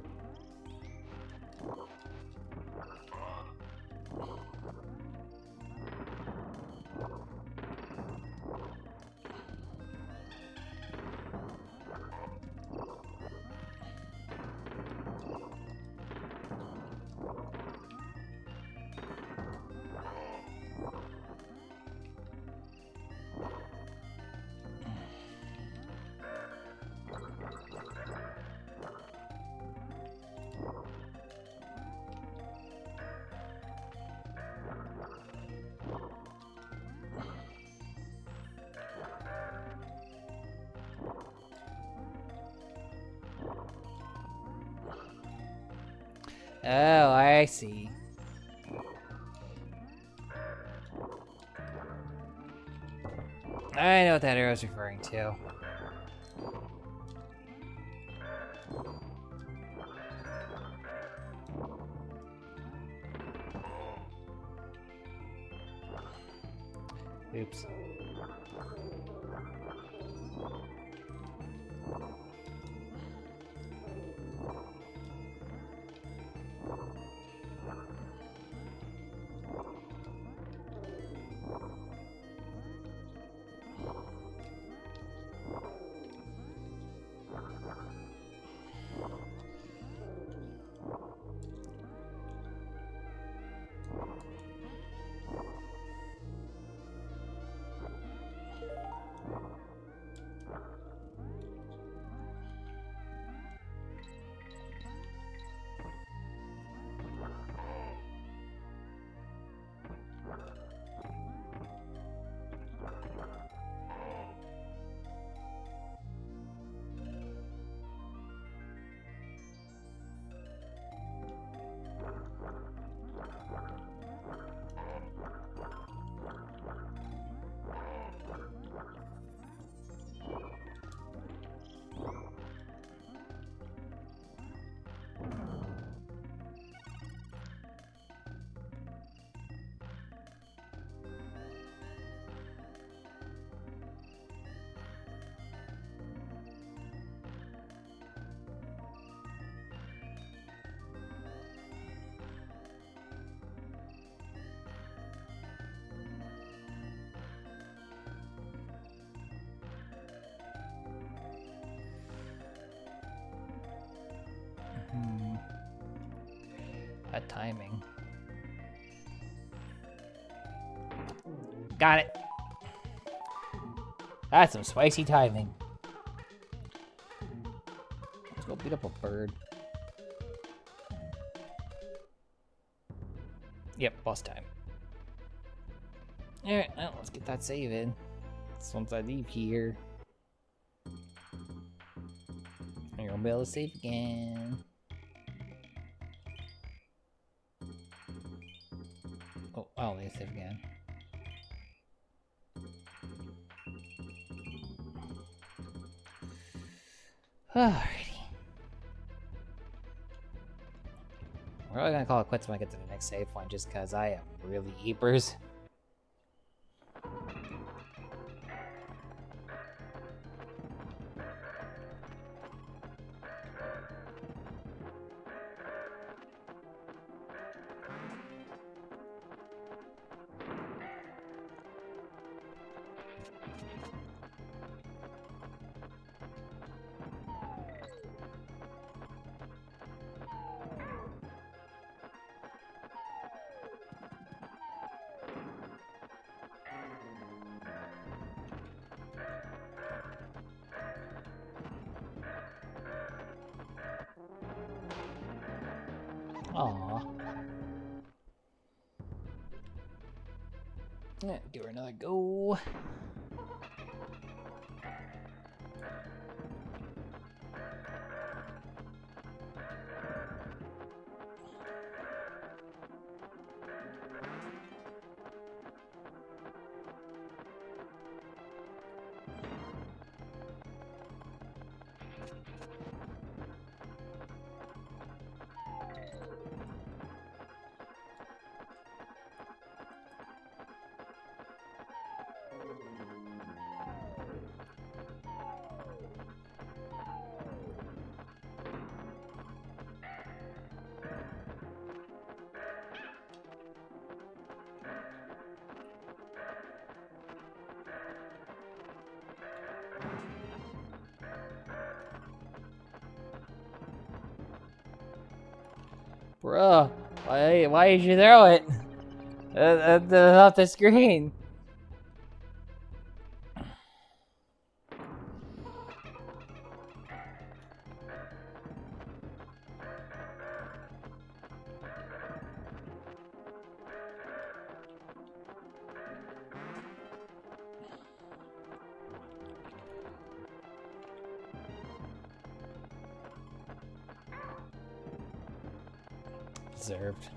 Oh, I see. I know what that arrow's referring to. Oops. That timing. Got it. That's some spicy timing. Let's go beat up a bird. Yep, boss time. Alright, well, let's get that save in. Once I leave here, I'm gonna be able to save again. Oh, I'll save again. Alrighty. We're really gonna call it quits when I get to the next save point, just because I am really eepers. Aww. Yeah, give her another go. Bruh, why did you throw it? Off the screen. Deserved.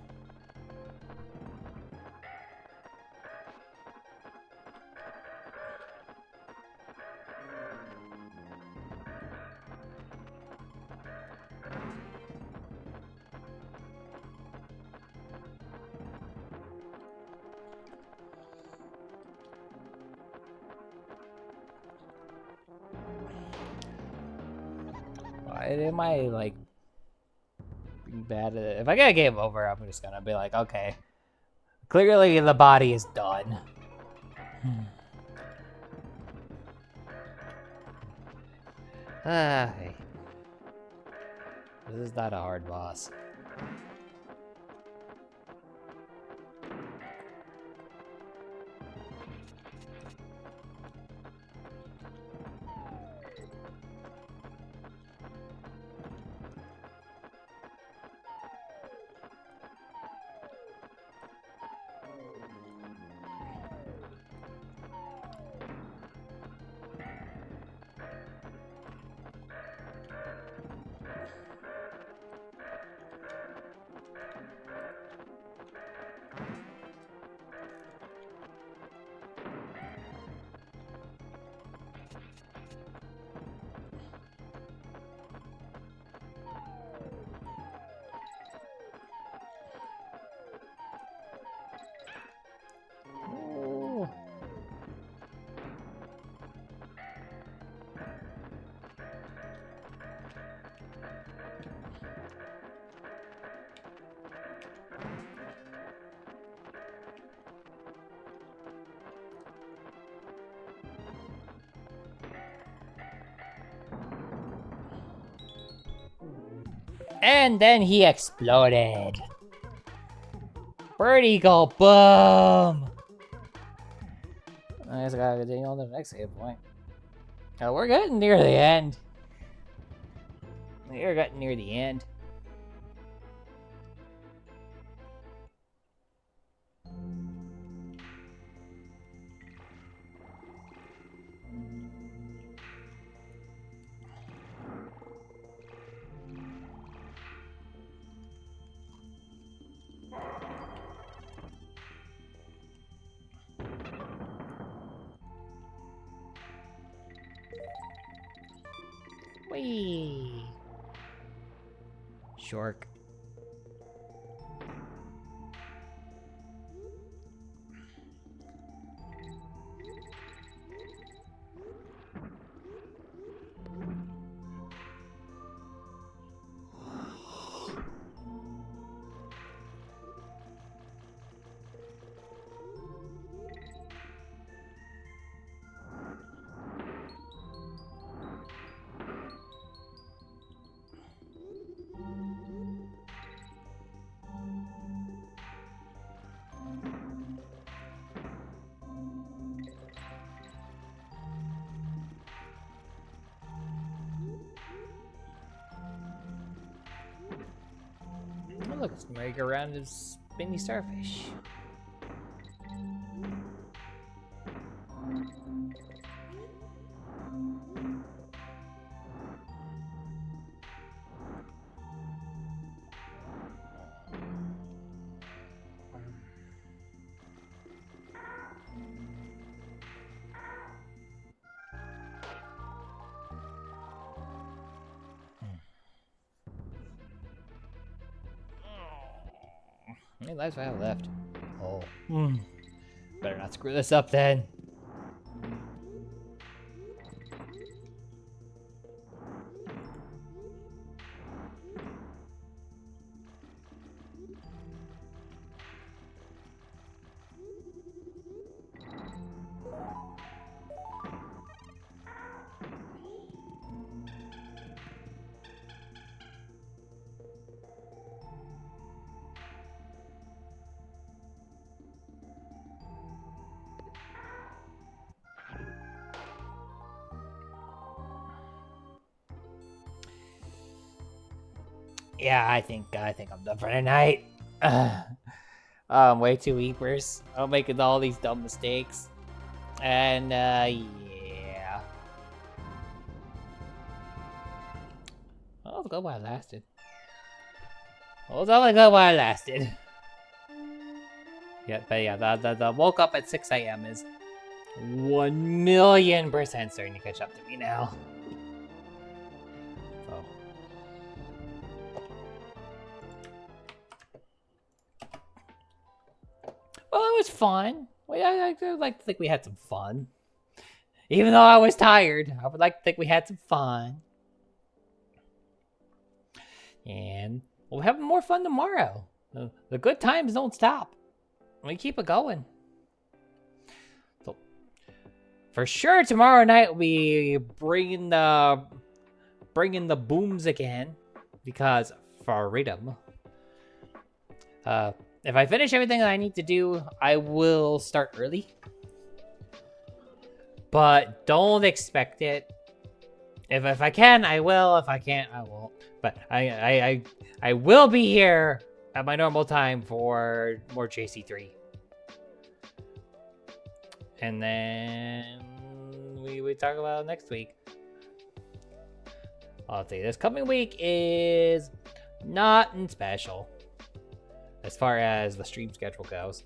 Why am I like being bad at it? If I get a game over, I'm just gonna be like, okay. Clearly the body is done. Hey. This is not a hard boss. Ooh. And then he exploded. Bird Eagle, boom! I guess I gotta continue on to the next save point. We're getting near the end. We're getting near the end. Whee! Shark. Oh, look, it's merry-go-round of spinny starfish. How many lives do I have left? Oh. Better not screw this up then. Yeah, I think I'm done for the night. Way too weepers. I'm making all these dumb mistakes. And, yeah. Oh, I'll go while it lasted. Well, it's only good while it lasted. Yeah, but yeah, the woke up at 6 a.m. is 1,000,000% starting to catch up to me now. So. Well, it was fun. I would like to think we had some fun. Even though I was tired, I would like to think we had some fun. And we'll have more fun tomorrow. The good times don't stop. We keep it going. So, for sure, tomorrow night we bring the booms again, because freedom. If I finish everything that I need to do, I will start early. But don't expect it. If I can, I will. If I can't, I won't. But I will be here at my normal time for more JC3. And then we talk about next week. I'll tell you, this coming week is nothing special as far as the stream schedule goes.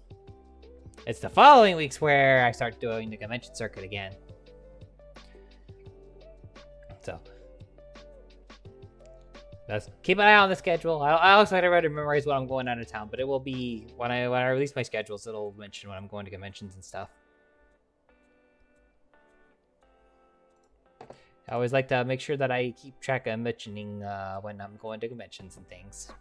It's the following weeks where I start doing the convention circuit again. So keep an eye on the schedule. I also gotta to memorize when I'm going out of town, but it will be when I release my schedules, it'll mention when I'm going to conventions and stuff. I always like to make sure that I keep track of mentioning when I'm going to conventions and things.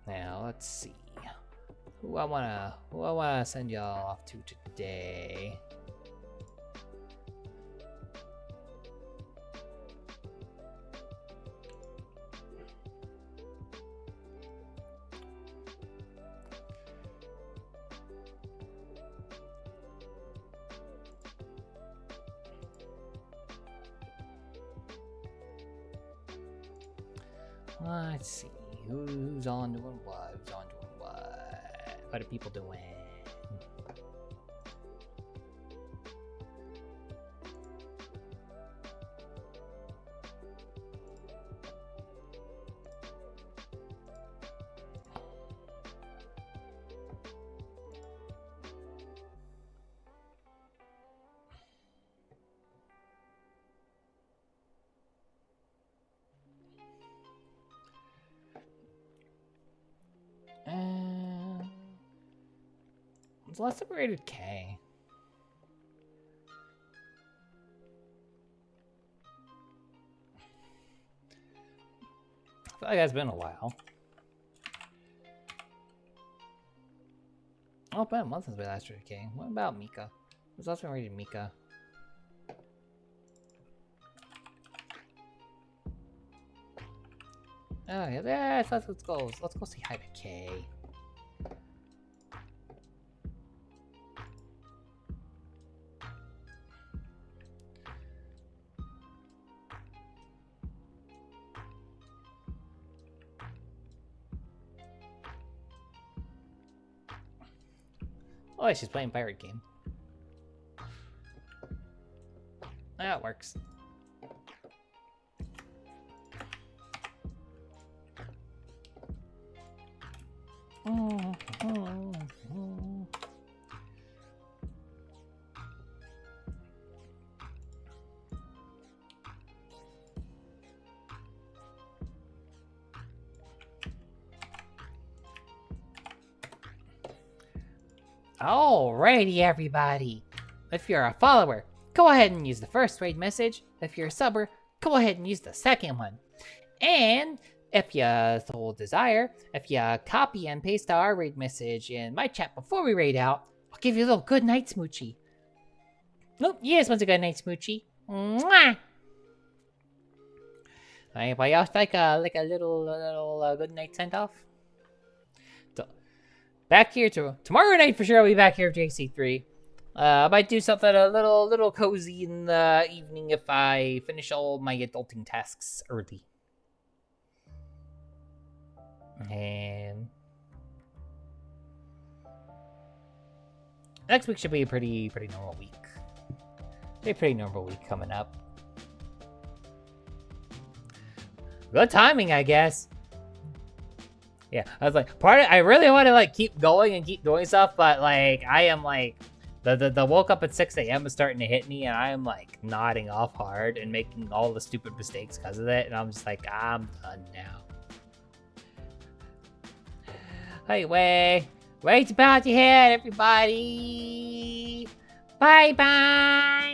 Now let's see who I wanna send y'all off to today. Let's see who's on doing what. What are people doing? It's less separated K. I feel like it's been a while. Oh, it's been a month since we last rated K. What about Mika? Who's last been rated Mika? Oh yeah, let's go. Let's go say hi to K. Oh, she's playing pirate game. That works. Alrighty, everybody. If you're a follower, go ahead and use the first raid message. If you're a subber, go ahead and use the second one. And if you so desire, if you copy and paste our raid message in my chat before we raid out, I'll give you a little good night smoochie. Nope, yes, once a good night smoochie. Mwah! Anybody else like a little good night send off? So, back here tomorrow night for sure. I'll be back here for JC3. I might do something a little cozy in the evening if I finish all my adulting tasks early. And next week should be a pretty normal week. Should be a pretty normal week coming up. Good timing, I guess. Yeah, I was like, I really want to like keep going and keep doing stuff, but like I am like the woke up at 6 a.m. is starting to hit me, and I am like nodding off hard and making all the stupid mistakes because of it, and I'm just like, I'm done now. Hey, wait about your head, everybody. Bye bye.